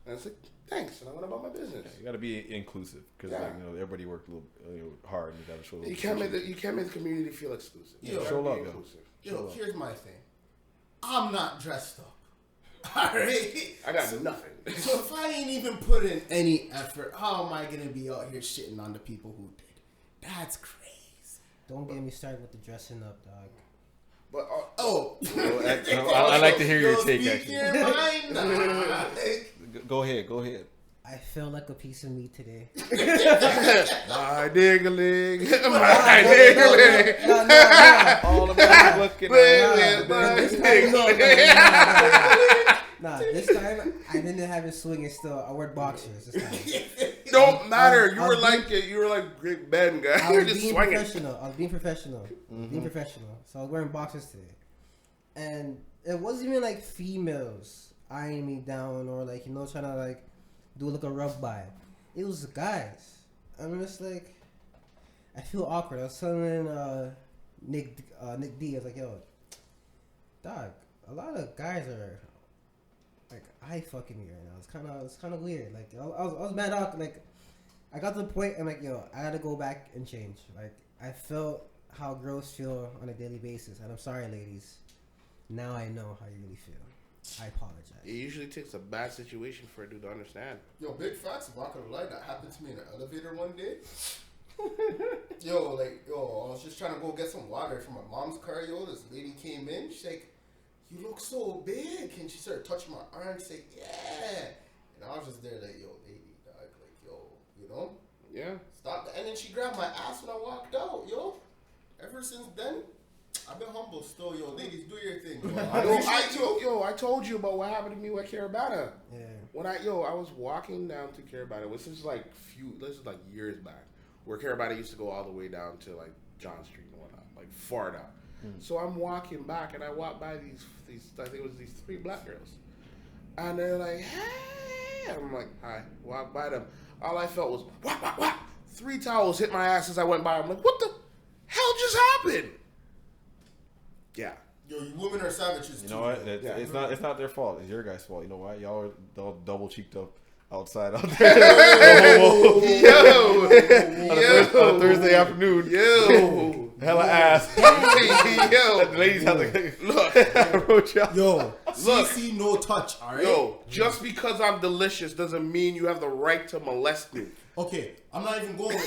And I was like, "Thanks," and I went about my business. you got to be inclusive because everybody worked a little hard. And you got to show. You can't make the community feel exclusive. Yo, show love, yo, here's my thing. I'm not dressed up. Alright? I got nothing. So if I ain't even put in any effort, how am I going to be out here shitting on the people who did? That's crazy. Don't get me started with the dressing up, dog. But I like to hear your take. Actually, go ahead. I felt like a piece of meat today. my ding-a-ling, my ding-a-ling. No. All about looking Nah, this time I didn't have it swinging still. I wore boxers this time. Don't matter. You were like Big Ben guy. I You're was just being swinging. professional. Being professional. So I was wearing boxers today. And it wasn't even like females eyeing me down or like, trying to like do like a rub by. It was guys. I'm just like, I feel awkward. I was telling Nick D, I was like, yo, dog, a lot of guys are like eye fucking me right now. It's kind of weird. Like I was mad out. Like I got to the point. I'm like, yo, I gotta go back and change. Like I felt how girls feel on a daily basis, and I'm sorry, ladies. Now I know how you really feel. I apologize. It usually takes a bad situation for a dude to understand. Yo, big facts. I'm not gonna lie. That happened to me in an elevator one day. Yo, I was just trying to go get some water from my mom's car. Yo, this lady came in. She's like, "You look so big," and she started touching my arm. She said, "Yeah," and I was just there like, "Yo, lady, dog, like, yo, Yeah. stop that." And then she grabbed my ass when I walked out. Yo, ever since then, I've been humble still. Yo, ladies, do your thing. Yo. I told you about what happened to me with Carabana. Yeah. When I was walking down to Carabana, this is like years back, where Carabana used to go all the way down to like John Street and whatnot, like far down. So I'm walking back, and I walk by these I think it was these 3 black girls, and they're like, "Hey," I'm like, "Hi." Walk by them. All I felt was whack, whack, whack. 3 towels hit my ass as I went by. I'm like, "What the hell just happened?" Yeah. Yo, you women are savages. You know what? It's not their fault. It's your guys' fault. You know why? Y'all are all double cheeked up outside out there. Yo. On a Thursday afternoon. Yo. Hella ass. Yo. The ladies have to look. Yo, Look. CC no touch, alright? Yo, just because I'm delicious doesn't mean you have the right to molest me. Okay, I'm not even going with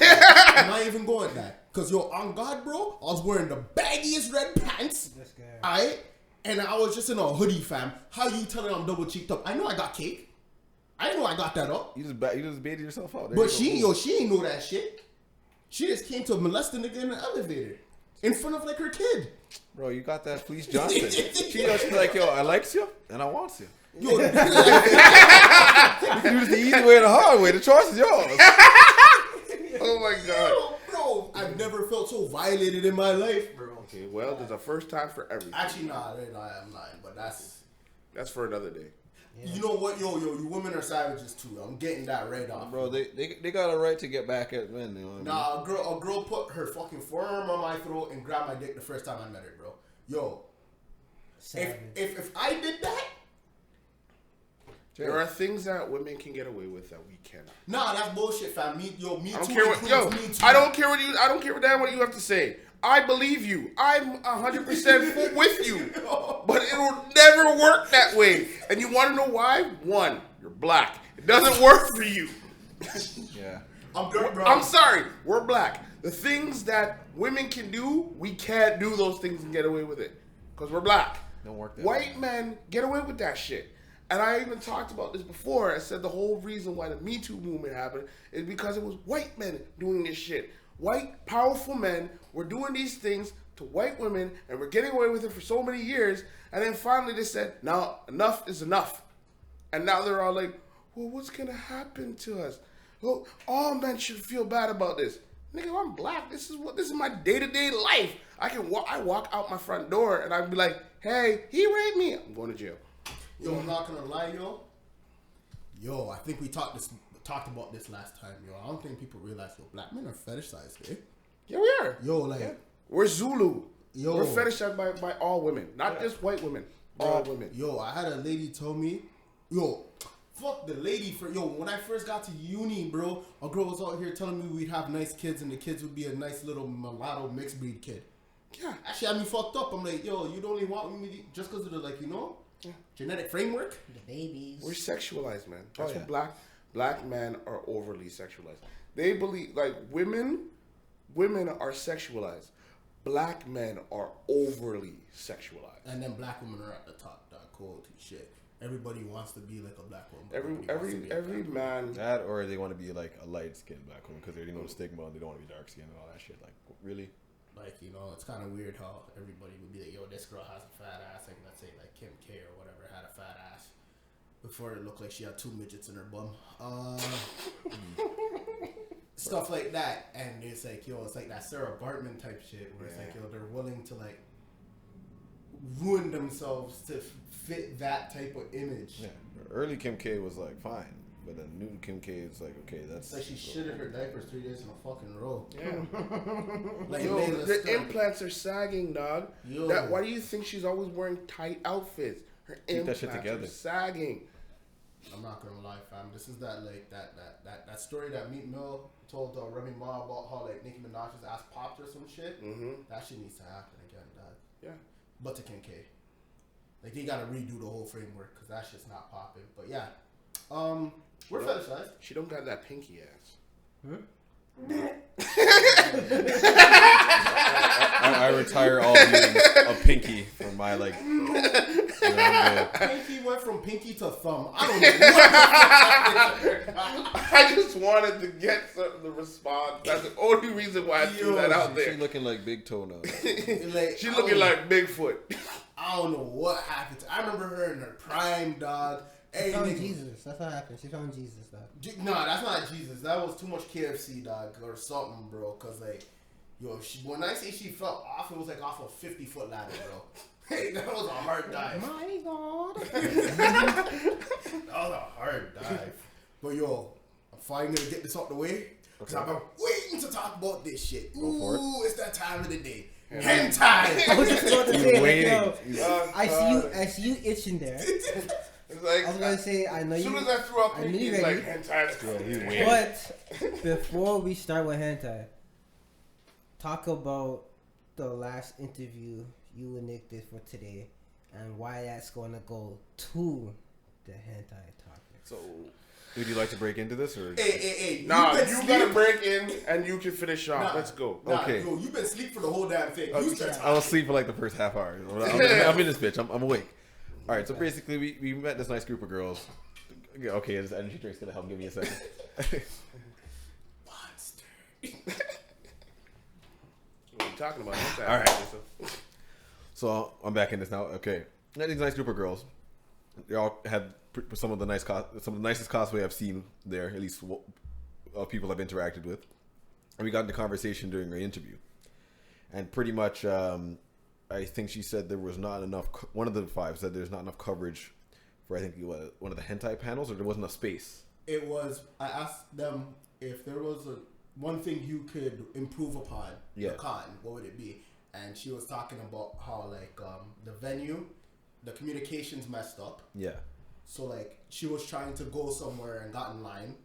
that. Because, yo, on God, bro, I was wearing the baggiest red pants. Alright? And I was just in a hoodie, fam. How you telling I'm double cheeked up? I know I got cake. I know I got that up. You just baited yourself out. But she ain't know that shit. She just came to molest a nigga in the elevator. In front of, like, her kid. Bro, you got that Fleece Johnson. She's like, yo, I likes you, and I wants you. Yo, You can do this the easy way or the hard way. The choice is yours. Oh my god. Bro, I've never felt so violated in my life, bro. Okay, well, there's a first time for everything. Actually, nah, I'm lying, but That's for another day. Yeah. You know what, yo, you women are savages too. I'm getting that right off. Bro, they got a right to get back at men. You know what I mean? Nah, a girl put her fucking forearm on my throat and grabbed my dick the first time I met her, bro. Yo, if I did that, there are things that women can get away with that we cannot. nah, that's bullshit, fam. Me too. I don't care what damn what you have to say. I believe you. I'm 100% with you. But it'll never work that way. And you want to know why? 1, you're black. doesn't work for you. Yeah. I'm good, bro. I'm sorry, we're black. The things that women can do, we can't do those things and get away with it. Because we're black. Don't work that White men get away with that shit. And I even talked about this before. I said the whole reason why the Me Too movement happened is because it was white men doing this shit. White, powerful men were doing these things to white women and we're getting away with it for so many years. And then finally they said, now enough is enough. And now they're all like, well, what's going to happen to us? Well, all men should feel bad about this. Nigga, I'm black. This is my day-to-day life. I walk out my front door and I'd be like, hey, he raped me. I'm going to jail. Yo, I'm not gonna lie, yo. I think we talked about this last time, yo. I don't think people realize, yo, black men are fetishized, eh? Yeah, we are. Yo, like, yeah. We're Zulu. Yo. We're fetishized by all women, not just white women. All women. Yo, I had a lady tell me, yo, fuck the lady for, yo, when I first got to uni, bro, a girl was out here telling me we'd have nice kids and the kids would be a nice little mulatto mixed breed kid. Yeah. Actually, had me fucked up. I'm like, yo, you don't only want me just because of the, like, you know, genetic framework? The babies. We're sexualized, man. That's what black men are overly sexualized. They believe, like, women are sexualized. Black men are overly sexualized. And then black women are at the top, dog, cold shit. Everybody wants to be like a black woman. Every man. That or they want to be like a light skinned black woman because they already know the stigma and they don't want to be dark skinned and all that shit. Like, really? Like, you know, it's kind of weird how everybody would be like, yo, this girl has a fat ass. Like, let's say, like, Kim K or whatever had a fat ass before it looked like she had 2 midgets in her bum. Stuff like that. And it's like, yo, it's like that Sarah Bartman type shit where it's like, yo, they're willing to, like, ruin themselves to fit that type of image. Yeah. Early Kim K was, like, fine. But then new Kim K is like, okay, that's... It's like she shitted her diapers 3 days in a fucking row. Yeah. Like, yo, the implants are sagging, dog. Yo. Why do you think she's always wearing tight outfits? Her Keep that implants shit together. are sagging. I'm not gonna lie, fam. This is that like that story that Meat Mill told Remy Ma about how like Nicki Minaj's ass popped or some shit. Mm-hmm. That shit needs to happen again, dog. Yeah. But to Kim K, like they gotta redo the whole framework because that shit's not popping. But yeah, we're fetishized. She don't got that pinky ass. I retire all views of Pinky from my, like... You know, Pinky went from pinky to thumb. I don't know what. I just wanted to get the response. That's the only reason why I threw that out there. She looking like Big Toe now. Like, She looking like Bigfoot. I don't know what happened to. I remember her in her prime, dog. She found Jesus. That's what happened. She found Jesus, dog. Nah, that's not Jesus. That was too much KFC, dog, or something, bro. Cause like, yo, when I say she fell off, it was like off a 50-foot ladder, bro. Hey, that was a hard dive. My God. That was a hard dive. But yo, I'm finally gonna get this out the way. Cause I've been waiting to talk about this shit. Ooh, it's that time of the day. Hentai. I was just going to say, waiting. like, yo, I see you itching there. It's like, I was gonna say, I know as you. soon as I threw out I knew pinky, you it's ready. like hentai. But before we start with hentai, talk about the last interview you and Nick did for today, and why that's gonna go to the hentai topic. So, would you like to break into this or? Hey. Nah, you gotta break in and you can finish off. Nah. Let's go. Nah, Okay. Yo, you've been asleep for the whole damn thing. You start I was asleep for like the first half hour. I'm in this bitch. I'm awake. All right, so basically we met this nice group of girls. Okay, this energy drink's gonna help. Give me a second. Monster. What are you talking about? Hentai. All right. So I'm back in this now. Okay, met these nice group of girls. They all had some of the nicest cosplay I've seen there. At least people I've interacted with. And we got into conversation during our interview, and pretty much. I think she said there was not enough. One of the 5 said there's not enough coverage for I think one of the hentai panels, or there wasn't enough space. It was. I asked them if there was one thing you could improve upon the con. What would it be? And she was talking about how like the venue, the communications messed up. Yeah. So like she was trying to go somewhere and got in line,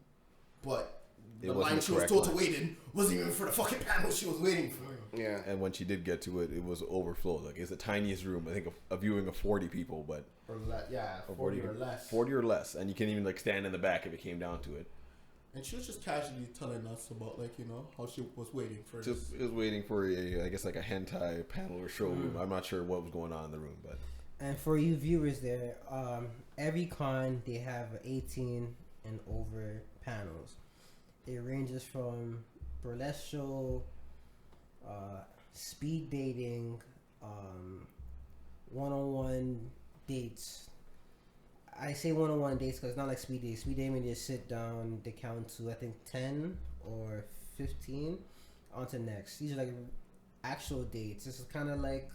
but the wasn't line the she was correct told to line. wait in wasn't even for the fucking panel she was waiting for. Yeah. And when she did get to it, it was overflowed. Like it's the tiniest room. I think a viewing of 40 people, but Or 40 or less. 40 or less, and you can't even like stand in the back if it came down to it. And she was just casually telling us about like how she was waiting for Just this. it was waiting for I guess like a hentai panel or showroom. I'm not sure what was going on in the room, but And for you viewers there, every con they have 18 and over panels. It ranges from burlesque show, speed dating, one-on-one dates. I say one-on-one dates because it's not like speed dating. Speed dating, you just sit down, they count to I think 10 or 15, on to next. These are like actual dates. This is kind of like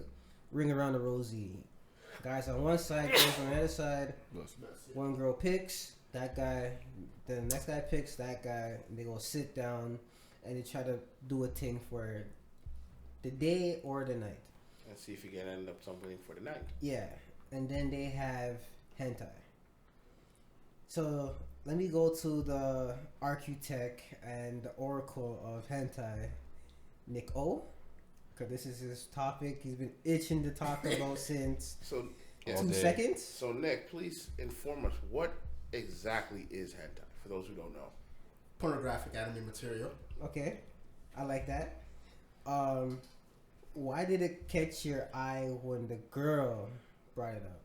Ring Around the Rosie. Guys on one side, girls on the other side. One girl picks that guy, then the next guy picks that guy, and they go sit down and they try to do a thing for the day or the night. And see if you can end up something for the night. Yeah, and then they have hentai. So let me go to the architect and the oracle of hentai, Nick O, because this is his topic. He's been itching to talk about since So, 2 seconds. So Nick, please inform us, what exactly is hentai for those who don't know? Pornographic anime material. Okay, I like that. Why did it catch your eye when the girl brought it up?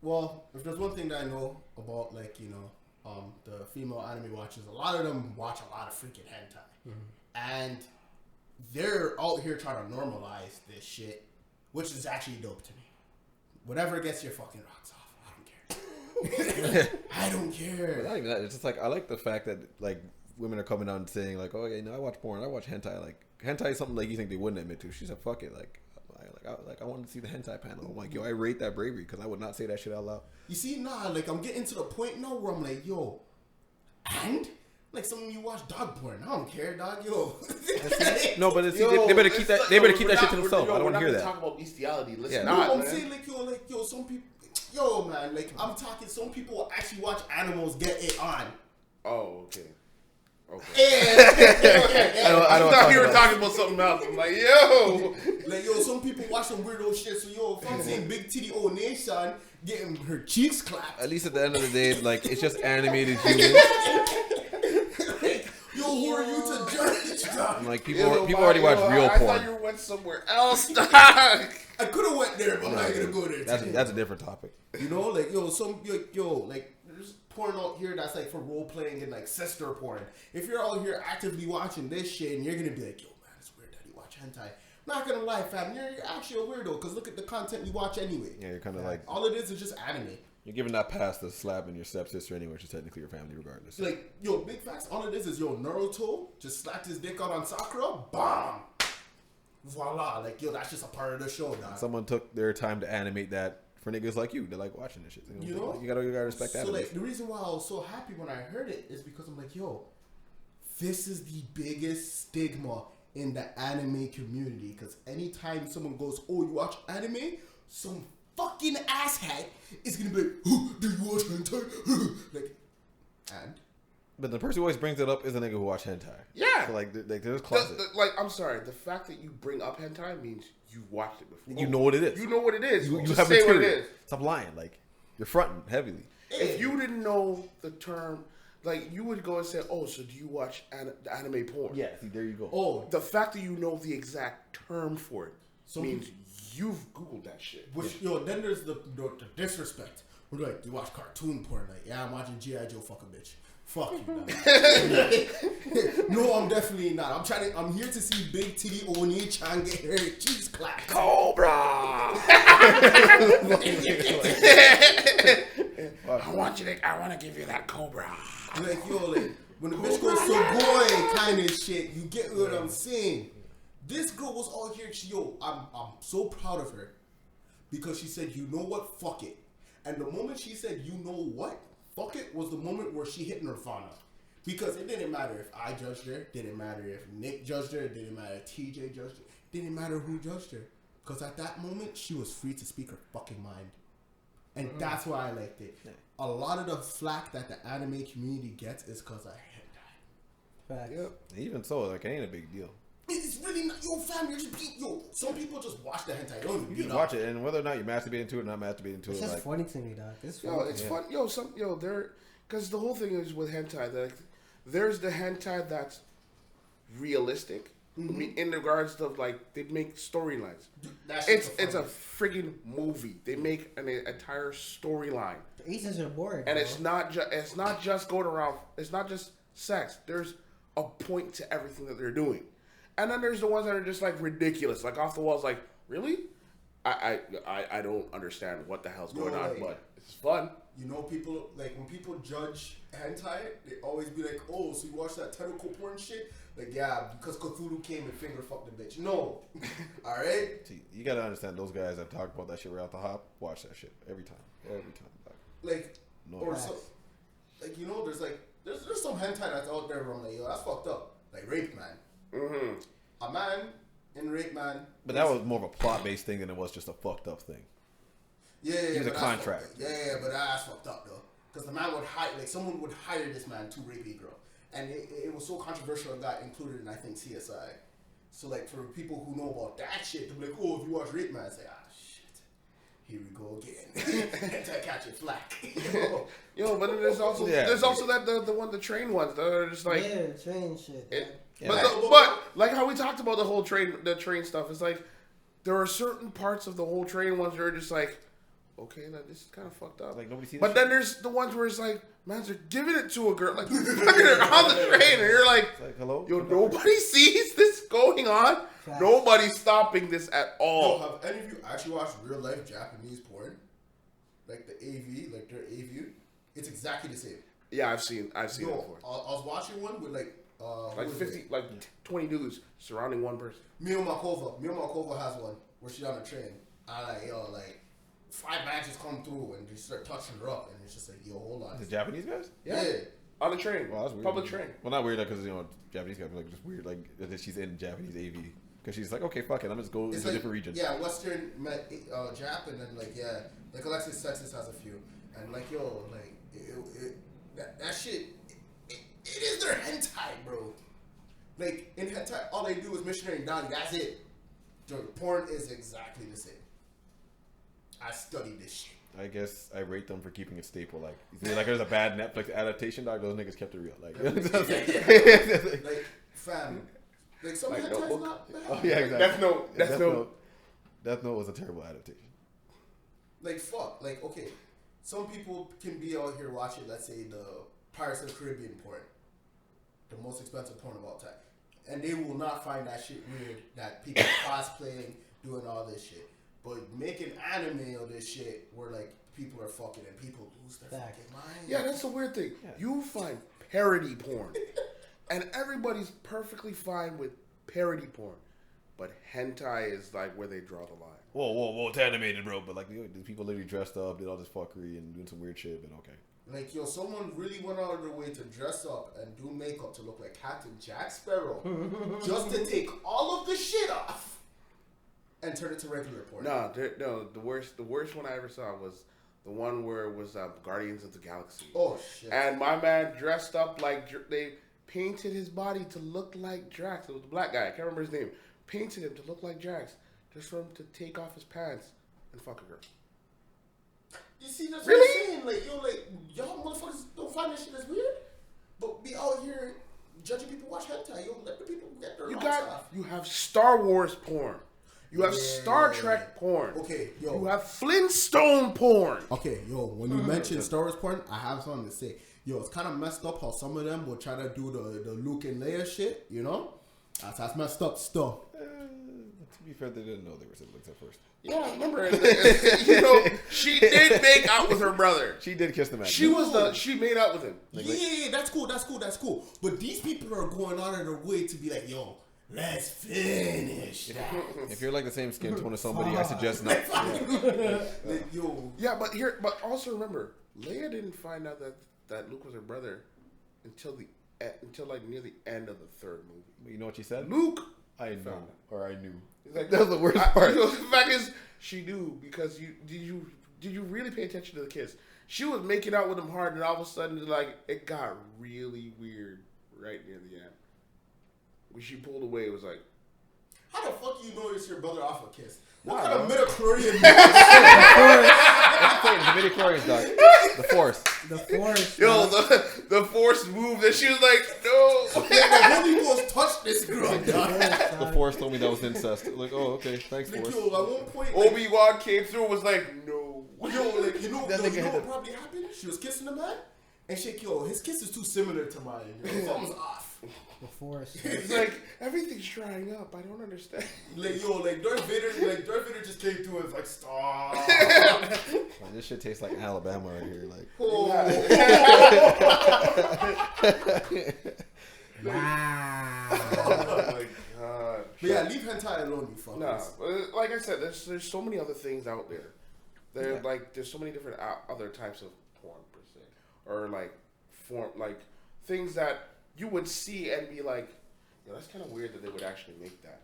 Well, if there's one thing that I know about, like, the female anime watchers, a lot of them watch a lot of freaking hentai. And they're out here trying to normalize this shit, which is actually dope to me. Whatever gets your fucking rocks off, I don't care. I don't care. not even that. It's just like I like the fact that like women are coming out and saying like, oh yeah, I watch porn, I watch hentai. Like hentai is something like you think they wouldn't admit to. She said, fuck it, I wanted to see the hentai panel. I'm like, yo, I rate that bravery because I would not say that shit out loud. You see, like, I'm getting to the point now where I'm like, yo, and? Like, some of you watch dog porn. I don't care, dog, yo. No, but it's, they better keep that. They better keep that shit to themselves. I don't want to hear that. Talk about bestiality. Let's Yeah. not. I'm Man. saying, yo, some people, man, like, I'm talking, some people will actually watch animals get it on. Oh, okay. I thought you were talking about something else. I'm like, yo. Like, some people watch some weirdo shit. So, if I'm seeing Big Titty O Nation getting her cheeks clapped. At least at the end of the day, like it's just animated humans. Who are you to judge, dog? Like people already watch real I porn. thought you went somewhere else, dog. I could have went there, but I'm not gonna go there. That's a different topic. Like, like there's porn out here that's like for role playing and like sister porn. If you're out here actively watching this shit and you're gonna be like, yo, man, it's weird that you watch hentai. Not gonna lie, fam, you're actually a weirdo because look at the content you watch anyway. Yeah, you're kind of like all it is just anime. You're giving that pass to slapping your stepsister anyway, which is technically your family regardless. Like, big facts. All it is Naruto just slapped his dick out on Sakura. Bam. Voila. Like, that's just a part of the show, dog. Someone took their time to animate that for niggas like you. They like watching this shit. You gotta respect that. So, like, the reason why I was so happy when I heard it is because I'm like, this is the biggest stigma in the anime community. Because anytime someone goes, oh, you watch anime? Some fucking asshat is gonna be like, oh, do you watch hentai? Like, and? But the person who always brings it up is a nigga who watch hentai. Yeah. So like there's closet. I'm sorry. The fact that you bring up hentai means you watched it before. You know what it is. You know what it is. You Just have say material. what it is. Stop lying. Like you're fronting heavily. If you didn't know the term, like you would go and say, "Oh, so do you watch anime porn?" Yeah. See, there you go. Oh, The fact that you know the exact term for it means you've Googled that shit. which then there's the disrespect. We're like, you watch cartoon porn? Like, yeah, I'm watching G.I. Joe. Fuck a bitch. Fuck you. No, I'm definitely not. I'm here to see Big Titty Oni-chan get her cheeks clapped. Cobra. I want to give you that cobra. Like, when the bitch goes so boy kind of shit, you get what I'm saying. This girl was all here. I'm so proud of her because she said, you know what, fuck it. And the moment she said, you know what, fuck it, was the moment where she hit Nirvana. Because it didn't matter if I judged her, didn't matter if Nick judged her, didn't matter if TJ judged her, didn't matter who judged her. Because at that moment, she was free to speak her fucking mind. And that's why I liked it. A lot of the flack that the anime community gets is because of hentai. Facts. Yeah. Even so, like, it ain't a big deal. It's really not, yo, fam, you're just beat, yo, some people just watch the hentai, don't even You beat just up. watch it, and whether or not you're masturbating to it or not masturbating to It's it, just like, funny to me, dog. It's Yo, funny. it's fun. Yo, because the whole thing is with hentai that there's the hentai that's realistic. I mean, in regards to like they make storylines. It's a friggin' movie. They make an entire storyline. The Asians are bored. And bro. it's not just going around. It's not just sex. There's a point to everything that they're doing. And then there's the ones that are just like ridiculous, like off the walls. Like, really? I don't understand what the hell's going on, but it's fun. You know, people like when people judge hentai, they always be like, "Oh, so you watch that tentacle porn shit?" Like, yeah, because Cthulhu came and finger fucked the bitch. No, all right. see, you gotta understand those guys that talk about that shit right off the hop. Watch that shit every time. Like, Like, no, or so, like you know, there's some hentai that's out there where I'm like, yo, that's fucked up. Like Rape Man. Mm-hmm. A man in Rape Man. but that was more of a plot based thing than it was just a fucked up thing. Yeah, He was a but that's contract. fucked up. Yeah, but that's fucked up though. Because the man would hire, like someone would hire this man to rape a girl, and it was so controversial it got included in I think CSI. So like for people who know about that shit, they'll be like, oh, if you watch Rape Man, say, ah shit, here we go again, hentai catching flack. Yo, but then there's also that the one the train ones that are just like yeah, train shit. But like how we talked about the train stuff, it's like there are certain parts of the whole train ones that are just like, okay, now this is kind of fucked up. Like nobody sees. But then there's the ones where it's like, man, they're giving it to a girl, like fucking her on the train, and you're like, It's like, hello? yo, nobody sees this going on. Facts. Nobody's stopping this at Yo, all. have any of you actually watched real life Japanese porn? Like the AV, like their AV? It's exactly the same. Yeah, I've seen it Yo, before. I was watching one with like Like who is 50, it? like 20 dudes surrounding one person. Mio Makova has one where she's on a train. I like, yo, like 5 matches come through and they start touching her up, and it's just like, yo, hold on. The Japanese guys? Yeah. On the train. Well, that's weird. Public train. Well, not weird because Japanese guys are like just weird, like that she's in Japanese AV because she's like, okay, fuck it, I'm just go into It's a like, different region. yeah, Western Jap, and then like like Alexis Texas has a few, and like yo, like that shit, it is their hentai, bro. Like in hentai, all they do is missionary and Donnie. That's it. The porn is exactly the same. I studied this shit. I guess I rate them for keeping it staple. Like, you see, like there's a bad Netflix adaptation, dog. Those niggas kept it real. Like, Like fam, like some Like hentai's Notebook? not bad. oh yeah, exactly. Death Note. Death Note was a terrible adaptation. Like fuck, like okay, some people can be out here watching, let's say, the Pirates of the Caribbean porn, the most expensive porn of all time, and they will not find that shit weird that people cosplaying, doing all this shit. But making anime of this shit where like people are fucking and people lose their Facts. fucking mind. Yeah, that's the weird thing. Yeah. You find parody porn, and everybody's perfectly fine with parody porn, but hentai is like where they draw the line. Whoa, it's animated, bro. But like, the people literally dressed up, did all this fuckery and doing some weird shit. But okay, Like yo, someone really went out of their way to dress up and do makeup to look like Captain Jack Sparrow, just to take all of the shit off and turn it to regular porn. No, the worst one I ever saw was the one where it was Guardians of the Galaxy. Oh shit. And my man dressed up like they painted his body to look like Drax. It was the black guy. I can't remember his name. Painted him to look like Drax, just for him to take off his pants and fuck a girl. You see, that's Really? what I'm saying. Like, y'all motherfuckers don't find this shit as weird, but be out here judging people watch hentai. Yo, let the people get their rocks off. You have Star Wars porn. You have Star Trek porn. Okay, yo. You have Flintstone porn. Okay, yo, when you mention Star Wars porn, I have something to say. Yo, it's kind of messed up how some of them will try to do the Luke and Leia shit, you know? That's messed up stuff. to be fair, they didn't know they were siblings at first. Yeah, remember, she did make out with her brother. She did kiss the man. She made out with him. Yeah, that's cool. But these people are going out of their way to be like, yo, let's finish that. If you're like the same skin tone as somebody, I suggest not. Yo. Yeah, but also remember, Leia didn't find out that Luke was her brother until like near the end of the third movie. You know what she said? Luke, I know, or I knew. like, That was the worst part. The fact is, she knew because did you really pay attention to the kiss? She was making out with him hard, and all of a sudden, like it got really weird right near the end. When she pulled away, it was like, How the fuck you know it's your brother off a kiss? What Nah, kind of bro. midichlorian? The midichlorians, dog. The force. The force. yo, the force moved, and she was like, no. The Holy Ghost touched this girl, dog. The force told me that was incest. Like, oh, okay, thanks, Like, force. yo, at one point, like, Obi-Wan came through and was like, no. yo, like, you know, That yo, nigga you know had what the- probably happened? She was kissing the man, and she, yo, his kiss is too similar to mine. Yo. Something's off. The force. It's like, everything's drying up. I don't understand. Like, yo, like Darth Vader just came through and was like, stop. Like, this shit tastes like Alabama right here. Like, Oh. Wow. Oh my god. But yeah, leave hentai alone, you fuckers. No, like I said, there's so many other things out there. There's so many different other types of porn per se, or like things that you would see and be like, yo, that's kind of weird that they would actually make that.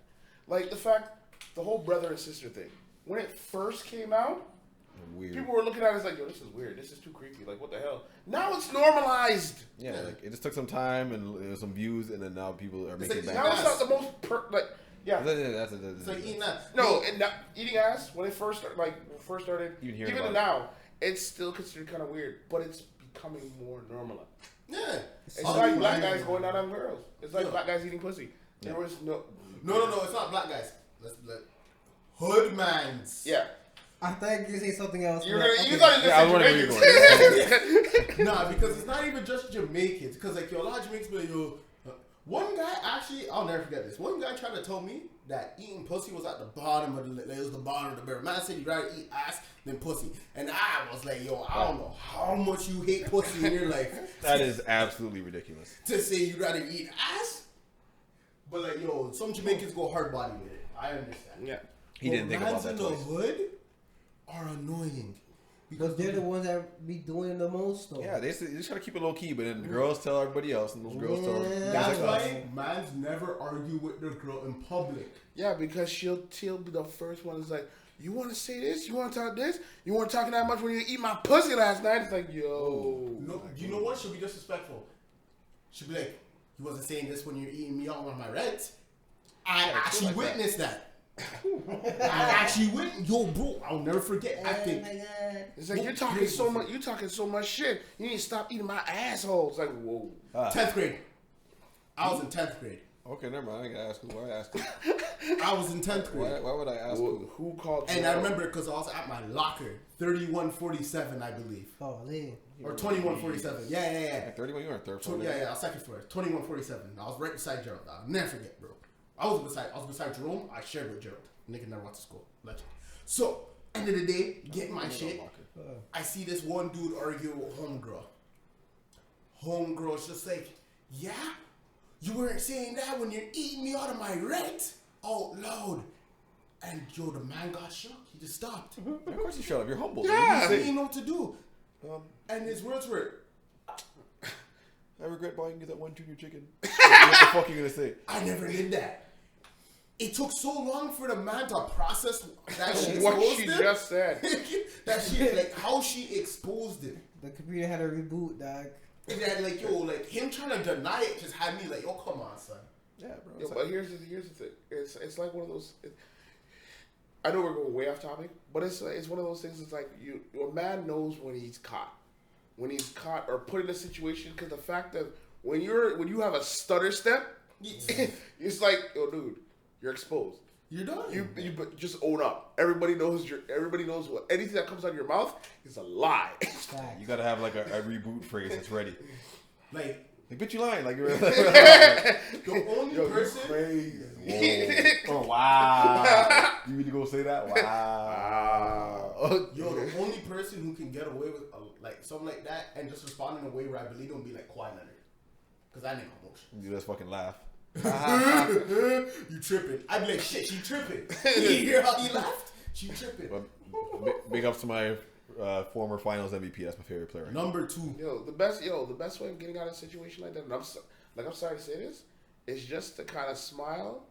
Like the whole brother and sister thing. When it first came out, weird. people were looking at it as like, yo, this is weird. This is too creepy. Like, what the hell? Now it's normalized. Yeah, like, it just took some time and some views, and then now people are making it like back. Now it's not the most yeah. It's like eating ass. No, and not, eating ass when it first started, Even hearing even about now, it's still considered kind of weird, but it's becoming more normalized. Yeah. It's like black guys going out on girls. It's like black guys eating pussy. There was No, it's not black guys. Hoodmans. Yeah. I thought you were going to say something else. You but- thought it was I was wondering where you were Nah, because it's not even just Jamaicans. Because, like, yo, a lot of Jamaicans be like, yo, one guy actually, I'll never forget this. One guy tried to tell me that eating pussy was at the bottom of the, it was the bottom of the barrel. Man said you'd rather eat ass than pussy. And I was like, yo, I don't know how much you hate pussy in your life. That is absolutely ridiculous. To say you'd rather eat ass. But, like, yo, some Jamaicans go hard body with it. I understand. Yeah. He didn't think about Mans that in the twice. hood are annoying. Because they're the ones that be doing the most, though. Yeah, they just try to keep it low key, but then the girls tell everybody else, and those girls tell. Yeah. That's Yeah. why mans never argue with their girl in public. Yeah, because she'll be the first one that's like, you want to say this? You want to talk this? You weren't talking that much when you eat my pussy last night? It's like, yo. No, you know what? She'll be disrespectful. She'll be like, you wasn't saying this when you're eating me out on my reds. I actually like witnessed that. I actually witnessed. Yo, bro, I'll never forget. I think. my God. It's like, you're talking so much. You're talking so much shit. You need to stop eating my asshole. It's like, whoa. 10th grade. I was in 10th grade. Okay, never mind. I gotta ask who. Why ask who? I was in 10th grade. Why would I ask who? Who called you And I out? remember because I was at my locker, 3147, I believe. Oh, Lee. Or 2147. Yeah. Like 31, you were on third floor. Yeah, I was second floor. 2147. I was right beside Gerald. I'll never forget, bro. I was beside Jerome. I shared with Gerald. Nigga never went to school. Legend. So, end of the day, getting my shit. I see this one dude argue with homegirl. Homegirl's just like, yeah? You weren't saying that when you're eating me out of my rent out loud. And yo, the man got shook. He just stopped. Of course you shut up. You're humble. Yeah. He didn't know what to do. And his words were, I regret buying you that one junior chicken. What the fuck are you gonna say? I never did that. It took so long for the man to process that she What exposed she him. just said. That she, like, how she exposed it. The computer had a reboot, dog. And that, like, yo, like, him trying to deny it just had me like, yo, come on, son. Yeah, bro. Yo, but here's the thing. It's like one of those. I know we're going way off topic, but it's one of those things. It's like a man knows when he's caught, or put in a situation. Because the fact that when you have a stutter step, it's like, yo, dude, you're exposed. You're done. You just own up. Everybody knows what anything that comes out of your mouth is a lie. Facts. You gotta have like a reboot phrase that's ready. Like, bitch, you lying. Like, you're the only person. Crazy. Oh, wow. You really gonna say that? Wow. Yo, the only person who can get away with like something like that and just respond in a way where I believe don't be like Kawhi Leonard. Because that nigga emotion. You just fucking laugh. You tripping. I'd be like, shit, she tripping. You hear how he laughed? She tripping. But big ups to my former finals MVP. That's my favorite player. Number 2. The best way of getting out of a situation like that, and I'm sorry to say this, is just to kind of smile,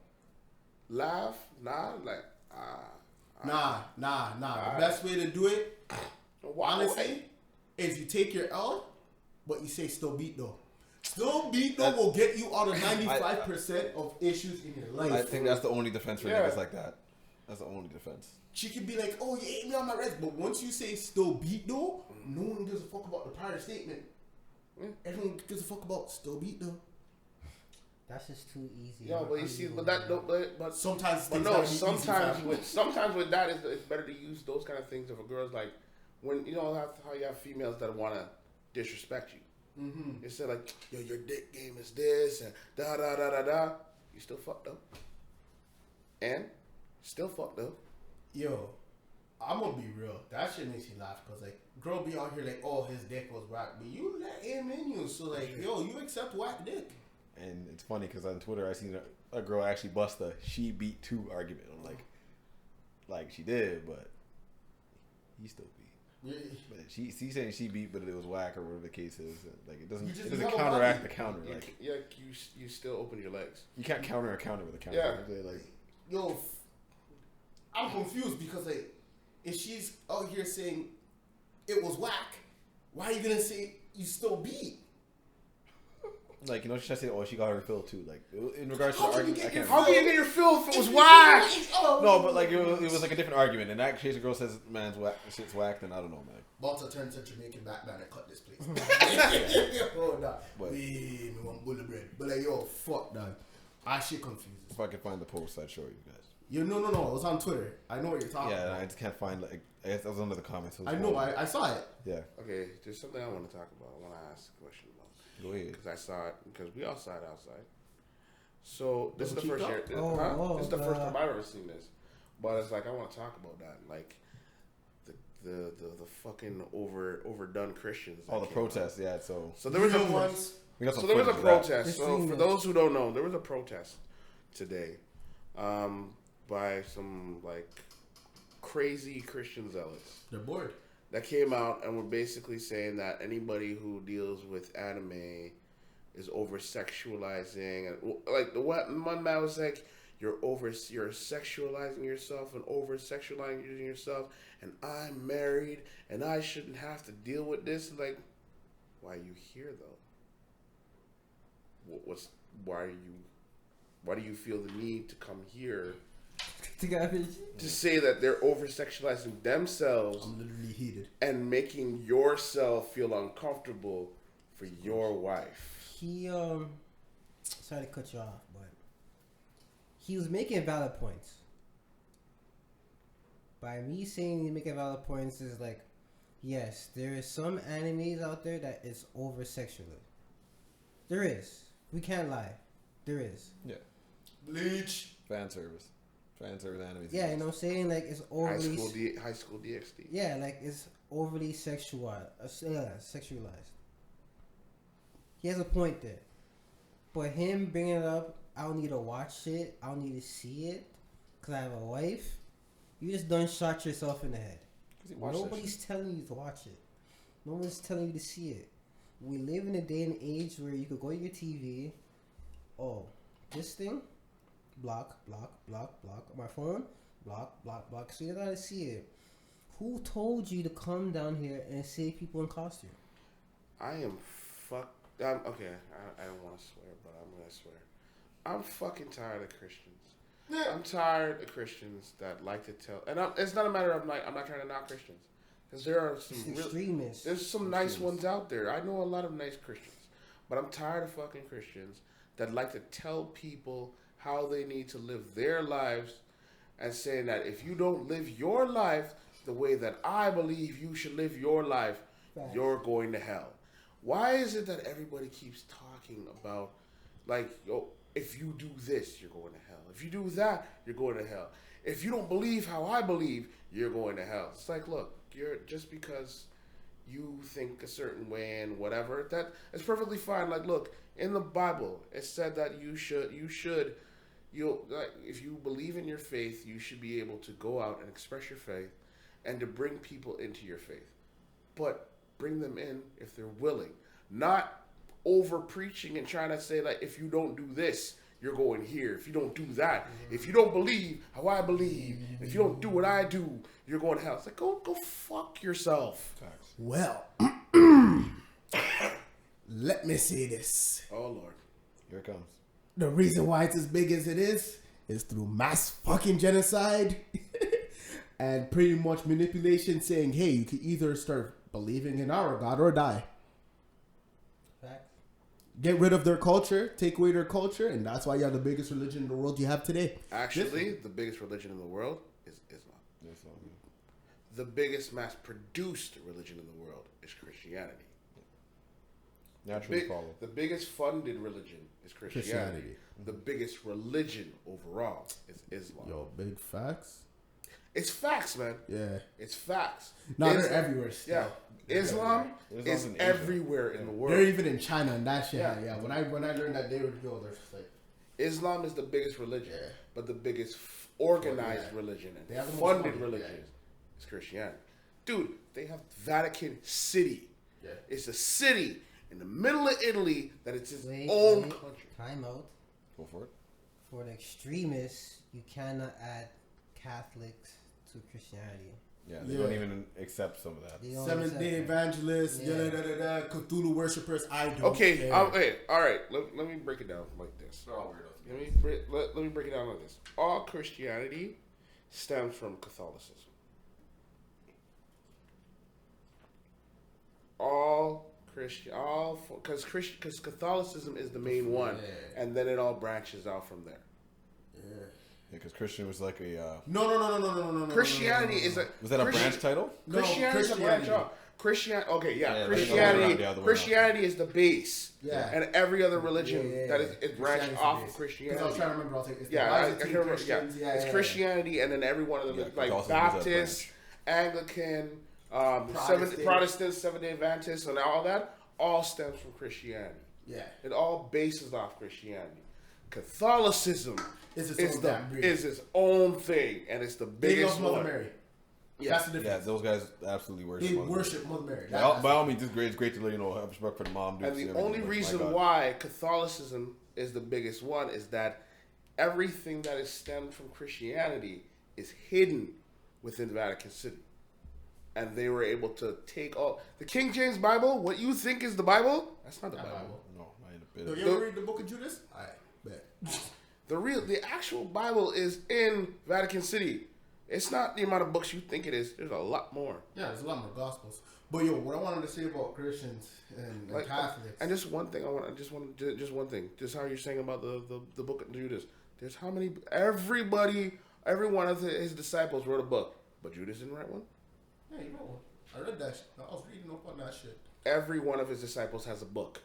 laugh, nod, like, Nah. The best way to do it, honestly, is you take your L, but you say still beat though. Still beat though will get you out of 95% of issues in your life. I think that's the only defense for niggas like that. That's the only defense. She could be like, oh, you ate me on my rest. But once you say still beat though, no one gives a fuck about the prior statement. Everyone gives a fuck about still beat though. That's just too easy. Yeah, but you see, but sometimes sometimes with that it's better to use those kind of things if a girl's like, when you know how you have females that want to disrespect you. Mm-hmm. Instead like, yo, your dick game is this and da da da da da. You still fucked up. And still fucked up. Yo, I'm gonna be real. That shit makes me laugh because like, girl be out here like, oh, his dick was whack, but you let him in you. So like, yo, you accept whack dick. And it's funny because on Twitter I seen a girl actually bust a she beat 2 argument. I'm like she did, but he still beat. Yeah. But she's saying she beat, but it was whack or whatever the case is. Like it doesn't counteract the counter. Like you still open your legs. You can't counter a counter with a counter. Yeah. Like, yo, I'm confused because like, if she's out here saying it was whack, why are you gonna say you still beat? Like, you know, she's trying to say, oh, she got her fill too. Like, in regards to the argument, how can you get your fill if it was whack? No, but like, it was like a different argument. In that case, the girl says, man's whack, shit's whack, then I don't know, man. About to turn to Jamaican Batman and cut this place. Oh, nah. Me want bullet bread. But like, yo, fuck, dog. I shit confused. If I can find the post, I'd show you guys. Yo, no. It was on Twitter. I know what you're talking about. Yeah, I just can't find, like, I guess that was under the comments. I know, I saw it. Yeah. Okay, there's something I want to talk about. I want to ask a question about. Go ahead. Because I saw it, because we all saw it outside. So, this is the first year. This is the first time I've ever seen this. But it's like, I want to talk about that. Like, the fucking overdone Christians. Oh, the protests, yeah. So there was a protest. So for those who don't know, there was a protest today by some like crazy Christian zealots. They're bored. That came out and were basically saying that anybody who deals with anime is over sexualizing, and like the one man was like, you're sexualizing yourself and over sexualizing yourself, and I'm married and I shouldn't have to deal with this. Like, why are you here though? Why do you feel the need to come here to say that they're over sexualizing themselves? I'm literally heated and making yourself feel uncomfortable for your wife. He sorry to cut you off, but he was making valid points. By me saying he's making valid points is like, yes, there is some animes out there that is over sexualized. There is. We can't lie. There is. Yeah. Bleach. Fan service animes. Yeah, you know what I'm saying? Like, it's overly... High school DxD. Yeah, like, it's overly sexualized. He has a point there. But him bringing it up, I don't need to watch it. I don't need to see it. Because I have a wife. You just done shot yourself in the head. Nobody's telling you to watch it. No one's telling you to see it. We live in a day and age where you could go to your TV. Oh, this thing? Block. On my phone? Block. So you gotta see it. Who told you to come down here and save people in costume? I am fucked. Okay, I don't want to swear, but I'm gonna swear. I'm fucking tired of Christians. Yeah. I'm tired of Christians that like to tell, and it's not a matter of like I'm not trying to knock Christians, because there are some extremists. There's some nice ones out there. I know a lot of nice Christians, but I'm tired of fucking Christians that like to tell people how they need to live their lives, and saying that if you don't live your life the way that I believe you should live your life, you're going to hell. Why is it that everybody keeps talking about, like, yo, if you do this, you're going to hell. If you do that, you're going to hell. If you don't believe how I believe, you're going to hell. It's like, look, you're just because you think a certain way and whatever, that is perfectly fine. Like, look, in the Bible, it said that if you believe in your faith, you should be able to go out and express your faith and to bring people into your faith. But bring them in if they're willing, not over preaching and trying to say like, if you don't do this, you're going here. If you don't do that, if you don't believe how I believe, if you don't do what I do, you're going to hell. It's like, go fuck yourself. Well, Let me say this. Oh Lord. Here it comes. The reason why it's as big as it is through mass fucking genocide and pretty much manipulation saying, hey, you can either start believing in our God or die. Facts. Get rid of their culture, take away their culture, and that's why you have the biggest religion in the world you have today. Actually, the biggest religion in the world is Islam. The biggest mass-produced religion in the world is Christianity. Naturally follow. The biggest funded religion is Christianity. The biggest religion overall is Islam. Yo, big facts. It's facts, man. Yeah. It's facts. No, they're everywhere still. Yeah. Islam is in Asia. everywhere in the world. They're even in China and that shit. Yeah. Yeah. When I learned that they would go, they're just like, Islam is the biggest religion, Yeah. but the biggest organized Yeah. religion They and have the most funded money, religion yeah. is Christianity. Dude, they have Vatican City. Yeah. It's a city in the middle of Italy that it's its Wait, own wait. country. Time out. Go for it. For the extremists, you cannot add Catholics to Christianity. Yeah, they Yeah. don't even accept some of that. They don't Seventh Day accept that. Evangelists, Yeah. Cthulhu worshippers. I don't Okay, care. hey, all right. Let me break it down like this. They're all weirdos. Let me break it down like this. All Christianity stems from Catholicism. Because Catholicism is the main one, Yeah. and then it all branches out from there. Yeah. Because Christian was like a. Christianity is a Was that a branch title? No, Christianity is a branch Christianity. off. Okay, Yeah, yeah. like the other way around, the other way around. Christianity is the base. Yeah. And every other religion Yeah. that is branched Christianity's off the of base. Christianity. Because I was trying to remember, I was like, it's Yeah, the I Byzantine can remember. Yeah, Christians. Yeah, it's Christianity, and then every one of them, Yeah, like Catholicism is that Baptist, Anglican, Protestant, Seventh-day Adventists, and all that, all stems from Christianity. Yeah. It all bases off Christianity. Catholicism It's its is own damn breed. its own thing, and it's the They biggest love Mother one. Mary. Yeah. That's the Yeah, difference. those guys absolutely worship. They Mother Mary. worship Mother Mary. Yeah, by all means, it's great to have respect for the mom. And the only reason why Catholicism is the biggest one is that everything that is stemmed from Christianity is hidden within Vatican City. And they were able to take all the King James Bible, what you think is the Bible, that's not the That Bible. Bible. No, I ain't a bit So of you ever read the Book of Judas? I bet. The actual Bible is in Vatican City. It's not the amount of books you think it is. There's a lot more. Yeah, there's a lot more gospels. But yo, what I wanted to say about Christians and Like, Catholics. and just one thing just one thing. Just how you're saying about the book of Judas. There's how many every one of his disciples wrote a book, but Judas didn't write one. Yeah, you know what? I read that shit. I was reading up on that shit. Every one of his disciples has a book,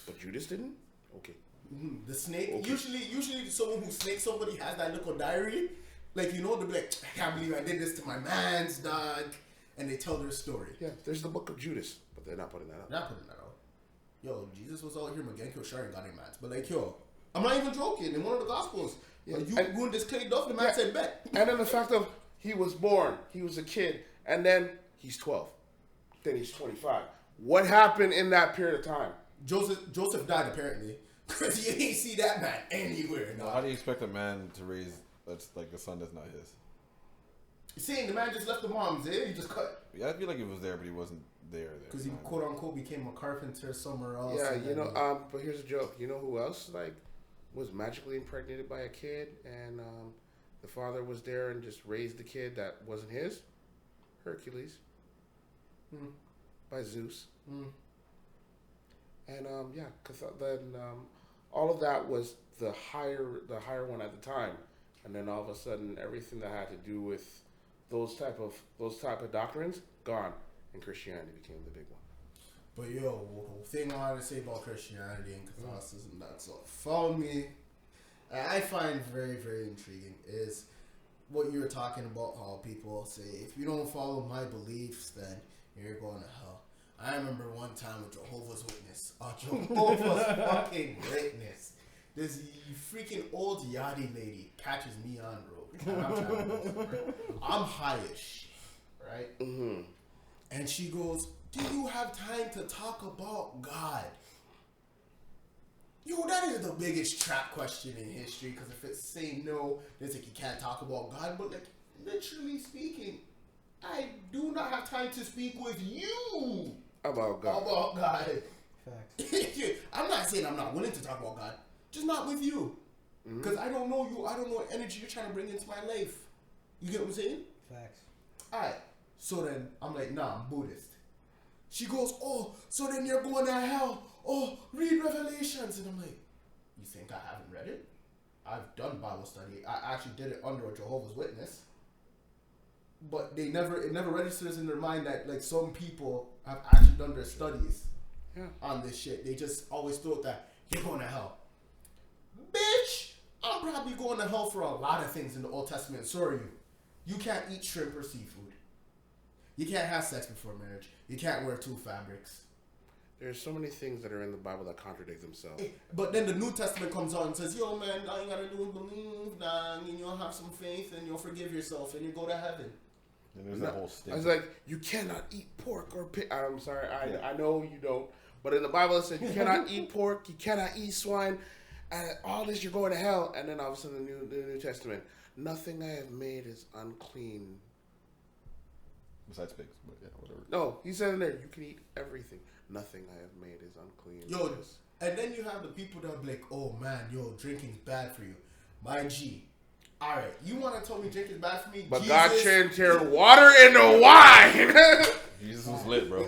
but Judas didn't. Okay. Mm-hmm. The snake. Okay. Usually, someone who snakes somebody has that little diary. Like, you know, they'll be like, I can't believe I did this to my man's dog. And they tell their story. Yeah, there's the book of Judas, but they're not putting that up. They're not putting that out. Yo, Jesus was out here, Magenko Sharon got him, man. But like, yo, I'm not even joking. In one of the Gospels, Yeah, you and- ruined this Clay Duff, the man Yeah. said, bet. And then the fact of he was born, he was a kid, and then he's 12, then he's 25. What happened in that period of time? Joseph died, apparently. Because you ain't see that man anywhere. No. How do you expect a man to raise that's like the son that's not his? Saying the man just left the mom's there, he just cut. Yeah, I feel like he was there, but he wasn't there. Because he quote unquote became a carpenter somewhere else. Yeah, and you then- know, but here's a joke. You know who else, like, was magically impregnated by a kid, and the father was there and just raised the kid that wasn't his? Hercules. By Zeus. And all of that was the higher one at the time, and then all of a sudden everything that had to do with those type of doctrines gone, and Christianity became the big one. But yo, the thing I wanted to say about Christianity and Catholicism that's all followed me, and I find very, very intriguing, is what you were talking about, how people say, if you don't follow my beliefs, then you're going to hell. I remember one time with Jehovah's Witness. Jehovah's fucking Witness. This freaking old yachty lady catches me on road. And I'm trying to go somewhere. I'm high as shit, right? Mm-hmm. And she goes, do you have time to talk about God? Yo, that is the biggest trap question in history, because if it's saying no, it's like you can't talk about God. But like, literally speaking, I do not have time to speak with you About God. about God. Facts. I'm not saying I'm not willing to talk about God, just not with you. Because I don't know you. I don't know what energy you're trying to bring into my life. You get what I'm saying? Facts. Alright. So then I'm like, nah, I'm Buddhist. She goes, oh, so then you're going to hell. Oh, read Revelations. And I'm like, you think I haven't read it? I've done Bible study. I actually did it under a Jehovah's Witness. But it never registers in their mind that like some people have actually done their studies on this shit. They just always thought that you're going to hell. Bitch, I'm probably going to hell for a lot of things in the Old Testament. Sorry, you can't eat shrimp or seafood. You can't have sex before marriage. You can't wear 2 fabrics. There's so many things that are in the Bible that contradict themselves. But then the New Testament comes on and says, yo, man, all you gotta do is believe, and you'll have some faith, and you'll forgive yourself, and you go to heaven. And there's that whole stick. I was like, you cannot eat pork or pig. I'm sorry, I know you don't. But in the Bible it says you cannot eat pork, you cannot eat swine, and all this you're going to hell. And then all of a sudden the New Testament, nothing I have made is unclean. Besides pigs, but yeah, whatever. No, he said in there, you can eat everything. Nothing I have made is unclean. Yo, and then you have the people that be like, oh man, yo, drinking's bad for you. My G. Alright, you want to tell me drinking's bad for me? But Jesus, God turned water into wine. Jesus was lit, bro.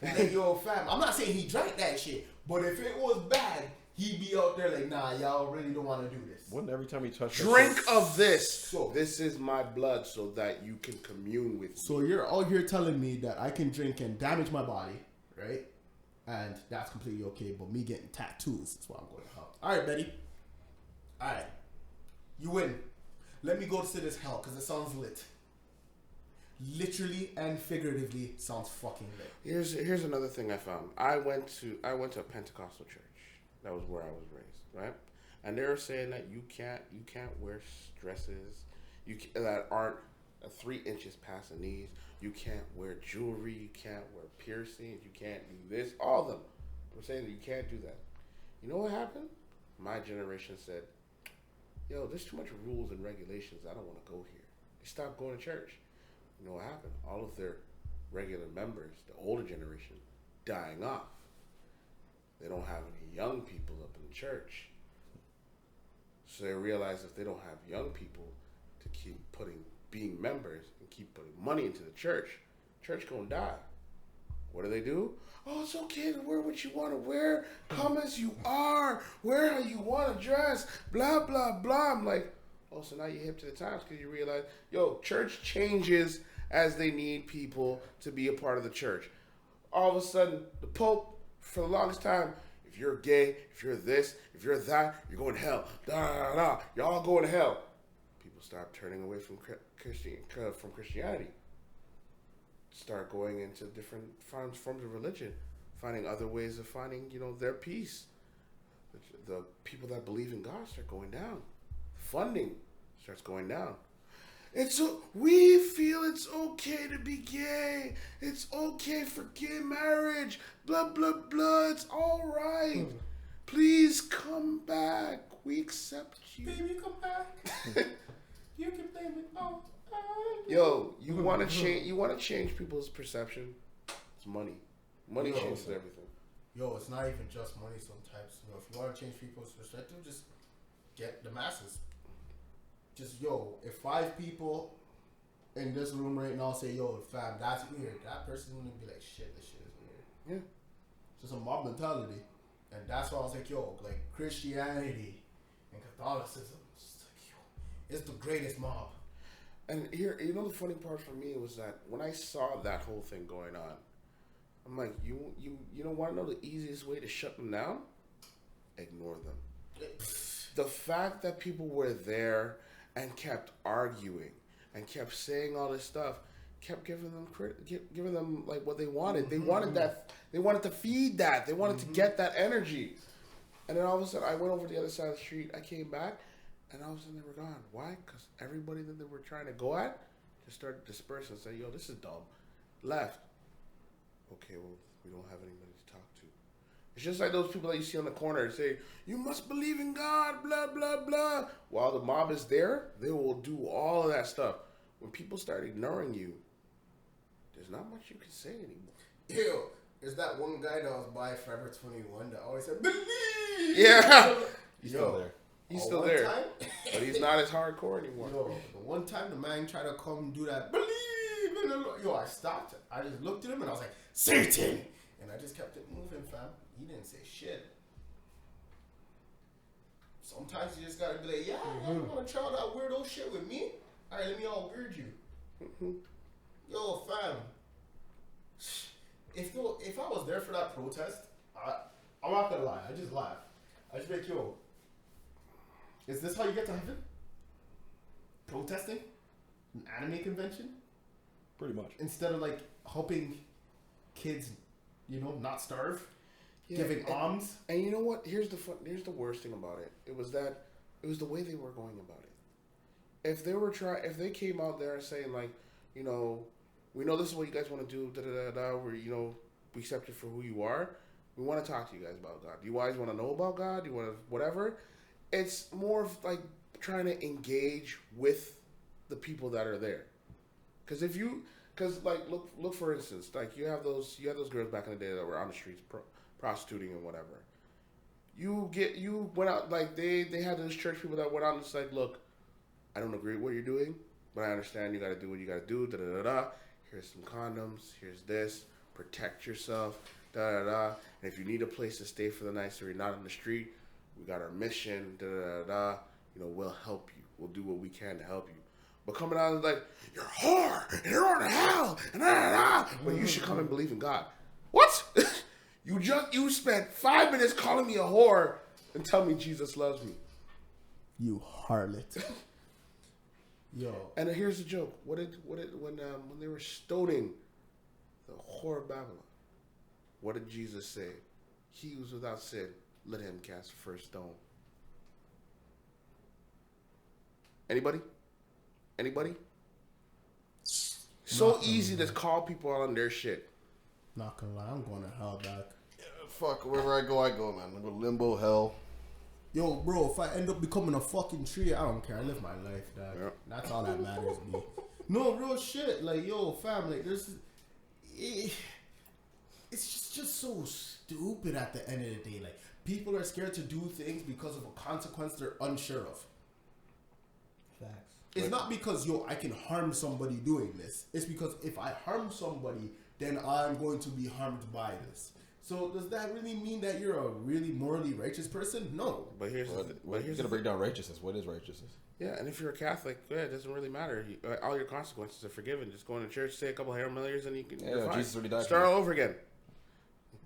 like, yo, fam, I'm not saying he drank that shit, but if it was bad, he'd be out there like, nah, y'all really don't want to do this. Wouldn't every time he touched Drink of this. So, this is my blood so that you can commune with me. So you're all here telling me that I can drink and damage my body, right? And that's completely okay, but me getting tattoos is what I'm going to hell. Alright, Betty. Alright. You win. Let me go to this hell because it sounds lit. Literally and figuratively sounds fucking lit. Here's another thing I found. I went to a Pentecostal church. That was where I was raised, right? And they were saying that you can't wear dresses that aren't 3 inches past the knees. You can't wear jewelry. You can't wear piercings. You can't do this. All of them. I'm saying that you can't do that. You know what happened? My generation said, yo, there's too much rules and regulations. I don't want to go here. They stopped going to church. You know what happened? All of their regular members, the older generation, dying off. They don't have any young people up in the church. So they realize if they don't have young people to keep being members and keep putting money into the church gonna die. What do? Oh, it's okay to wear what you want to wear. Come as you are. Wear how you want to dress. Blah, blah, blah. I'm like, oh, so now you're hip to the times because you realize, yo, church changes as they need people to be a part of the church. All of a sudden, the Pope, for the longest time, if you're gay, if you're this, if you're that, you're going to hell. Da, da, da. You're all going to hell. People start turning away from Christianity. Start going into different forms of religion, finding other ways of finding, their peace. The people that believe in God start going down. Funding starts going down. We feel it's okay to be gay. It's okay for gay marriage. Blah, blah, blah. It's all right. Please come back. We accept you. Baby, come back. You can blame it on. Yo, you want to change? You want to change people's perception? It's money. Money changes everything. Yo, it's not even just money. Sometimes, if you want to change people's perspective, just get the masses. Just if 5 people in this room right now say, "Yo, fam, that's weird," that person's gonna be like, "Shit, this shit is weird." Yeah, it's just a mob mentality, and that's why I was like, "Yo, like Christianity and Catholicism, it's the greatest mob." And here, the funny part for me was that when I saw that whole thing going on, I'm like, you don't want to know the easiest way to shut them down? Ignore them. The fact that people were there and kept arguing and kept saying all this stuff kept giving them like what they wanted. They wanted that. They wanted to feed that. They wanted to get that energy. And then all of a sudden, I went over to the other side of the street. I came back. And all of a sudden they were gone. Why? Because everybody that they were trying to go at just started dispersing and say, yo, this is dumb. Left. Okay, well, we don't have anybody to talk to. It's just like those people that you see on the corner and say, you must believe in God, blah, blah, blah. While the mob is there, they will do all of that stuff. When people start ignoring you, there's not much you can say anymore. Ew. There's that one guy that was by Forever 21 that always said, believe! Yeah. He's still there. He's still there. But he's not as hardcore anymore. Yo, the one time the man tried to come do that, believe in the Lord. Yo, I stopped. I just looked at him and I was like, Satan! And I just kept it moving, fam. He didn't say shit. Sometimes you just gotta be like, yeah, you wanna try all that weirdo shit with me? Alright, let me all weird you. Yo, fam. If I was there for that protest, I'm not gonna lie, I just laugh. I just be like, yo, is this how you get to heaven? Protesting? An anime convention? Pretty much. Instead of like helping kids, not starve? Yeah, giving alms? And you know what? Here's the worst thing about it. It was the way they were going about it. If they came out there saying like, we know this is what you guys want to do, we accept you for who you are. We want to talk to you guys about God. Do you guys want to know about God? Do you want to whatever? It's more of like trying to engage with the people that are there. Because look for instance, like you have those girls back in the day that were on the streets prostituting and whatever. You went out, like they had those church people that went out and it's like, look, I don't agree with what you're doing, but I understand you got to do what you got to do. Da da da da. Here's some condoms. Here's this. Protect yourself. Da da da. And if you need a place to stay for the night, so you're not on the street, we got our mission. Da da da da. We'll help you. We'll do what we can to help you. But coming out and like, you're a whore and you're on to hell and da da da. But you should come and believe in God. What? You spent 5 minutes calling me a whore and tell me Jesus loves me. You harlot. Yo. And here's the joke. When they were stoning the whore of Babylon, what did Jesus say? He who's without sin, let him cast the first stone. Anybody? So easy to call people out on their shit. Not gonna lie, I'm going to hell, dog. Yeah, fuck, wherever I go, man. I go limbo, hell. Yo, bro, if I end up becoming a fucking tree, I don't care. I live my life, dog. Yep. That's all that matters to me. No, real shit. Like, yo, fam, like, it's just so stupid at the end of the day. Like, people are scared to do things because of a consequence they're unsure of. Facts. It's not because, I can harm somebody doing this. It's because if I harm somebody, then I'm going to be harmed by this. So does that really mean that you're a really morally righteous person? No. But here's gonna break down righteousness. What is righteousness? Yeah, and if you're a Catholic, it doesn't really matter. All your consequences are forgiven. Just go into church, say a couple Hail Marys, and you're fine. Jesus already died. Start all over again.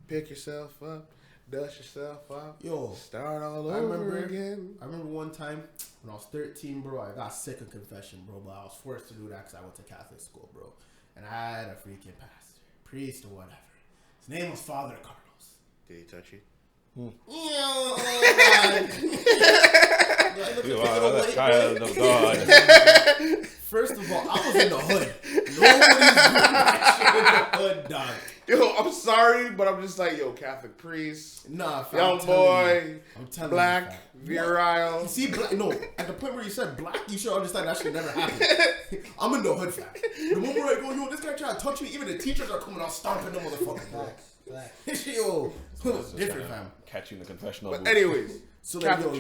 Pick yourself up, dust yourself up. Yo, start all over again. I remember one time when I was 13, bro. I got sick of confession, bro. But I was forced to do that because I went to Catholic school, bro. And I had a freaking pastor, priest, or whatever. His name was Father Carlos. Did he touch you? Child of God. First of all, I was in the hood. Nobody's doing that shit in the hood, dog. Yo, I'm sorry, but I'm just like, Catholic priest, nah, young boy, I'm telling black, you, virile. You see, black, no, at the point where you said black, you should understand that shit never happened. I'm in the hood, fam. The moment I go, this guy trying to touch me, even the teachers are coming out stomping them motherfuckers. Yo, different, fam. Catch you in the confessional. But anyways, so like, I didn't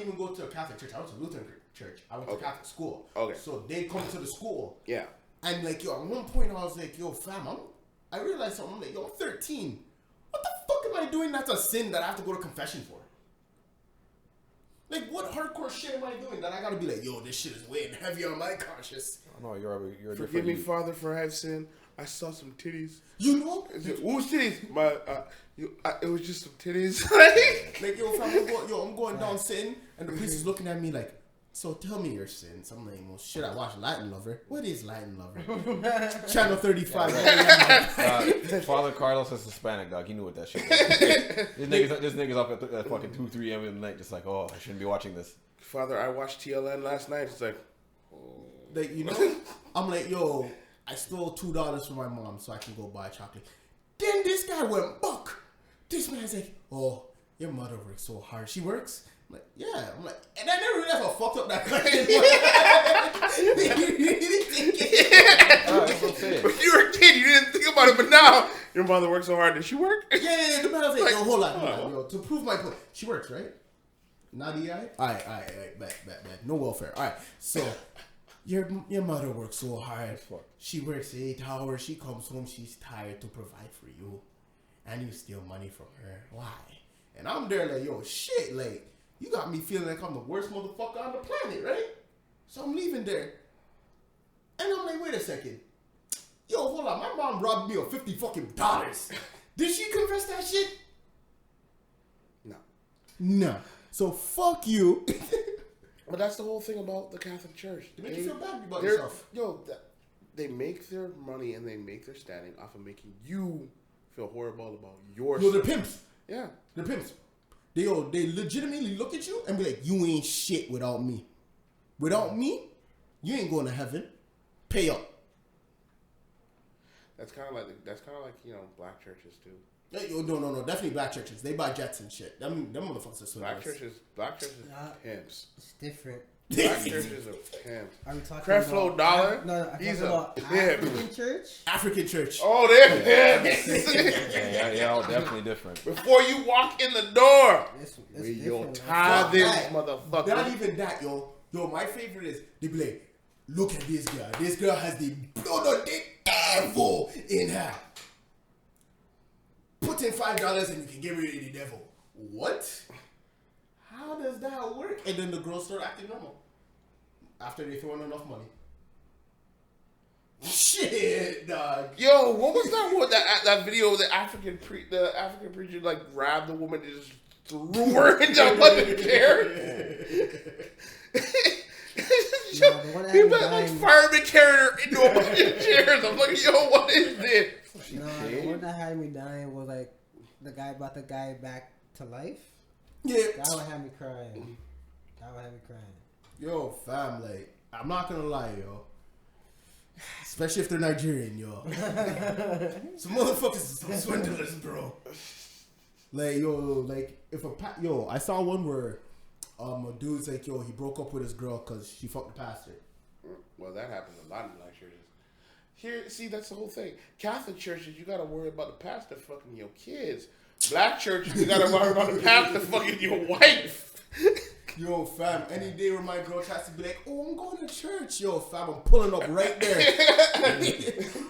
even go to a Catholic church. I went to Lutheran church. I went to Catholic school. Okay. So they come to the school. Yeah. And like, at one point I was like, fam, I realized something. I'm like, I'm 13. What the fuck am I doing that's a sin that I have to go to confession for? Like, what hardcore shit am I doing that I gotta be like, this shit is weighing heavy on my conscience? Oh, no, you're Forgive me, Father, for I have sinned. I saw some titties. You know? Whose titties? It was just some titties. Like, fam, I'm going down sitting, and the priest is looking at me like, so tell me your sins. I'm like, well, shit, I watch Latin Lover. What is Latin Lover? Channel 35. Father Carlos is Hispanic, dog. He knew what that shit was. This nigga's up at fucking 2, 3 a.m. in the night, just like, I shouldn't be watching this. Father, I watched TLN last night. It's like, like, I'm like, I stole $2 from my mom so I can go buy chocolate. Then this guy went buck. This man's like, your mother works so hard. She works? I'm like, yeah. I'm like, and I never realized how fucked up that question was. That's what I'm saying. When you were a kid, about it, but now your mother worked so hard. Did she work? Yeah. The man was like, Like, yo, hold on, yo. To prove my point, she works, right? Not EI? All right. Bet. No welfare. All right. So, your mother works so hard. She works 8 hours. She comes home. She's tired to provide for you. And you steal money from her. Why? And I'm there like, yo, shit. Like, you got me feeling like I'm the worst motherfucker on the planet, right? So I'm leaving there. And I'm like, wait a second. Yo, hold on. My mom robbed me of $50 fucking dollars. Did she confess that shit? No. So fuck you. But that's the whole thing about the Catholic Church. They make you feel bad about yourself. They make their money and they make their standing off of making you feel horrible about your Yo, they're pimps. Yeah. They're pimps. They legitimately look at you and be like, you ain't shit without me. Without me, you ain't going to heaven. Pay up. That's kind of like black churches too. No, definitely black churches. They buy jets and shit. Them motherfuckers are black churches pimps. It's different. Black churches are pimps. Are we talking Creflo about Dollar? He's about African church. African church. Oh, they're pimps. Yeah, definitely different. Before you walk in the door, It's with your different. tithing, motherfucker. Not even that, yo. Yo, my favorite is they be like, look at this girl. This girl has the blood of the devil in her. Put in $5 and you can get rid of the devil. What? How does that work? And then the girls start acting normal after they throw in enough money. Shit, dog. Yo, what was that one? That video of the African preacher like grabbed the woman and just threw her into a bunch of chairs. He was like fireman carrying her into a bunch of chairs. I'm like, yo, what is this? The one that had me dying was like the guy brought the guy back to life. Yeah. That would have me crying. Yo, fam, like, I'm not gonna lie, yo. Especially if they're Nigerian, yo. Some motherfuckers is some swindlers, bro. Like, yo, I saw one where a dude's like, yo, he broke up with his girl because she fucked the pastor. Well, that happens a lot in black churches. Here, see, that's the whole thing. Catholic churches, you gotta worry about the pastor fucking your kids. Black churches, you gotta worry about the pastor fucking your wife. Yo, fam, any day where my girl tries to be like, oh, I'm going to church. Yo, fam, I'm pulling up right there.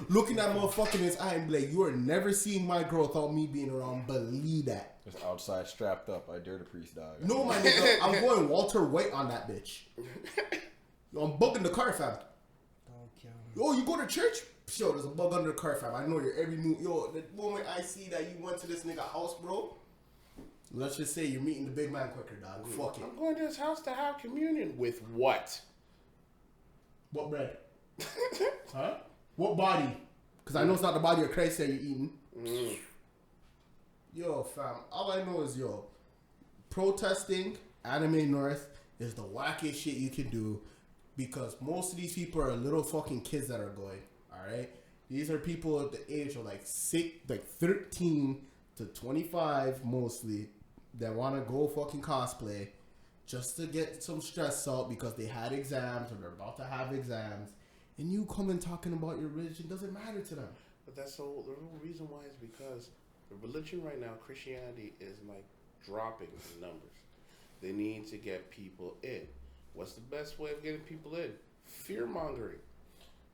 Looking at motherfucker in his eye and be like, you are never seeing my girl without me being around. Believe that. Just outside strapped up. I dare the priest, dog. No, my nigga, I'm going Walter White on that bitch. Yo, I'm bugging the car, fam. Don't kill me. Yo, you go to church? Yo, there's a bug under the car, fam. I know your every move. Yo, the moment I see that you went to this nigga house, bro, let's just say you're meeting the big man quicker, dog. Fuck it. I'm going to his house to have communion with what? What bread? Huh? What body? Because I know it's not the body of Christ that you're eating. Yo, fam, all I know is, yo, protesting Anime North is the wackiest shit you can do because most of these people are little fucking kids that are going, alright? These are people at the age of like 13 to 25 mostly that want to go fucking cosplay just to get some stress out because they had exams or they're about to have exams. And you coming talking about your religion doesn't matter to them. But that's the whole reason why is because the religion right now, Christianity, is like dropping in numbers. They need to get people in. What's the best way of getting people in? Fear mongering.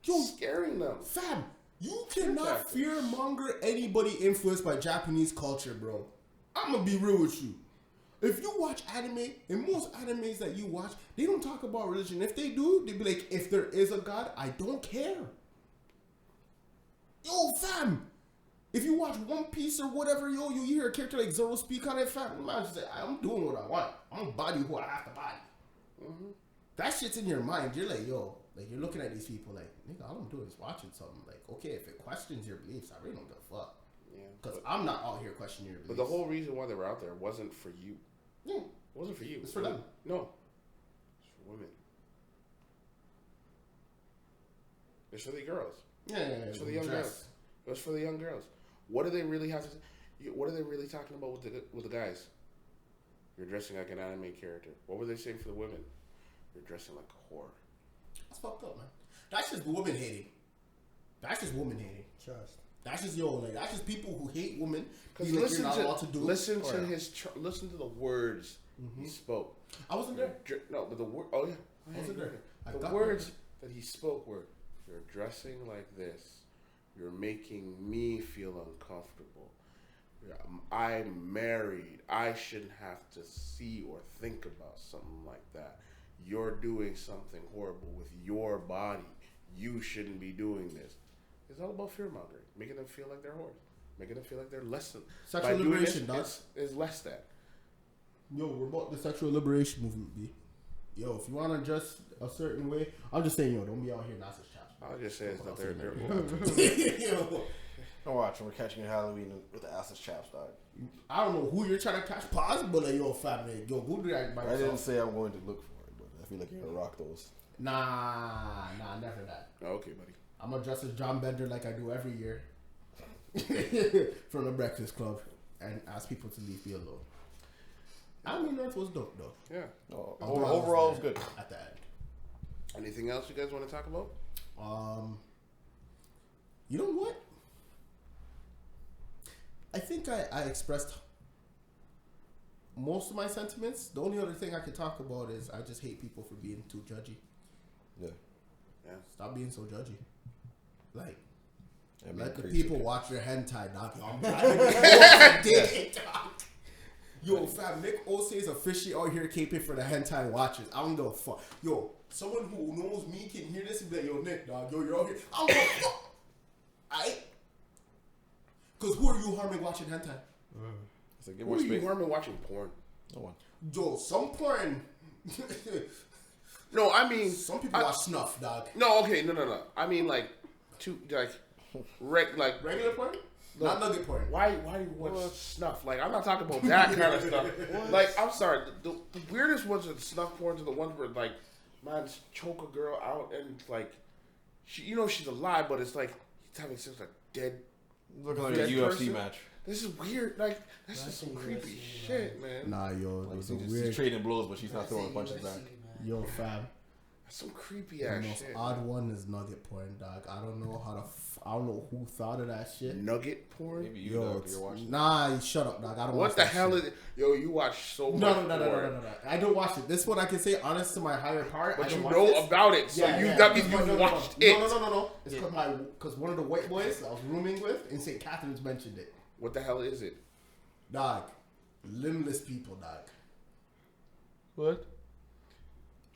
Scaring them. Fam, you cannot fear monger anybody influenced by Japanese culture, bro. I'm gonna be real with you. If you watch anime, and most animes that you watch, they don't talk about religion. If they do, they be like, if there is a God, I don't care. Yo, fam. If you watch One Piece or whatever, yo, you hear a character like Zoro speak on it, fam, man, just say, I'm doing what I want. I'm gonna body who I have to body. Mm-hmm. That shit's in your mind. You're like, yo, like you're looking at these people like, nigga, all I'm doing is watching something. Like, okay, if it questions your beliefs, I really don't give a fuck. Yeah. Because I'm not out here questioning your beliefs. But the whole reason why they were out there wasn't for you. Yeah. It wasn't for you. It's for them. No. It's for women. It's for the girls. Yeah. It's for the young girls. It was for the young girls. What do they really have to? What are they really talking about with the guys? You're dressing like an anime character. What were they saying for the women? You're dressing like a whore. That's fucked up, man. That's just woman hating. Trust. That's just that's just people who hate women. Because Like you're not allowed to do. listen to the words he spoke. I wasn't there. No, but the word. Oh yeah, I wasn't there. The words that he spoke were, "You're dressing like this. You're making me feel uncomfortable. I'm married. I shouldn't have to see or think about something like that. You're doing something horrible with your body. You shouldn't be doing this." It's all about fear mongering, making them feel like they're whores, making them feel like they're less than. Sexual liberation, dog. Is less than. Yo, we're about the sexual liberation movement, B. Yo, if you want to dress a certain way, I'm just saying, yo, don't be out here Nasa's chaps. I'll just say it's that they're Yo, I'm watching. We're catching Halloween with the ass's chaps, dog. I don't know who you're trying to catch possible, like, yo, fat man. Yo, go do that by I yourself. didn't say I'm going to look for it, but I feel like you're gonna rock those. Nah, never that. Okay, buddy. I'm gonna dress as John Bender like I do every year from the Breakfast Club and ask people to leave me alone. I mean, North was dope though. Yeah. Oh, overall, it was good. At the end. Anything else you guys want to talk about? You know what? I think I expressed most of my sentiments. The only other thing I could talk about is I just hate people for being too judgy. Yeah. Stop being so judgy. Like, I mean, let the crazy. people watch your hentai, dog. Yo, I'm trying to dig, dog. Yo, fam, Nick Ose is officially out here caping for the hentai watchers. I don't give a fuck. Yo, someone who knows me can hear this and be like, yo, Nick, dog, yo, you're out here. I don't give a fuck. Aight? Because who are you harming watching hentai? So give Who more are you space. harming watching porn? No one. Yo, some porn. No, I mean Some people watch snuff, dog. No, okay, no. I mean like Regular porn? Not nugget porn. Why do you watch snuff? Like, I'm not talking about that kind of stuff. Like, I'm sorry, the weirdest ones are the snuff porns are the ones where like man choke a girl out and like she's alive, but it's like he's having sex with a dead. Looking like a dead UFC person. match. This is weird. Like, that's just some creepy shit, man. Nah, yo, Like, those she's are just weird. trading blows, but she's not throwing punches back. Yo, fam. That's some creepy The ass most shit. odd one is nugget porn, dog. I don't know I don't know who thought of that shit. Nugget porn? Maybe you, Yo, dog, you're watching. nah, shut up, dog. I don't watch What the that hell shit. is it? Yo, you watch so much No. I don't watch it. This one I can say honest to my higher part. I But don't you watch know this. about it, so that means you watched it. No. It's because one of the white boys I was rooming with in St. Catharines mentioned it. What the hell is it? Dog, limbless people, dog. What?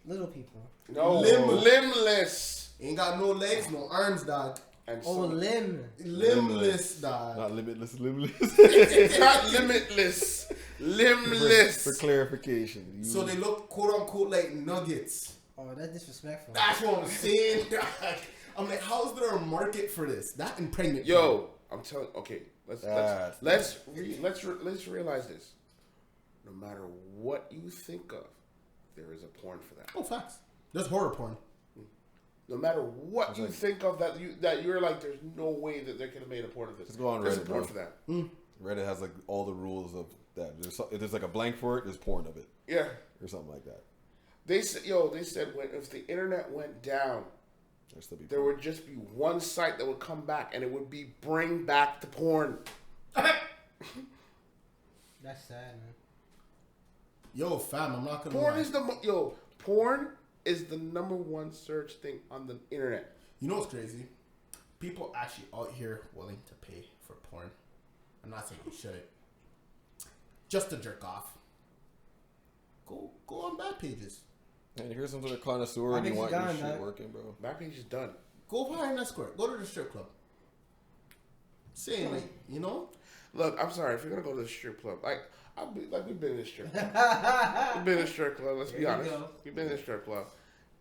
Little people. No, limbless. Ain't got no legs, no arms, dog. And Oh, limb. Limbless, dog. Not limitless, limbless. it's not limitless. Limbless. For clarification. So they look quote unquote like nuggets. Oh, that's disrespectful. That's what I'm saying. Dog. I'm like, how is there a market for this? That and pregnant. Yo, I'm telling. Okay, let's realize this. No matter what you think of, there is a porn for that. Oh, facts. There's horror porn. No matter what you think of that you're like, there's no way that they could have made a porn of this. Just go on There's Reddit, a porn bro. for that. Reddit has like all the rules of that. If there's like a blank for it, there's porn of it. Yeah. Or something like that. They said if the internet went down, there would just be one site that would come back, and it would be bring back the porn. That's sad, man. Yo, fam, I'm not gonna Porn lie. Porn is the number one search thing on the internet. You know what's crazy? People actually out here willing to pay for porn. I'm not saying you shouldn't. Just to jerk off. Go on back pages. And here's some sort of connoisseur and you want your shit working, bro. Backpage is done. Go hire an escort. Go to the strip club. Saying like, you know? Look, I'm sorry, if you're gonna go to the strip club, we've been in the strip club. We've been in the strip club, let's be honest. We've been in the strip club.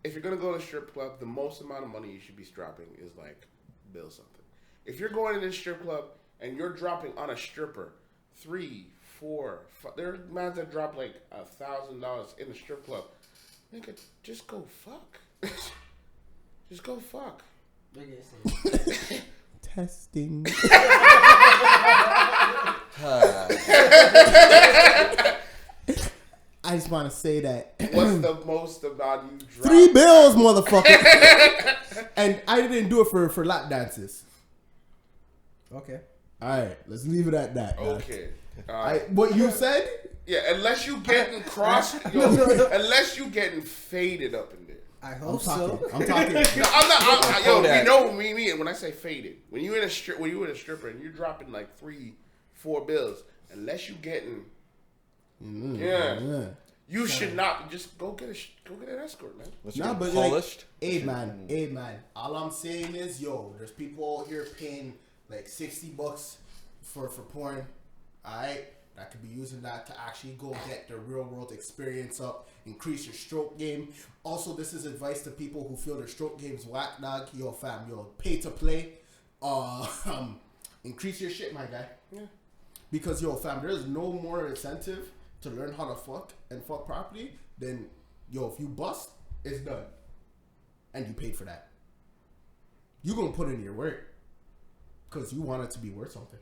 If you're gonna go to the strip club, the most amount of money you should be dropping is like bill something. If you're going to this strip club and you're dropping on a stripper $3, $4, $5, there are men that drop like $1,000 in the strip club. Nigga, just go fuck. Just go fuck. Testing. I just want to say that. What's the most amount you drop? $3 bills, motherfucker. And I didn't do it for lap dances. Okay. All right, let's leave it at that. man. Okay. What you said? Yeah, unless you getting unless you getting faded up in there. I hope so. I'm talking. No, I'm not. Yo, we know what we mean when I say faded. When you in a stripper and you're dropping like 3-4 bills, unless you getting, you should not just go get an escort, man. Nah, but polished. Like, hey man. All I'm saying is, there's people out here paying like $60 for porn. All right. That could be using that to actually go get the real world experience up, increase your stroke game. Also, this is advice to people who feel their stroke game's whack, dog. Yo, fam, pay to play. Increase your shit, my guy. Yeah. Because, fam, there's no more incentive to learn how to fuck and fuck properly than, if you bust, it's done. And you paid for that. You're going to put in your work because you want it to be worth something.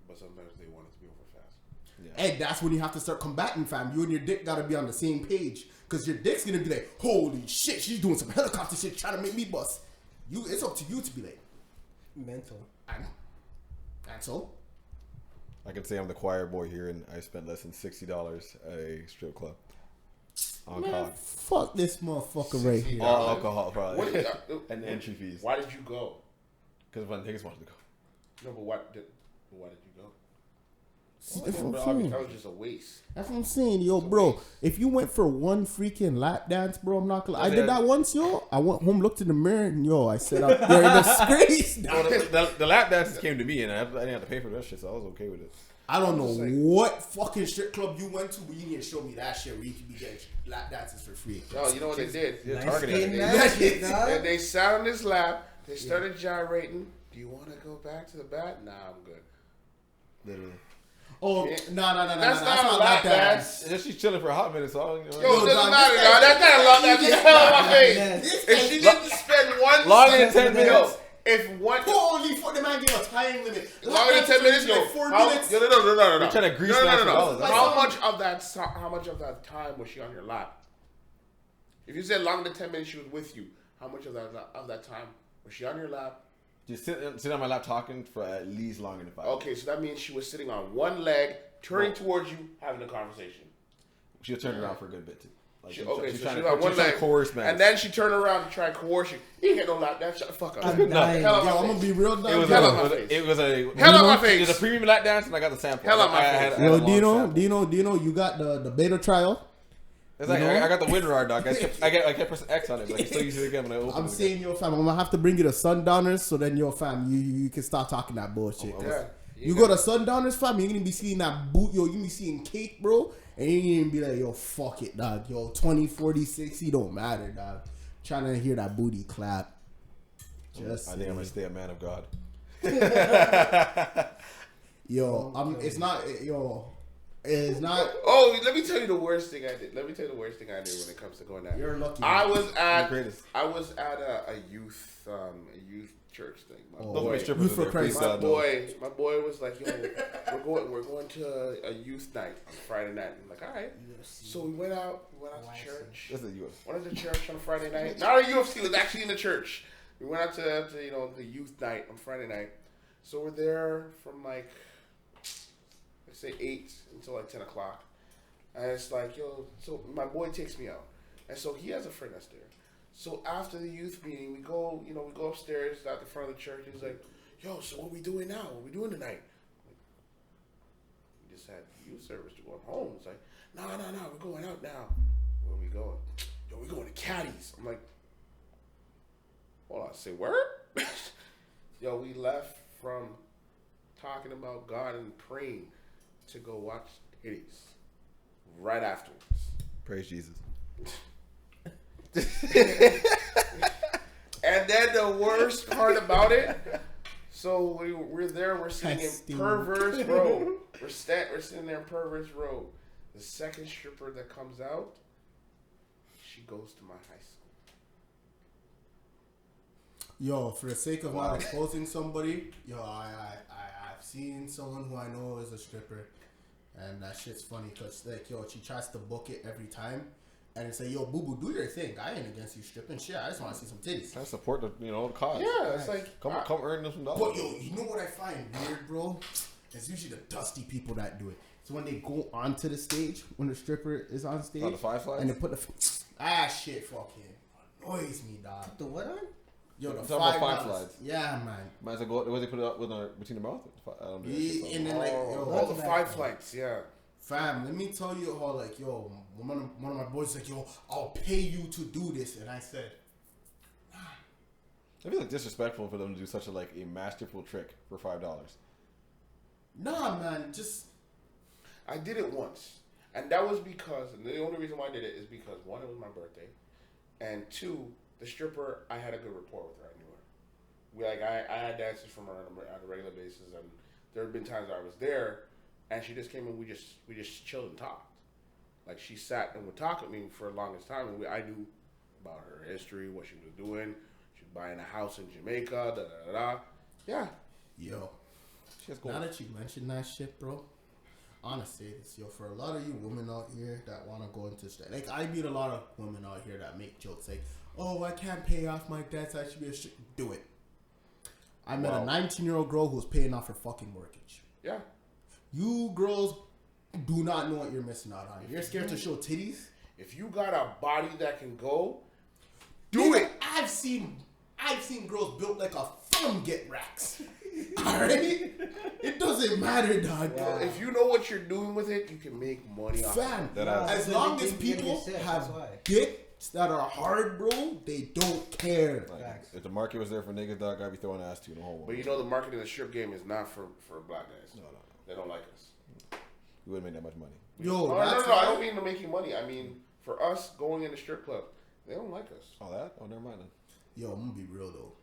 But sometimes they want it to be over fast. Yeah. And that's when you have to start combating, fam. You and your dick gotta be on the same page. Cause your dick's gonna be like, holy shit, she's doing some helicopter shit trying to make me bust. It's up to you to be like mental. And so? I can say I'm the choir boy here, and I spent less than $60 at a strip club. On card. Fuck this motherfucker right here. All alcohol, probably. And entry fees. Why did you go? Because one of the niggas wanted to go. No, but why did you go? That's what I'm saying. That was just a waste. That's what I'm saying, bro. If you went for one freaking lap dance, bro, I'm not gonna. I did that once, I went home, looked in the mirror, and I said, "I'm there in disgrace." The lap dances came to me, and I didn't have to pay for that shit, so I was okay with it. I don't know what fucking strip club you went to, but you need to show me that shit where you can be getting lap dances for free. Yo, you know what they did? They sat on this lap. They started gyrating. Do you want to go back to the bat? Nah, I'm good. Literally. Oh, no. That's not a lap dance. Yeah, she's chilling for a hot minute, so Yo, it doesn't matter, dog. That's not a lap dance. Just hell on my face. If she didn't spend one longer than 10 minutes. If one holy fuck, the man gave a time limit. Longer than 10 minutes, like 4 minutes. No. You're trying to grease no. How much of that time was she on your lap? If you said longer than 10 minutes, she was with you. How much of that time was she on your lap? Just sit on my lap talking for at least longer than 5 minutes. Okay, so that means she was sitting on one leg, turning towards you, having a conversation. She'll turn around for a good bit too. Like, She's trying on one leg, coerce, man. and then she turned around to try and coerce you. You ain't get no lap dance. Shut the fuck up. I'm dying. I'm gonna be real dumb. It was Hell on my face. It was a premium lap dance, and I got the sample. Hell on my face. Yo, Dino, you got the beta trial. It's like I got the WinRAR, dog. I kept pressing X on it, but I can still use it again when I open it. I'm saying, fam, I'm gonna have to bring you to Sundowners, so then, fam, you can start talking that bullshit. Yeah. You go to Sundowners, fam, you're gonna be seeing that boot, you're gonna be seeing cake, bro, and you're gonna be like, yo, fuck it, dog. 20, 40, 60, don't matter, dog. Trying to hear that booty clap. I think I'm gonna stay a man of God. It's not. Oh, let me tell you the worst thing I did. When it comes to going out. You're lucky. I was at a youth church thing. My boy was like, yo, we're going to a youth night on Friday night. I'm like, all right. So we went out to church. This is UFC. Went to church on Friday night. Not a UFC. It was actually in the church. We went out to the youth night on Friday night. So we're there from like, let's say 8 until like 10 o'clock. And it's like, so my boy takes me out. And so he has a friend that's there. So after the youth meeting, we go upstairs at the front of the church. He's like, yo, so what we doing now? What we doing tonight? We just had youth service to go home. It's like, no, we're going out now. Where are we going? Yo, we're going to Caddy's. I'm like, hold on, say word? Yo, we left from talking about God and praying to go watch titties right afterwards. Praise Jesus. And then the worst part about it, so we're there, we're sitting in Perverse Row. We're sitting there in Perverse Row. The second stripper that comes out, she goes to my high school. For the sake of not exposing somebody, I've seen someone who I know is a stripper, and that shit's funny because she tries to book it every time, and it's like, yo, boo boo, do your thing. I ain't against you stripping. Shit, I just want to see some titties. I support the cause. Yeah, it's like Come earn them some dollars. But yo, you know what I find weird, bro? It's usually the dusty people that do it. So when they go onto the stage, when the stripper is on stage, the five flies? and they put the shit fucking annoys me, dog. The what on? Yo, the five slides. Yeah, man. Might as well go. What they put it up with between the mouth? I don't do that shit. And then like, all the 5 flights, yeah. Fam, let me tell you how, like, yo, one of my boys was like, yo, I'll pay you to do this. And I said, I feel like disrespectful for them to do such a masterful trick for $5. nah, man, just... I did it once. And that was because, and the only reason why I did it is because, one, it was my birthday. And two, the stripper, I had a good rapport with her. I knew her. I had dances from her on a regular basis. And there had been times I was there, and she just came and we just chilled and talked. Like, she sat and would talk with me for the longest time. And I knew about her history, what she was doing. She was buying a house in Jamaica, da-da-da-da. Yeah. Yo, now that you mentioned that shit, bro, I want to say this, yo, for a lot of you women out here that want to go into strip, like, I meet a lot of women out here that make jokes like, oh, I can't pay off my debts, I should be a strip. Do it. I met a 19-year-old girl who was paying off her fucking mortgage. Yeah. You girls do not know what you're missing out on. You're scared to show titties. If you got a body that can go, do it. I've seen girls built like a thumb get racks. Alright? It doesn't matter, dog. Wow. If you know what you're doing with it, you can make money off Fam, it. as long as people have dicks that are hard, bro, they don't care. Like, if the market was there for niggas, dog, I'd be throwing ass to the whole world. But you know the market in the strip game is not for black guys. No. They don't like us. We wouldn't make that much money. Yo, no, I don't mean to making money. I mean, for us going in the strip club, they don't like us. Oh, that? Oh, never mind then. Yo, I'm gonna be real though.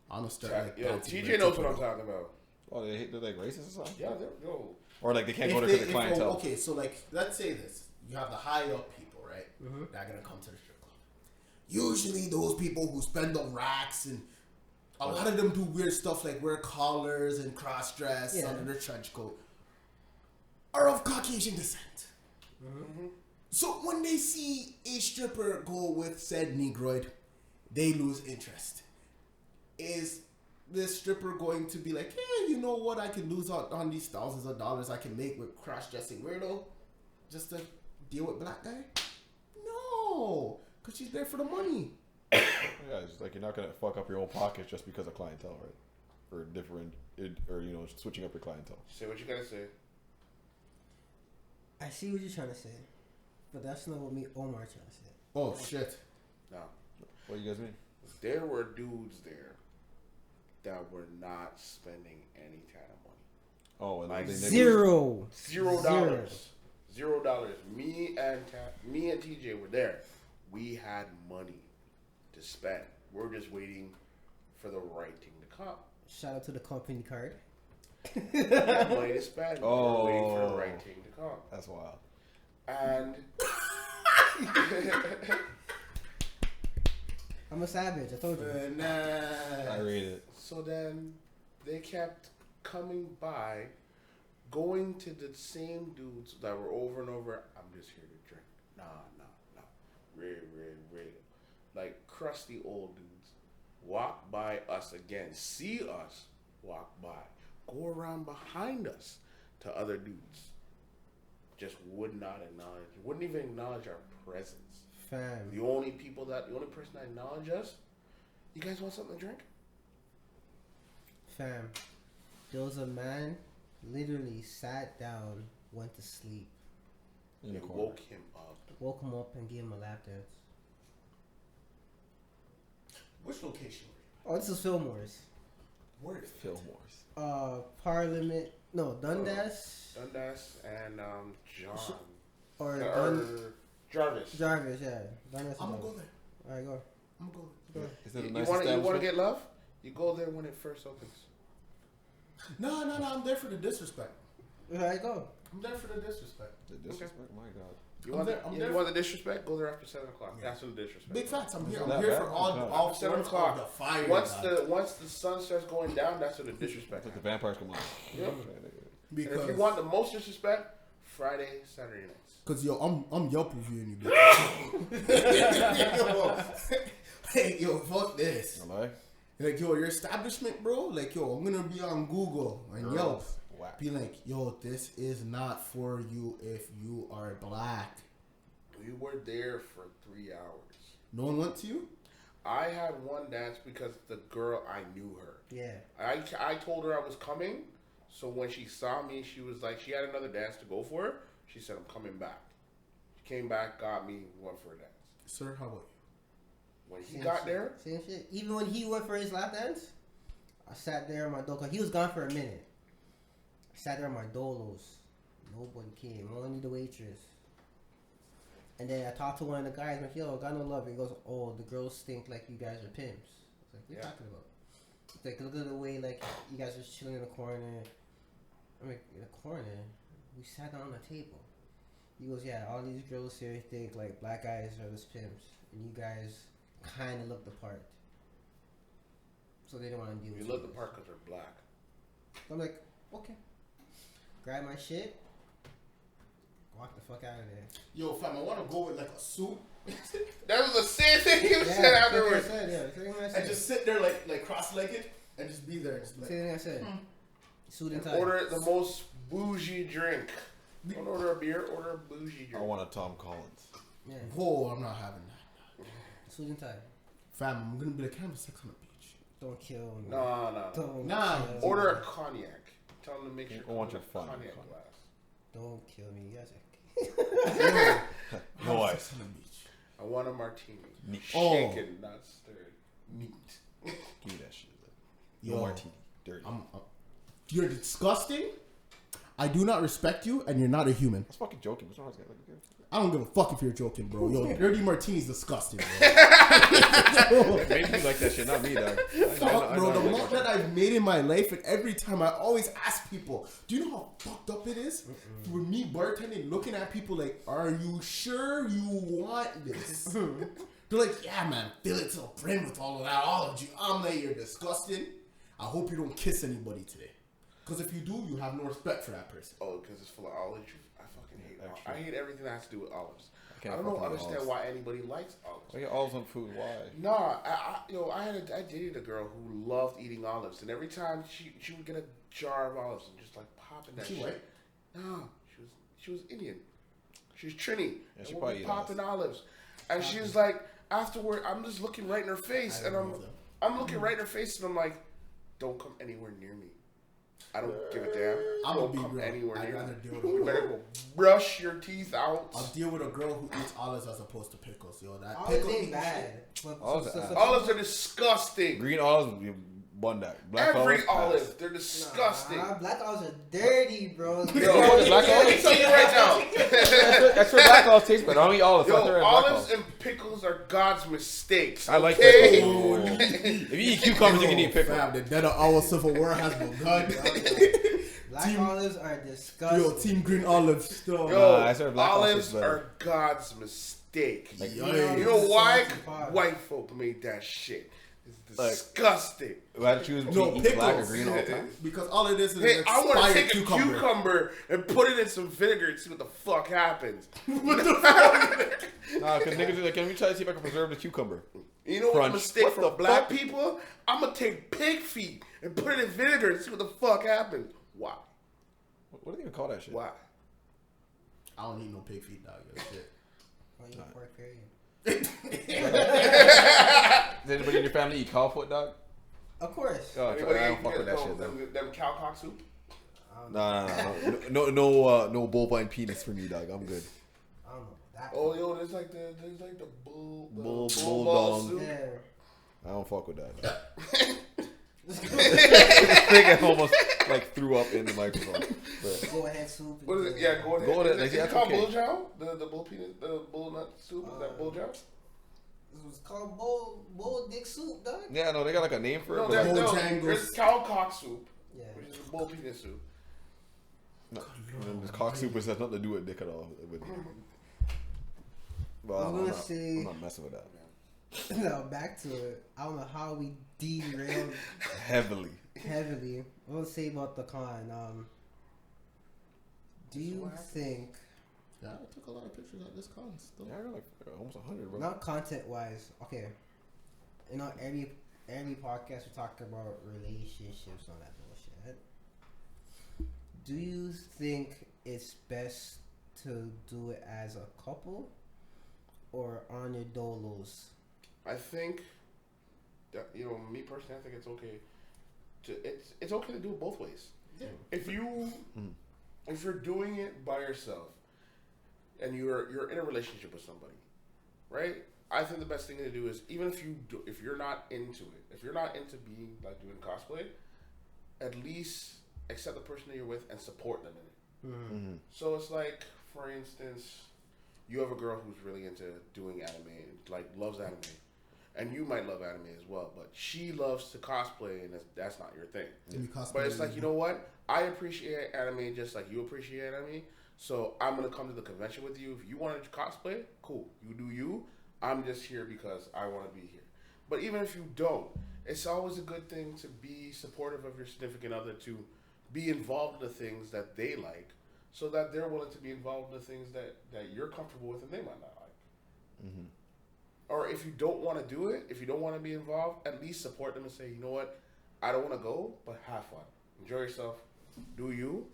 I'm gonna start like TJ knows what I'm talking about. Oh, they're like racist or something? Yeah, yo. Or like they can't go there because of clientele. Okay, so like, let's say this. You have the high up people, right? Mm-hmm. That are gonna come to the strip club. Usually those people who spend the racks and a lot of them do weird stuff like wear collars and cross dress under their trench coat are of Caucasian descent. Mm-hmm. So when they see a stripper go with said Negroid, they lose interest. Is this stripper going to be like, hey, you know what? I can lose out on these thousands of dollars I can make with cross-dressing weirdo just to deal with black guy? No, because she's there for the money. Yeah, it's like you're not going to fuck up your own pockets just because of clientele, right? Or switching up your clientele. Say what you got to say. I see what you're trying to say, but that's not what me Omar trying to say. Oh, shit. No. What do you guys mean? There were dudes there that were not spending any kind of money. Oh, and like $0. $0. Me and TJ were there. We had money to spend. We're just waiting for the right thing to come. Shout out to the company card. We had money to spend. Oh, we're waiting for the right thing to come. That's wild. And I'm a savage. I told you. I read it. So then they kept coming by, going to the same dudes that were over and over. I'm just here to drink. Nah. Real. Like crusty old dudes. Walk by us again. See us walk by. Go around behind us to other dudes. Just wouldn't even acknowledge our presence. Fam. The only person that acknowledge us, you guys want something to drink? Fam. There was a man literally sat down, went to sleep. They woke him up. Woke him up and gave him a lap dance. Which location Oh, this is Fillmore's. were you? Where is Fillmore's. Parliament. No, Dundas. Dundas and John. Or Jarvis. Jarvis, yeah. Dundas. I'm gonna go there. Alright, go. I'm gonna go there. Is it a You nice want to establishment? get love? You go there when it first opens. No. I'm there for the disrespect. Alright, go. I'm there for the disrespect. The disrespect? My God. You want the disrespect? Go there after 7 o'clock. Yeah. That's when the disrespect. Big facts. I'm here. It's I'm not here bad. for all After 7 forms o'clock. of the fire. Once the sun starts going down, that's when the disrespect. It's like the vampires come on. Yep. Because And if you want the most disrespect, Friday, Saturday nights. Cause yo, I'm Yelp reviewing you, bitch. Hey, yo, fuck this. Am I? Like, yo, your establishment, bro. Like, yo, I'm gonna be on Google and Yelp. Whack. Be like, yo, this is not for you if you are black. We were there for 3 hours. No one went to you? I had one dance because the girl, I knew her. Yeah. I told her I was coming, so when she saw me, she was like, she had another dance to go for. She said, I'm coming back. She came back, got me, went for a dance. Sir, how about you? When he Same got shit. there, Same shit. Even when he went for his lap dance, I sat there on my dolo. He was gone for a minute. I sat there on my dolos. Nobody came. Only the waitress. And then I talked to one of the guys. I'm like, yo, got no love. He goes, oh, the girls stink like you guys are pimps. I was like, what are you talking about? It's like, look at the way, like, you guys are chilling in the corner. I'm like, in the corner? We sat down on the table. He goes, yeah, all these girls here think, like, black guys are just pimps. And you guys kind of look the part. So they don't want to deal with we you. look the part because they're black. I'm like, okay. Grab my shit. Walk the fuck out of there. Yo, fam, I want to go with like a suit. That was the same thing you said afterwards. And just sit there like cross-legged and just be there. And just be like, Same thing I said. Suit and tie. Order the most bougie drink. Don't order a beer, order a bougie I drink. want a Tom Collins. Yeah. whoa, I'm not having that. Suit and tie. Fam, I'm going to be like, can I have sex on the beach? Don't kill me. No. Don't Nah. kill Order a me. cognac. Tell them to make sure. I want your fun. Cognac glass. Don't kill me. You guys are... No Have ice. sex on the beach. I want a martini. Neat. Shaken, not stirred. Neat. Give me that shit. Yo, No martini. Dirty. You're disgusting. I do not respect you, and you're not a human. I was fucking joking. What's wrong with this guy? I don't give a fuck if you're joking, bro. Yo, dirty martini's disgusting, bro. Maybe you like that shit, not me, dog. Fuck, bro. The amount that I've made in my life, and every time I always ask people, do you know how fucked up it is? With me bartending, looking at people like, are you sure you want this? They're like, yeah, man, fill it to the brim with all of that olive. I'm like, you're disgusting. I hope you don't kiss anybody today. Because if you do, you have no respect for that person. Oh, because it's full of olive juice. I fucking hate olives. I hate everything that has to do with olives. I can't don't fucking understand olives. why anybody likes olives. Why you olives on food? Why? Nah, I dated a girl who loved eating olives, and every time she would get a jar of olives and just like popping that Is she shit. white? No, she was Indian. She was Trini. Yeah, she and probably we'd be eat popping olives, and she was like, afterward, I'm just looking right in her face, and I'm looking right in her face, and I'm like, don't come anywhere near me. I don't give a damn. I'm Don't gonna be come real. anywhere I'd near rather me. deal with a You girl. better go brush your teeth out. I'll deal with a girl who eats olives as opposed to pickles. Yo, that Olives pickle ain't eating bad. shit. But- Olives are Olives are disgusting. Green olives, you bun that. Black Every olives, olive, pass. they're disgusting. Nah, black olives are dirty, bro. Yo, what is black Let me olives? tell you right now. That's where black olives taste better. I don't eat olives. so I throw Yo, in black olives and pickles are God's mistakes. I like okay? pickles. If you eat cucumbers, you can eat pickles. Fam, the dead of our civil war has begun. Black Team- olives are disgusting. Yo, Team Green Olives still. Yo, I serve black olives olives better. are God's mistake. Like, You know why? Salty pie. White folk made that shit. It's Like- disgusting. If I had to choose No, between eat black or pickles. green all the time. Because all it is Hey, an I want to expired take a cucumber and put it in some vinegar and see what the fuck happens. What the fuck? Nah, because niggas are like, can we try to see if I can preserve the cucumber? You know what Crunch. the mistake What for the black fuck? people? I'm gonna take pig feet and put it in vinegar and see what the fuck happens. Why? What do they even call that shit? Why? I don't eat no pig feet, dog. Yo, shit. Oh, you pork, period. Does anybody in your family eat cow foot, dog? Of course. Oh, Anybody I don't fuck with that no, shit, though. them cow cock soup? No bovine penis for me, dog. I'm good. I don't know that. Oh, yo, there's like the bull Bull ball dong. soup. Yeah. I don't fuck with that. Dog. This nigga almost like threw up in the microphone. But Go ahead, soup. What is it? Yeah, go ahead. Go ahead, Is like, it that's called okay. bull jowl? The bull penis, the bull nut soup? Is that bull jowl? It was called bull dick soup, dog. yeah, no, they got like a name for it. No, but like, Bojangles. there's cow cock soup, Yeah. which is a bull penis soup. no, this cock soup has nothing to do with dick at all. With it. But I was gonna I'm say- not messing with that. Now back to it. I don't know how we derailed Heavily. heavily. What to say about the con? Do you think, Yeah, I took a lot of pictures at this con still. Yeah, I got like almost 100, bro. not content wise, okay, you know, every podcast we talk about relationships and all that bullshit. Do you think it's best to do it as a couple or on your dolos? I think that, you know, me personally, I think it's okay it's okay to do it both ways. Yeah. If you're doing it by yourself and you're in a relationship with somebody, right? I think the best thing to do is, even if you're not into it, if you're not into being like doing cosplay, at least accept the person that you're with and support them in it. Mm-hmm. So it's like, for instance, you have a girl who's really into doing anime and like loves anime, and you might love anime as well, but she loves to cosplay, and that's not your thing. But it's like, you know what? I appreciate anime just like you appreciate anime, so I'm gonna come to the convention with you. If you want to cosplay, cool. You do you. I'm just here because I want to be here. But even if you don't, it's always a good thing to be supportive of your significant other, to be involved in the things that they like, so that they're willing to be involved in the things that you're comfortable with and they might not like. Mm-hmm. Or if you don't want to do it, if you don't want to be involved, at least support them and say, you know what, I don't want to go, but have fun. Enjoy yourself. Do you.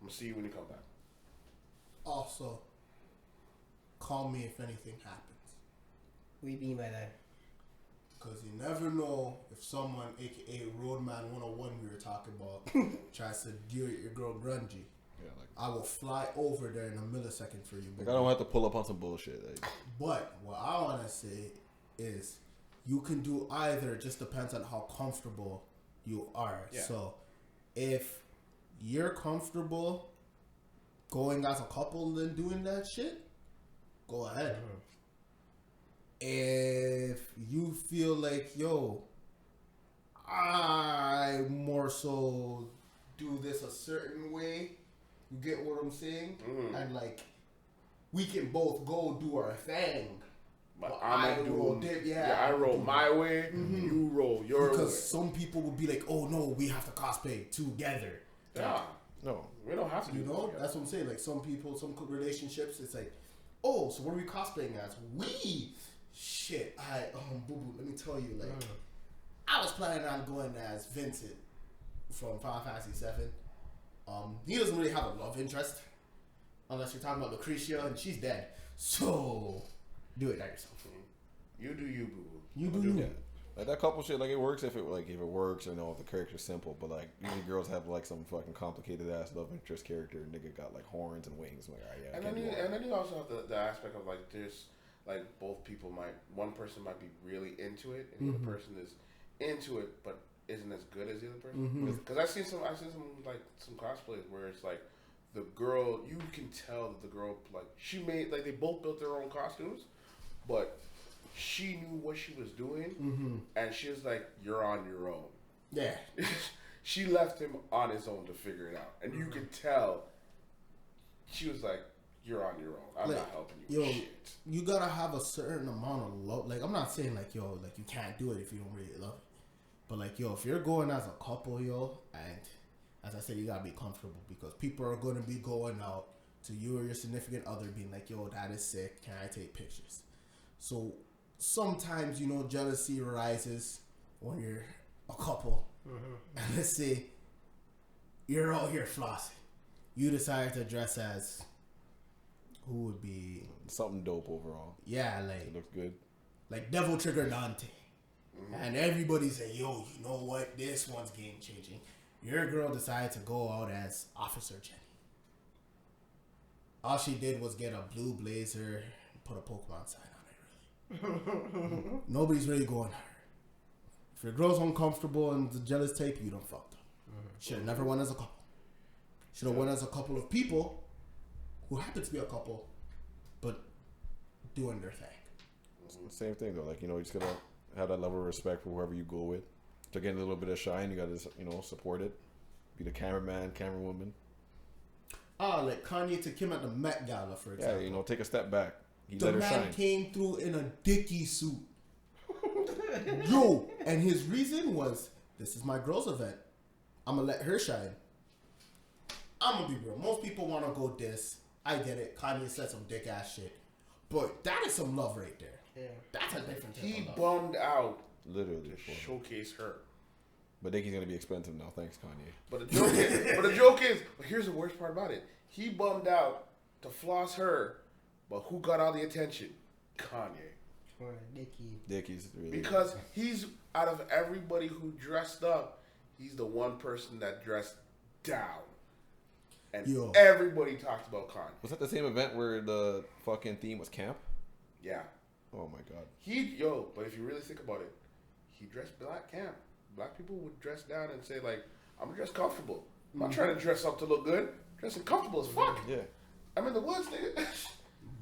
I'm going to see you when you come back. Also, call me if anything happens. What do you mean by that? Because you never know if someone, aka Roadman 101 we were talking about, tries to deal with your girl grungy. Yeah, like I will fly over there in a millisecond for you. I don't have to pull up on some bullshit. Like. But what I want to say is you can do either. It just depends on how comfortable you are. Yeah. So if you're comfortable going as a couple and doing that shit, go ahead. If you feel like, yo, I more so do this a certain way, you get what I'm saying? And like, we can both go do our thing. But I roll my way, you roll your way. Because some people will be like, oh no, we have to cosplay together. Yeah. No. We don't have to do You know? that. That's what I'm saying. Like, some people, some relationships, it's like, oh, so what are we cosplaying as? Shit, boo-boo, let me tell you, like, I was planning on going as Vincent from Final Fantasy VII. He doesn't really have a love interest, unless you're talking about Lucretia, and she's dead. So, do it yourself. You do you, boo-boo. You do you. Yeah. Like that couple shit, like it works if it works, you know, if the character's simple. But like usually girls have like some fucking complicated ass love interest character, and nigga got like horns and wings. I'm like, alright, yeah. And then you also have the aspect of like there's like both people one person might be really into it, and the other person is into it but isn't as good as the other person. Because I've seen some like some cosplays where it's like the girl, you can tell that the girl, like, she made, like, they both built their own costumes, but she knew what she was doing, and she was like, you're on your own. Yeah. She left him on his own to figure it out, and you could tell she was like, you're on your own. I'm not helping you with shit. You gotta have a certain amount of love. Like, I'm not saying like, yo, like, you can't do it if you don't really love it. But like, yo, if you're going as a couple, yo, and as I said, you gotta be comfortable, because people are gonna be going out to you or your significant other being like, yo, that is sick, can I take pictures? So sometimes, you know, jealousy arises when you're a couple. And let's say you're out here flossing. You decide to dress as, who would be something dope overall. Yeah, like, it looks good. Like Devil Trigger Dante. And everybody say, yo, you know what? This one's game changing. Your girl decided to go out as Officer Jenny. All she did was get a blue blazer and put a Pokemon sign on it, really. Nobody's really going her. If your girl's uncomfortable and the jealous type, you done fucked up. Should have never went as a couple. Should have went as a couple of people who happen to be a couple, but doing their thing. Same thing though, like, you know, you just gotta have that level of respect for whoever you go with. To get a little bit of shine, you gotta, you know, support it. Be the cameraman, camerawoman. Like Kanye to Kim at the Met Gala, for example. Yeah, you know, take a step back. He the let her man shine. came through in a Dickie suit. Yo, and his reason was, this is my girl's event. I'm gonna let her shine. I'm gonna be real. Most people want to go this. I get it. Kanye said some dick ass shit, but that is some love right there. Yeah. That's a different type He of love. bummed out Literally. to showcase her. But Dicky's gonna be expensive now. Thanks, Kanye. But the joke is, but here's the worst part about it. He bummed out to floss her, but who got all the attention? Kanye. Or Nicki. Dicky's really Because he's, out of everybody who dressed up, he's the one person that dressed down. And Yo. everybody talked about Kanye. Was that the same event where the fucking theme was camp? Yeah. Oh my god. But if you really think about it, he dressed black camp. Black people would dress down and say, like, I'm dressed comfortable. I'm not trying to dress up to look good. Dressing comfortable as fuck. Yeah. I'm in the woods, nigga.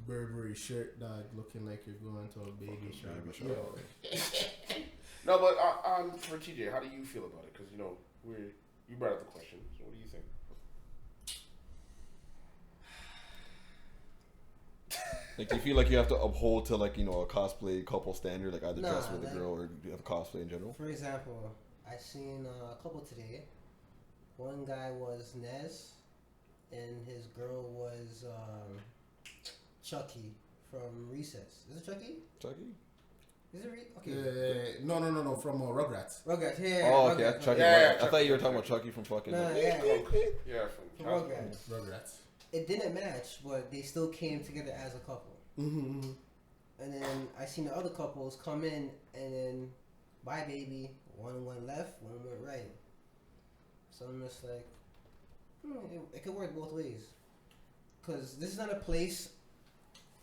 Burberry shirt, dog, looking like you're going to a baby shower. Baby shower. No, but for TJ, how do you feel about it? Because, you know, you brought up the question. So what do you think? Like, do you feel like you have to uphold to, like, you know, a cosplay couple standard, like either dress with a like- girl or do you have cosplay in general? For example, I seen a couple today. One guy was Nez, and his girl was Chucky from Recess. Is it Chucky? Chucky? Is it okay? No. From Rugrats. Rugrats. Yeah. Oh, okay. Rugrats, Chucky. Yeah, I thought you were talking about Chucky from fucking. Nah, yeah. Yeah, From from Rugrats. Rugrats. It didn't match, but they still came together as a couple. Mm-hmm. And then I seen the other couples come in, and then bye baby. One went left, one went right. So I'm just like, it could work both ways. Cause this is not a place.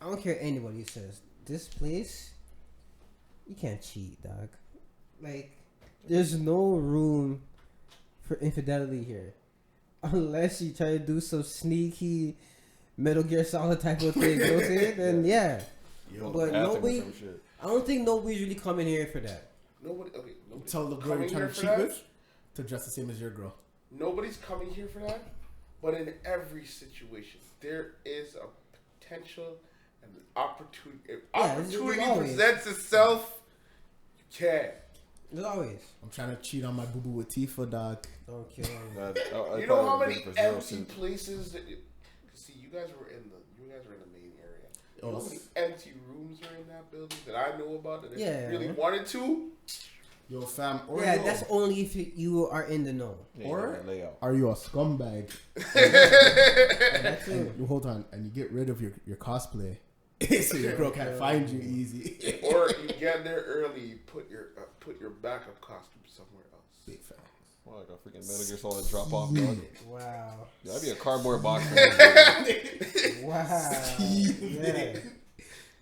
I don't care anybody says. This place, you can't cheat, dog. Like, there's no room for infidelity here, unless you try to do some sneaky Metal Gear Solid type of thing. You know what I'm saying? Then yeah. But nobody. I don't think nobody's really coming here for that. Nobody. Tell the girl coming you're trying here to for cheat that? with to dress the same as your girl. Nobody's coming here for that. But in every situation, there is a potential and an opportunity. If opportunity always. presents itself, you can. There's always. I'm trying to cheat on my boo boo with Tifa, dog. Don't kill him. You know how many empty places that? See, you guys were in the main area. You know how many empty rooms are in that building that I know about that if you really wanted to? Yo, fam. Or Yeah, that's only if you are in the know. Yeah, or layout. are you a scumbag? That's it. And you hold on, and you get rid of your cosplay, so your girl can't find you easy. Or you get there early, put your backup costume somewhere else. Big facts. Wow, like a freaking Metal Gear Solid drop off, dog. Wow. Yeah, that'd be a cardboard box. Wow. Yeah.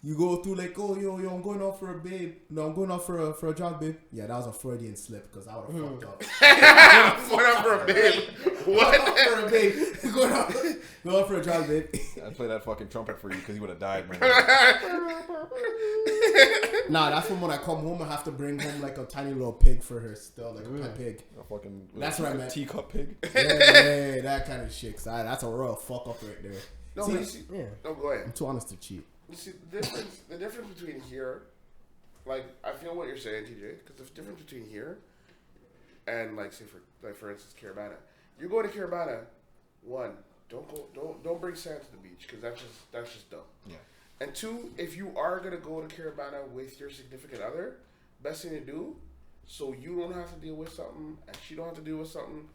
You go through like, oh, yo, I'm going out for a babe. No, I'm going out for a jog, babe. Yeah, that was a Freudian slip because I would have fucked up. What up for a babe? What? For a babe. Going out for a jog, babe. I'd play that fucking trumpet for you because you would have died, man. Nah, that's when I come home, I have to bring home like a tiny little pig for her still, like a pet pig. A fucking That's what I meant. Teacup pig. Yeah, that kind of shit. 'Cause that's a real fuck up right there. No, See, but you see, Yeah. no, go ahead. I'm too honest to cheat. You see, the difference between here, like, I feel what you're saying, TJ, because the difference between here and, like, say, for instance, Carabana. You're going to Carabana, one, don't bring sand to the beach, because that's just dumb. Yeah. And two, if you are going to go to Carabana with your significant other, best thing to do, so you don't have to deal with something, and she don't have to deal with something,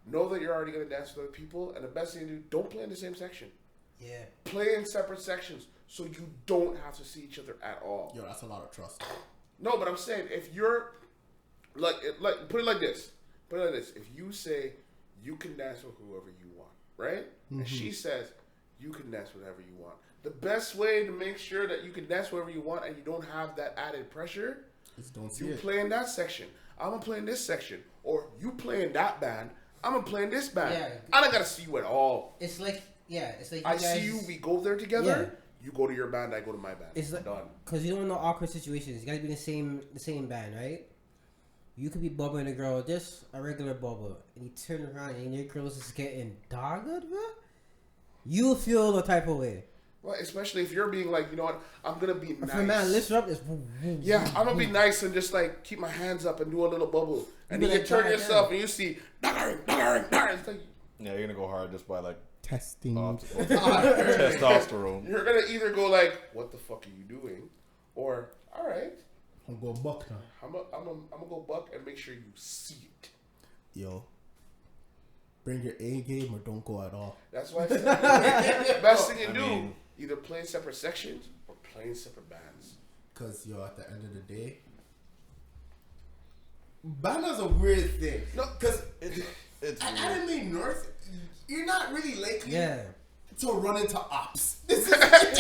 know that you're already going to dance with other people, and the best thing to do, don't play in the same section. Yeah. Play in separate sections so you don't have to see each other at all. Yo, that's a lot of trust. No, but I'm saying if you're like put it like this. If you say you can dance with whoever you want, right? Mm-hmm. And she says you can dance with whoever you want. The best way to make sure that you can dance wherever you want and you don't have that added pressure, you play in that section. I'm gonna play in this section, or you play in that band. I'm gonna play in this band. Yeah. I don't gotta see you at all. It's like you I guys, see you. We go there together. You go to your band. I go to my band. It's like, done. Because you don't know awkward situations. You gotta be in the same band, right? You could be bubbling a girl, just a regular bubble, and you turn around and your girl's just getting dogged, bro. You'll feel the type of way. Well, especially if you're being like, you know what, I'm gonna be nice. If a man lifts her up, it's yeah, I'm gonna be nice and just like keep my hands up and do a little bubble, and You then you like, turn God yourself damn. and you see, it's like, Yeah, you're gonna go hard just by like Testing. testosterone. You're gonna either go like, "What the fuck are you doing?" or "All right, I'm going buck now. I'm gonna go buck and make sure you see it." Yo. Bring your A game or don't go at all. That's why I said the best thing you I do, mean- either play in separate sections or play in separate bands. Because, yo, at the end of the day, banda's a weird thing. No, Because It's at weird. Anime North, you're not really likely Yeah. to run into ops. This is Fact,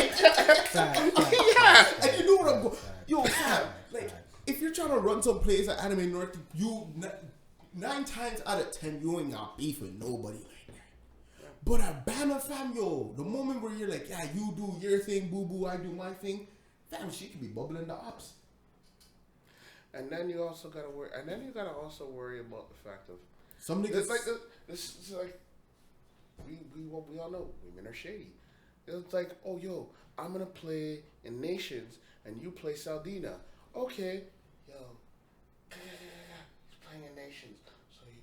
yeah, and you know what I'm going. Yo, Fact, fam, like fact. if you're trying to run some place at Anime North, you 9 times out of 10 you ain't got beef with nobody like that. But at Banner, fam, yo, the moment where you're like, yeah, you do your thing, boo boo, I do my thing, fam, she could be bubbling the ops. And then you also gotta worry. And then you gotta also worry about the fact of Some niggas it's like this is like we all know women are shady. It's like, oh yo, I'm gonna play in Nations and you play Saldina. Okay, yo, he's playing in Nations, so you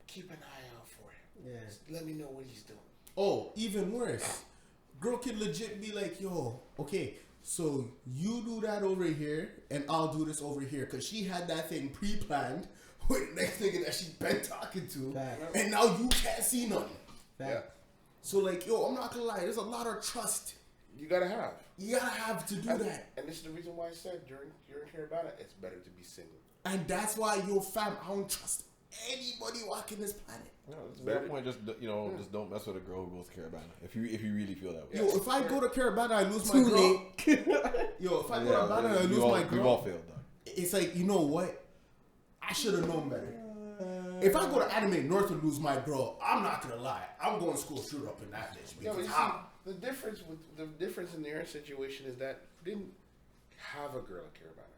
keep an eye out for him. Yeah. Just let me know what he's doing. Oh, even worse. Girl could legit be like, yo, okay, so you do that over here, and I'll do this over here. Because she had that thing pre-planned with the next nigga that she been talking to. Fact. And now you can't see nothing. Fact. So, like, yo, I'm not going to lie. There's a lot of trust. You gotta have. You got to have to do that. And this is the reason why I said during Caravana, it's better to be single. And that's why, yo, fam, I don't trust anybody walking this planet. No, it's better point. Just just don't mess with a girl who goes to Caravana. If you really feel that way. Yo, if I go to Caravana, I lose my Too girl. late. Yo, if I go to Caravana, I lose my We girl. all failed, dog. It's like, you know what? I should have known better. If I go to Anime North and lose my girl, I'm not gonna lie. I'm going school shoot up in that bitch. Yeah, but Because you how? see, the difference in your situation is that you didn't have a girl at Caravana.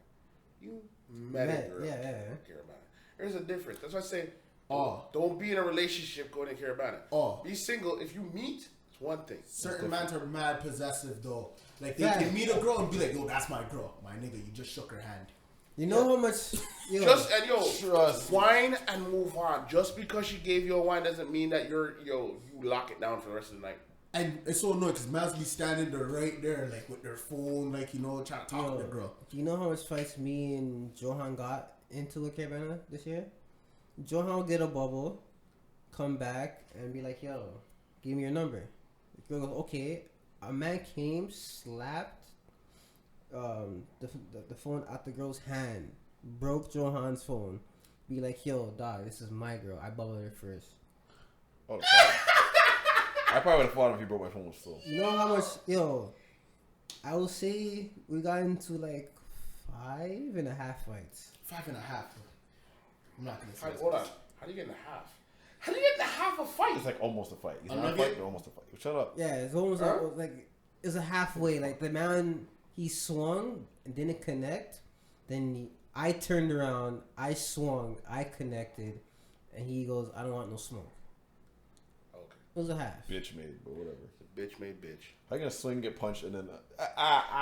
You met a girl Yeah. at Caravana. There's a difference. That's why I say, Oh. don't be in a relationship going to Caravana. Oh. Be single. If you meet, it's one thing. Certain mans are mad possessive though. Like they Yeah. can meet a girl and be like, yo, that's my girl. My nigga, you just shook her hand. You know how much? Yo, Trust. Wine and move on. Just because she gave you a wine doesn't mean that you lock it down for the rest of the night. And it's so annoying because mans be standing there right there, like with their phone, like, you know, trying to talk to the girl. Do you know how much fights me and Johan got into a Caravana this year? Johan will get a bubble, come back, and be like, yo, give me your number. The girl goes, okay. A man came, slapped the phone out the girl's hand, broke Johan's phone. Be like, yo, dog, this is my girl. I bubbled her first. Oh, I probably would have fought him if he broke my phone still. You know how much, yo, I will say we got into like 5.5 fights. 5.5. I'm not gonna say this. Hold on. How do you get in a half? How do you get in a half a fight? It's like almost a fight. It's I'm not a not fight, getting- but almost a fight. Shut up. Yeah, it's almost like it's a halfway. Like the man, he swung and didn't connect. Then I turned around, I swung, I connected, and he goes, "I don't want no smoke." Okay. It was a half. Bitch made, but whatever. Bitch made bitch. How you gonna swing, get punched, and then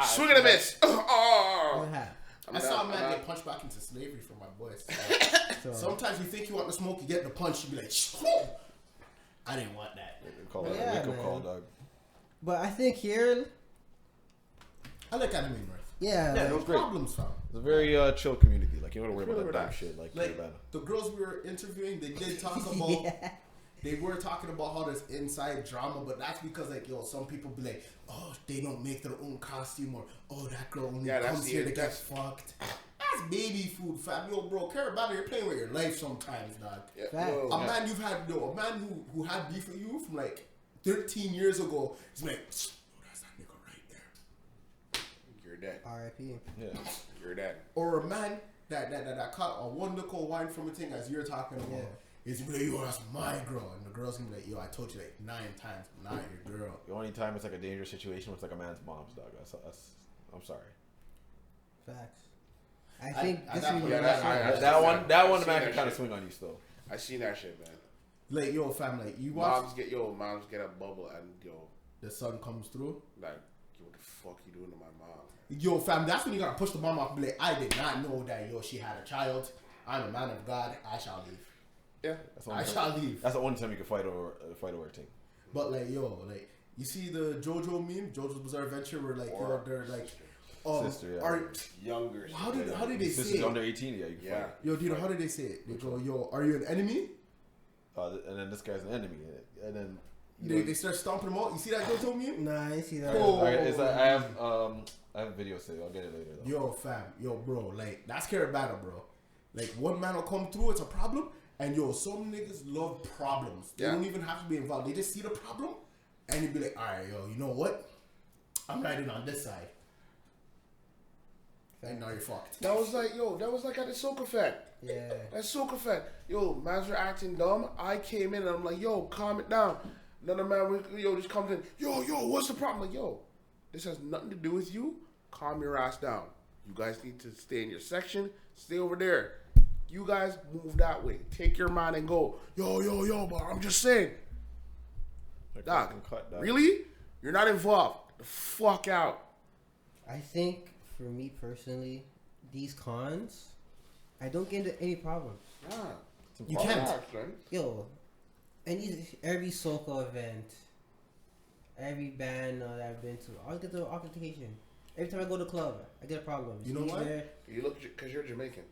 Swing and a miss. It was a half. I saw a man get punched back into slavery from my boys. So, Sometimes you think you want the smoke, you get the punch, you be like, I didn't want that. Call that Yeah, a wake up man. call, dog. but I think here, I like Anime North. yeah, Yeah, like, it was great. Problems found. It's a very chill community. Like you don't worry It's about really that dumb relaxed. shit like Like Caravana. the girls we were interviewing, they did talk about. yeah. They were talking about how there's inside drama, but that's because like some people be like, oh, they don't make their own costume, or oh, that girl only Yeah, that's comes the- here to get that's- fucked. That's baby food, fam. Yo, bro, Caravana, you're playing with your life sometimes, dog. Yeah, Fact. yo, A man you've had, a man who had beef with you from like 13 years ago, is like, oh, that's that nigga right there. you're dead. R.I.P. Yeah. You're dead. Or a man that caught a one nickel wine from a thing as you're talking about. Yeah. Is like, yo, that's my girl, and the girl's gonna be like, yo, I told you like 9 times, I'm not your girl. The only time it's like a dangerous situation was like a man's mom's dog. That's I'm sorry. Facts. I think at this that is point, Yeah, that's That one I've the man seen can that kind of shit. swing on you still. I seen that shit, man. like, yo, fam, like you watch Moms get a bubble and the sun comes through. like, yo, what the fuck you doing to my mom? Yo, fam, that's when you gotta push the mom off and be like, I did not know that, yo, she had a child. I'm a man of God. I shall leave. Yeah. I shall leave. That's the only time you can fight over a thing. But like, yo, like you see the JoJo meme, JoJo's Bizarre Adventure, where like, yo, they're like, Sister, yeah. are Younger. how did they say Sister's it? under 18, yeah, you can fight. Yo, Dino, how did they say it? They go, yo, are you an enemy? And then this guy's an enemy, and then They start stomping them out. You see that JoJo meme? Nah, I see that. Oh. I have videos today. I'll get it later though. Yo, fam, yo, bro, like that's Carrot Battle, bro. Like one man will come through, it's a problem, and yo, some niggas love problems. They don't even have to be involved. They just see the problem, and they be like, all right, yo, you know what? I'm riding on this side. And now you're fucked. That was like at the Soca Fest. Yeah. That Soca Fest. Yo, mans were acting dumb. I came in and I'm like, yo, calm it down. Another man, just comes in. Yo, what's the problem? I'm like, yo, this has nothing to do with you. Calm your ass down. You guys need to stay in your section. Stay over there. You guys move that way. Take your man and go. Yo, but I'm just saying. Doc, really? You're not involved. The fuck out. I think for me personally, these cons, I don't get into any problems. Nah. You can't. Yo, every Soca event, every band that I've been to, I get the altercation. Every time I go to the club, I get a problem. You know why? You look because you're Jamaican.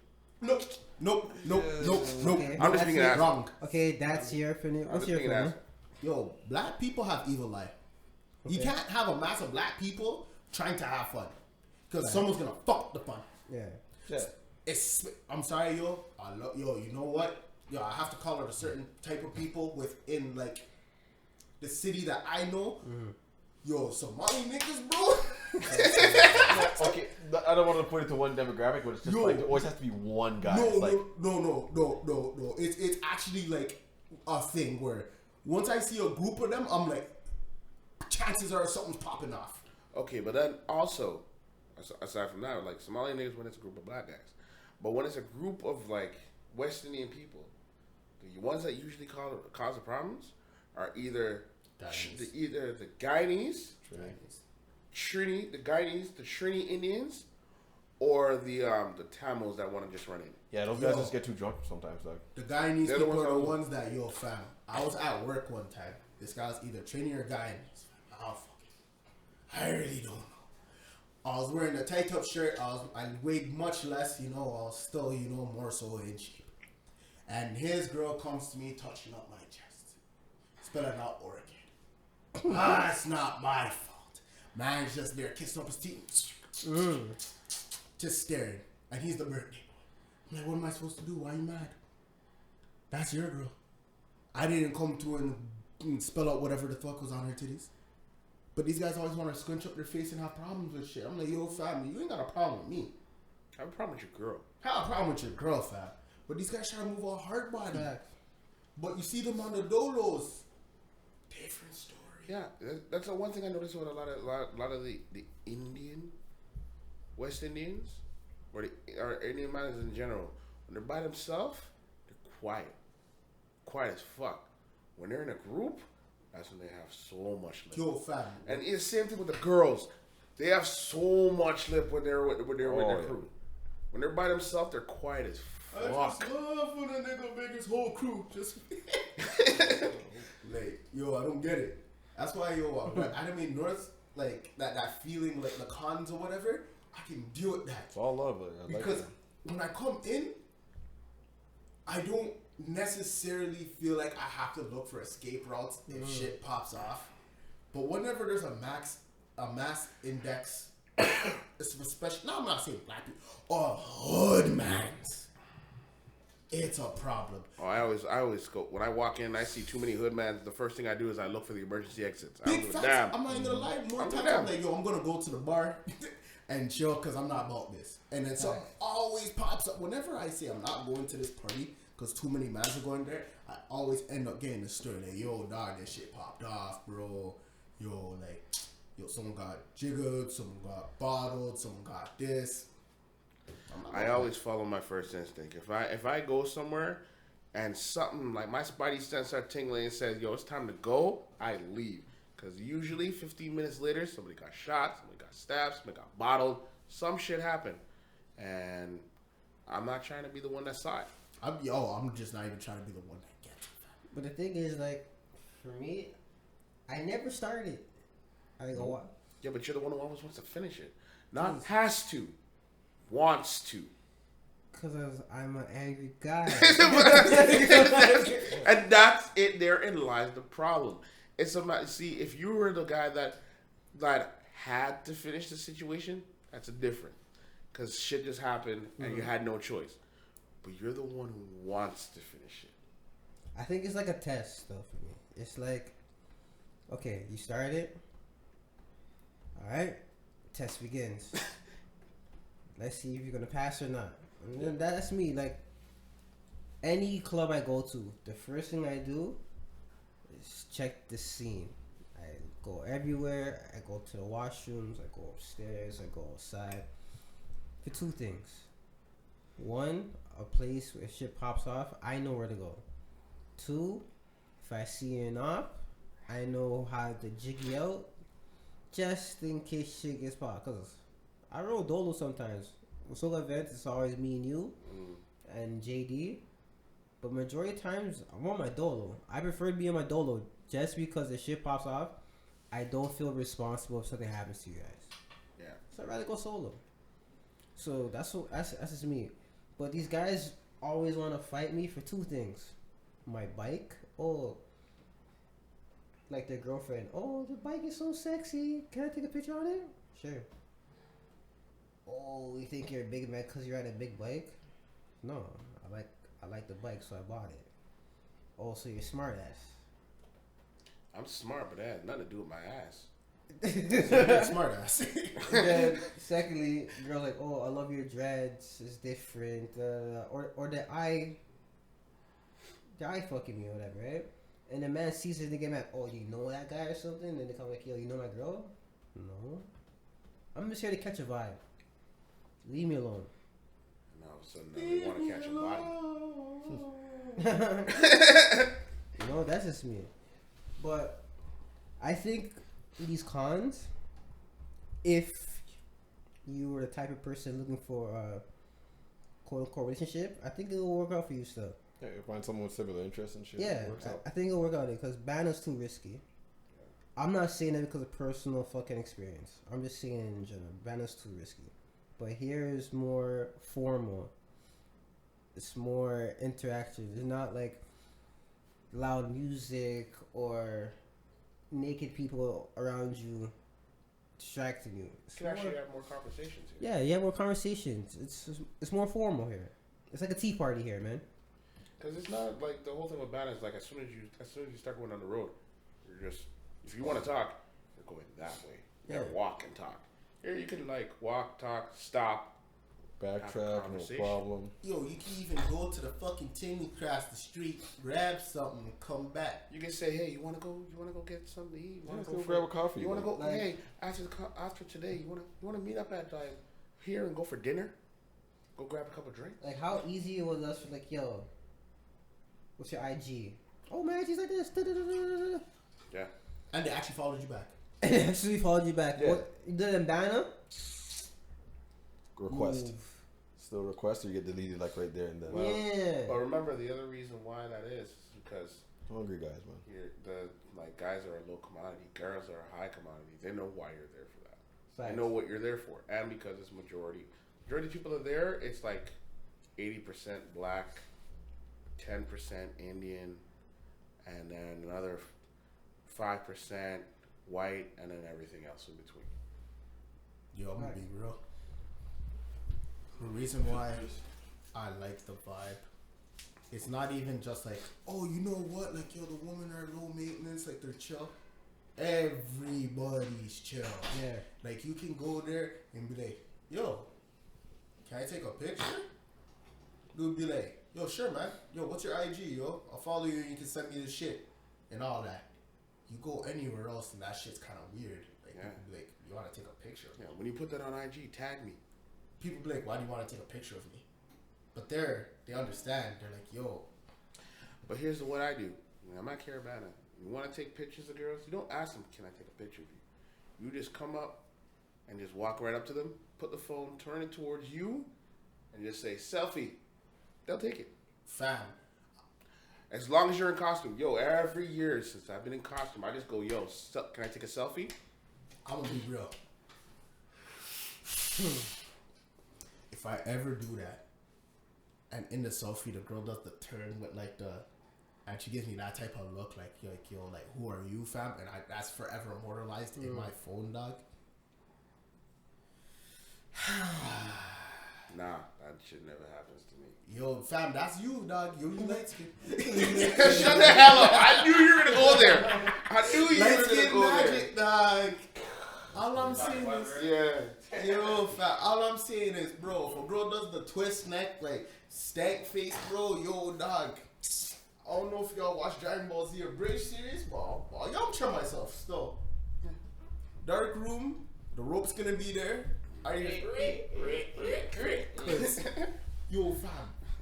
Nope. Okay. I'm just being an wrong. Okay, that's your opinion. What's your opinion? Yo, black people have evil eye. You can't have a mass of black people trying to have fun, because someone's gonna fuck the fun. Yeah. I'm sorry, yo. You know what? Yo, I have to call it a certain type of people within like the city that I know. Yo, Somali niggas, bro. Okay, I don't want to put it to one demographic, but it's just like there always has to be one guy. No. It's actually like a thing where once I see a group of them, I'm like, chances are something's popping off. Okay, but then also, aside from that, like Somali niggas when it's a group of black guys, but when it's a group of like West Indian people, the ones that usually cause the problems are either the Guyanese, the Trini Indians, or the Tamils that want to just run in. Yeah, those guys just get too drunk sometimes. Like the Guyanese people are the ones that fam. I was at work one time. This guy was either Trini or Guyanese. I really don't know. I was wearing a tight up shirt. I weighed much less, I was still, more so in shape. And his girl comes to me touching up my chest, spelling out Oregon. It's not my fault. Man's just there kissing up his teeth, just staring. And he's the birthday boy. I'm like, what am I supposed to do? Why are you mad? That's your girl. I didn't come to and spell out whatever the fuck was on her titties. But these guys always want to scrunch up their face and have problems with shit. I'm like, yo, family, you ain't got a problem with me. I have a problem with your girl. I have a problem with your girl, fam. But these guys try to move a hard body. But you see them on the dolos. Different story. Yeah, that's the one thing I noticed with a lot of the West Indians, or Indian miners in general. When they're by themselves, they're quiet as fuck. When they're in a group, that's when they have so much lip. Yo, fam. And it's the same thing with the girls. They have so much lip when they're with their crew. When they're by themselves, they're quiet as fuck. I just love when a nigga make his whole crew just like, yo, I don't get it. That's why, when Anime North, like that feeling, like the cons or whatever, I can deal with that. it's all love, because when I come in, I don't necessarily feel like I have to look for escape routes if shit pops off. But whenever there's a mass index, especially, I'm not saying black people, or hood mans, it's a problem. Oh, I always go when I walk in. I see too many hoodmans. The first thing I do is I look for the emergency exits. Big facts. I'm not even gonna lie. More times I'm like, yo, I'm gonna go to the bar and chill because I'm not about this. And then something always pops up. Whenever I say I'm not going to this party because too many mans are going there, I always end up getting the story like, yo, dog, this shit popped off, bro. Yo, someone got jiggered, someone got bottled, someone got this. I always follow my first instinct. If I go somewhere and something like my spidey sense start tingling and says, yo, it's time to go, I leave. Because usually 15 minutes later, somebody got shot, somebody got stabbed, somebody got bottled, some shit happened. And I'm not trying to be the one that saw it. I'm just not even trying to be the one that gets it. But the thing is, like, for me, I never started. I go, what? Yeah, but you're the one who always wants to finish it. Not has to. Wants to. Because I'm an angry guy. And that's it. Therein lies the problem. It's about, see, if you were the guy that had to finish the situation, that's a different. Because shit just happened and you had no choice. But you're the one who wants to finish it. I think it's like a test, though, for me. It's like, okay, you started. All right. Test begins. Let's see if you're going to pass or not. And then that's me. Like, any club I go to, the first thing I do is check the scene. I go everywhere. I go to the washrooms. I go upstairs. I go outside. For two things. One, a place where shit pops off, I know where to go. Two, if I see an op, I know how to jiggy out just in case shit gets popped. Because I roll dolo sometimes. With solo events, it's always me and you and JD. But majority of times, I'm on my dolo. I prefer to be on my dolo just because the shit pops off. I don't feel responsible if something happens to you guys. Yeah. So I'd rather go solo. So that's just me. But these guys always want to fight me for two things. My bike, like their girlfriend. Oh, the bike is so sexy. Can I take a picture on it? Sure. Oh, you think you're a big man because you're at a big bike? No, I like the bike, so I bought it. Oh, so you're smart ass. I'm smart, but that has nothing to do with my ass. Smart ass. Then, secondly, girls like, oh, I love your dreads. It's different. Or the eye fucking me or whatever, right? And the man sees it and they get mad. Oh, you know that guy or something? And then they come like, yo, you know my girl? No. I'm just here to catch a vibe. Leave me alone. And all of a sudden, now we want to catch a body. You know, that's just me. But I think these cons, if you were the type of person looking for a quote-unquote relationship, I think it will work out for you still. Yeah, you find someone with similar interests and shit. Yeah, It works out. I think it'll work out because Banner's too risky. I'm not saying that because of personal fucking experience. I'm just saying in general, Banner's too risky. But here is more formal. It's more interactive. It's not like loud music or naked people around you distracting you. You can actually have more conversations here. Yeah, you have more conversations. It's more formal here. It's like a tea party here, man. Because it's not like the whole thing with Banner is like as soon as you start going on the road, you're just, if you want to talk, you're going that way. You gotta walk and talk. Here you can like walk, talk, stop, backtrack, no problem. Yo, you can even go to the fucking thing across the street, grab something, and come back. You can say, hey, you wanna go get something to eat? You wanna Let's go grab a coffee. You wanna go? Like, hey, after today, you wanna meet up at here and go for dinner? Go grab a couple drinks. Like how easy it was us for like, yo, what's your IG? Oh, my IG's like this. Da-da-da-da-da-da. Yeah. And they actually followed you back. Actually followed you back. Yeah. What you did in Banner? Request. Move. Still request or you get deleted like right there and then. Well, Yeah. But remember, the other reason why that is because Hungry guys, man. guys are a low commodity, girls are a high commodity. They know why you're there for that. Facts. They know what you're there for, and because it's majority of people are there, it's like 80% black, 10% Indian, and then another 5% white, and then everything else in between. Yo, I'm gonna be real. The reason why I like the vibe, it's not even just like, oh, you know what? Like, yo, the women are low maintenance, like they're chill. Everybody's chill. Yeah. Like, you can go there and be like, yo, can I take a picture? Dude be like, yo, sure, man. Yo, what's your IG, yo? I'll follow you and you can send me the shit and all that. You go anywhere else and that shit's kind of weird. Like, people be like, you want to take a picture? Yeah, when you put that on IG, tag me. People be like, why do you want to take a picture of me? But they understand. They're like, yo. But here's what I do. I'm not Carabana. You want to take pictures of girls? You don't ask them, can I take a picture of you? You just come up and just walk right up to them, put the phone, turn it towards you, and just say, selfie. They'll take it. Fam. As long as you're in costume. Yo, every year since I've been in costume, I just go, yo, can I take a selfie? I'm gonna be real. If I ever do that, and in the selfie, the girl does the turn with like and she gives me that type of look, like yo, like who are you, fam? And that's forever immortalized in my phone, dog. Nah, that shit never happens to me. Yo, fam, that's you, dog. You light skin. Shut the hell up! I knew you were gonna go there. I knew you Light were gonna skin go magic, dog. All I'm saying is, there. Yeah. yo, fam. All I'm saying is, bro, if a girl does the twist neck, like stank face, bro, yo, dog. I don't know if y'all watch Dragon Ball Z or Bridge series, but y'all chill myself still. Dark room, the rope's gonna be there. Yo, fam.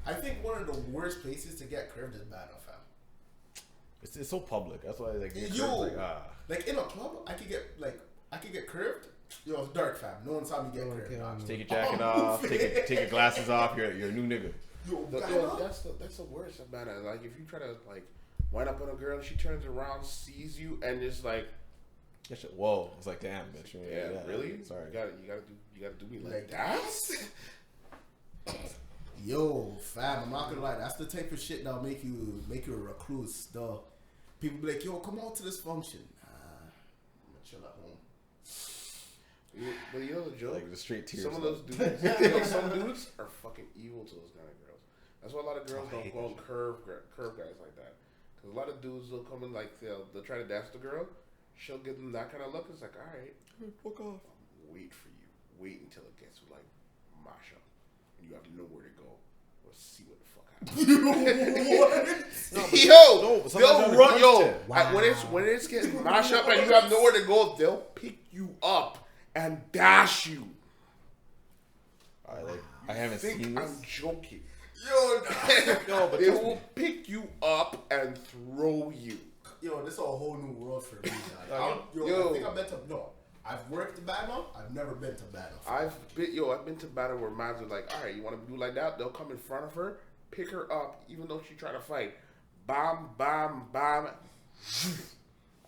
I think one of the worst places to get curved is battle, fam. It's so public. That's why like Yo, like in a club, I could get curved. Yo, it's dark, fam. No one saw me get curved. just take your jacket off, take your glasses off. You're a new nigga. Yo, that's the worst about it. Like if you try to like wind up on a girl and she turns around, sees you, and just like, Whoa! It's like, damn, bitch. yeah, really? Sorry. You gotta do me like that. Yo, fam, I'm not gonna lie. That's the type of shit that'll make you a recluse. Still, people be like, yo, come out to this function. I'm gonna chill at home. But you know the joke? Like the straight tears. Some of those dudes, some dudes are fucking evil to those kind of girls. That's why a lot of girls don't go and curve guys like that. Because a lot of dudes will come in like they'll try to dance the girl. She'll give them that kind of look. It's like, all right, fuck off. Wait for you. Wait until it gets to like mash up, and you have nowhere to go. We'll see what the fuck happens. They'll run. Wow. When it's getting mashed up and you have nowhere to go, they'll pick you up and dash you. I haven't seen this. I'm joking. Yo, They will pick you up and throw you. Yo, this is a whole new world for me, dog. Yo. I think I've been to I've worked to battle. I've never been to battle. I've been to battle where mans are like, all right, you want to do like that? They'll come in front of her, pick her up, even though she try to fight. Bam, bam, bam.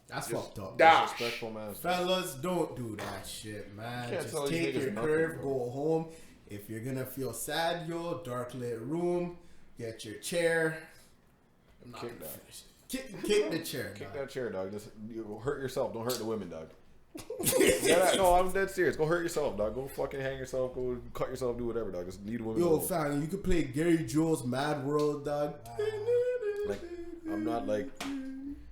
That's fucked up. Dash. Disrespectful, man. Fellas, don't do that shit, man. Can't Just tell these take niggas your nothing, curve, bro. go home. If you're gonna feel sad, yo, dark lit room, get your chair. I'm not Kick gonna that. finish it. Kick the chair. Kick dog. that chair, dog. Just you hurt yourself. Don't hurt the women, dog. No, I'm dead serious. Go hurt yourself, dog. Go fucking hang yourself. Go cut yourself. Do whatever, dog. Just leave the women Yo, alone. fam, you could play Gary Jules' Mad World, dog. Like, I'm not like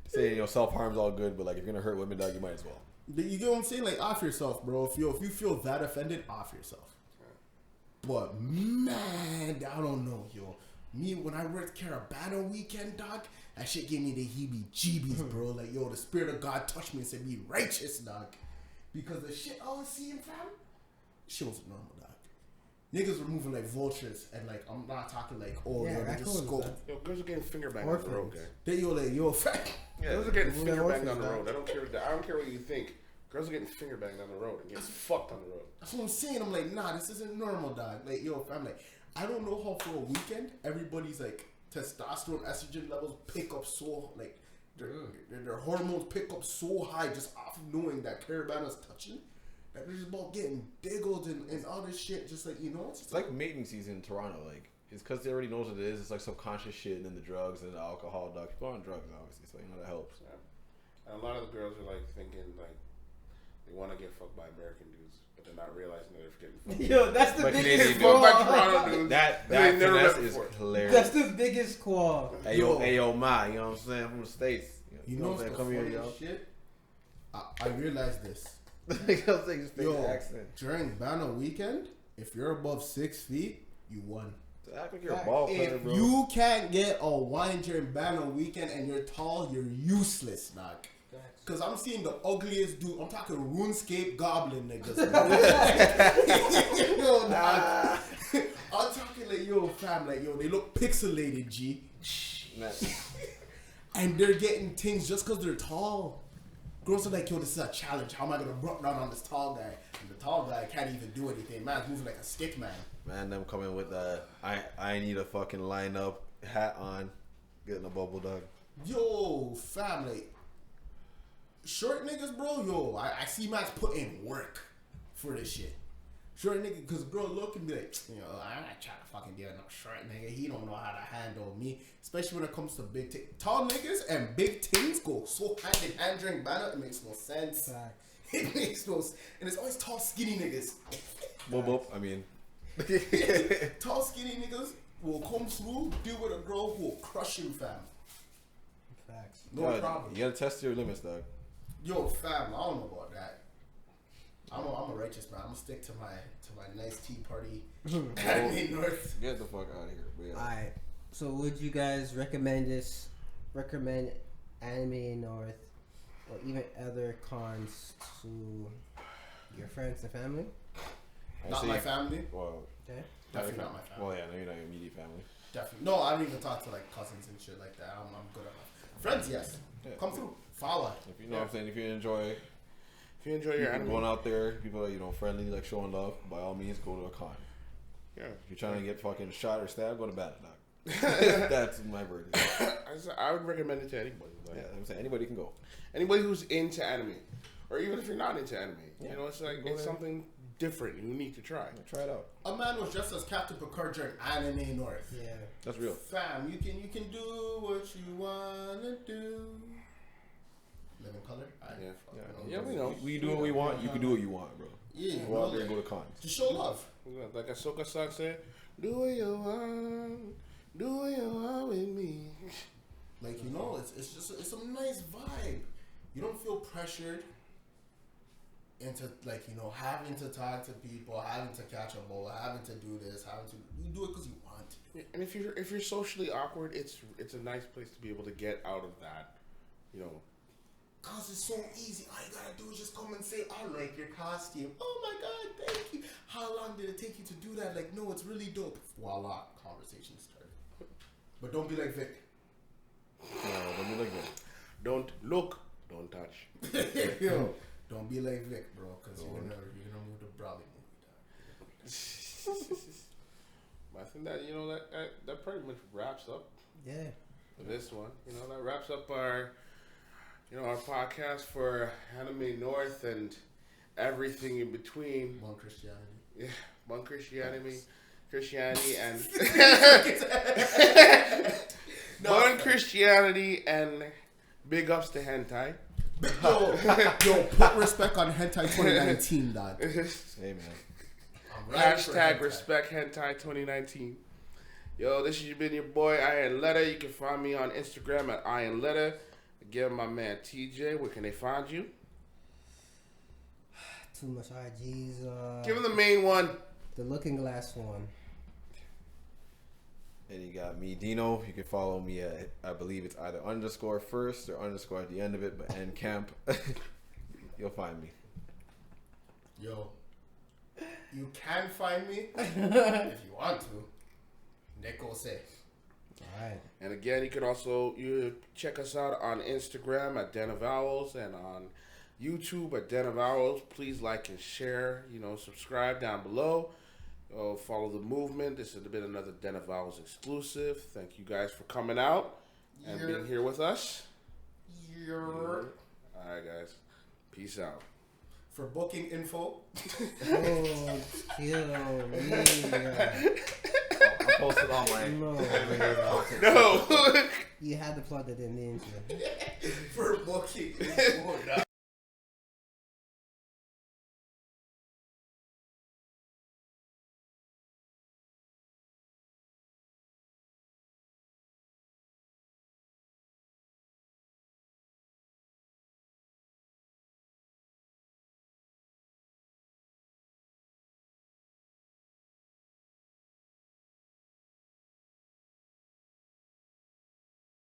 saying self harm's all good, but like if you're gonna hurt women, dog, you might as well. You get what I'm saying? Like, off yourself, bro. If you feel that offended, off yourself. But man, I don't know, yo. Me, when I worked Carabana weekend, dog, that shit gave me the heebie-jeebies, bro. Like, yo, the spirit of God touched me and said, be righteous, dog. Because the shit I was seeing, fam, shit wasn't normal, dog. Niggas were moving like vultures, and like, I'm not talking like, oh, Yeah, yo, they that just goes, scope. Yo, girls are getting finger banged on the road, Orphans. okay? Yo, fam. Girls are getting Moving finger banged orphans, on the dog. road. I don't care what you think. Girls are getting finger banged on the road and getting fucked on the road. That's what I'm saying. I'm like, nah, this isn't normal, dog. Like, yo, fam, like, I don't know how for a weekend everybody's like testosterone, estrogen levels pick up so like their hormones pick up so high just off of knowing that Carabana's touching. That they're just about getting diggled and all this shit. Just like, It's like mating season in Toronto. Like it's because they already knows what it is. It's like subconscious shit, and then the drugs and the alcohol. Dog, people are on drugs, obviously, so that helps. Yeah. And a lot of the girls are like thinking like they want to get fucked by American dudes, but they're not realizing that they're getting fucked. Yo, that's the But biggest Canadian Fucked by qual. Toronto dudes. That they never finesse met is before. hilarious. That's the biggest qual. Hey yo, ma, you know what I'm saying? From the States. you know what I'm saying? what's Come the here, yo. funniest shit? I realized this. You know what I'm saying? Just fake Yo, accent. during Banner weekend, if you're above 6 feet, you won. Act like you're a ball player, If bro. you can't get a wine during Banner weekend and you're tall, you're useless, dog. Cause I'm seeing the ugliest dude. I'm talking RuneScape goblin niggas. Yo, dog. I'm talking like, yo, fam, like, yo, they look pixelated, G. Man. And they're getting things just cause they're tall. Girls are like, yo, this is a challenge. How am I gonna brook down on this tall guy? And the tall guy can't even do anything. Man's moving like a stick man. Man, them coming with I need a fucking lineup hat on, getting a bubble, dog. Yo, family. Short niggas, bro. Yo, I see man's put in work for this shit. Short nigga, cause girl look and be like, you know, I'm not trying to fucking deal with no short nigga. He don't know how to handle me, especially when it comes to big things. Tall niggas and big things go so hand in hand during banner. It makes no sense. It makes no sense. And it's always tall, skinny niggas. Boop. I mean, tall, skinny niggas will come through, deal with a girl who will crush you, fam. Facts. No problem. You gotta test your limits, dog. Yo, fam, I don't know about that. I'm a righteous man. I'm gonna stick to my nice tea party. Anime North. Get the fuck out of here. But yeah. Alright. So would you guys recommend Anime North or even other cons to your friends and family? Not my family. Well, Okay. Definitely not my family. well, yeah, no, you're not your immediate family. Definitely. No, I don't even talk to like cousins and shit like that. I'm good at my friends. Yes. Yeah. Come through. Follow. If you know what I'm saying, if you enjoy your anime, going out there, people are, friendly, like showing love, by all means, go to a con. yeah. If you're trying to get fucking shot or stabbed, go to battle, dog. That's my verdict. I would recommend it to anybody. Like, Yeah, I'm saying anybody can go. anybody who's into anime, or even if you're not into anime, Yeah. you know, it's like Go it's there. something different, unique to try. Try it out. A man was dressed as Captain Picard during Anime North. Yeah. That's real. Fam, you can do what you wanna do. Live in color. Yeah, we know. We do what we want. You can do what you want, bro. Yeah, Go out there and go to cons. to show love. Like Ahsoka-san said, do what you want with me. Like it's a nice vibe. You don't feel pressured into having to talk to people, having to catch a bowl, having to do this, you do it because you want to. And if you're socially awkward, it's a nice place to be able to get out of that, Cause it's so easy. All you gotta do is just come and say, I like your costume. Oh my god, thank you. How long did it take you to do that? Like, no, it's really dope. Voila, conversation started. But don't be like Vic. No, don't be like that. Don't look, don't touch. Yo, don't be like Vic, bro, because you're gonna move the Brawley movie down. I think that that pretty much wraps up Yeah. this one. That wraps up our podcast for Anime North and everything in between. One Christianity. Yeah, one Christianity and one Christianity and big ups to hentai. Yo, put respect on Hentai 2019, dog. Hey, man. Hashtag respect hentai 2019. Yo, this has been your boy Iron Letter. You can find me on Instagram at Iron Letter. Again, my man TJ, where can they find you? Too much IGs. Give him the main one. The Looking Glass one. And you got me, Dino. You can follow me at, I believe it's either _ first or _ at the end of it, but end camp. You'll find me. Yo, you can find me if you want to. Nico say. Alright. And again, you can also check us out on Instagram at Den of Owls and on YouTube at Den of Owls. Please like and share. Subscribe down below. Follow the movement. This has been another Den of Owls exclusive. Thank you guys for coming out and being here with us. All right, guys. Peace out. For booking info. Oh, kill me. I'll post it on my... No. You had to plug that in, didn't you? For booking info.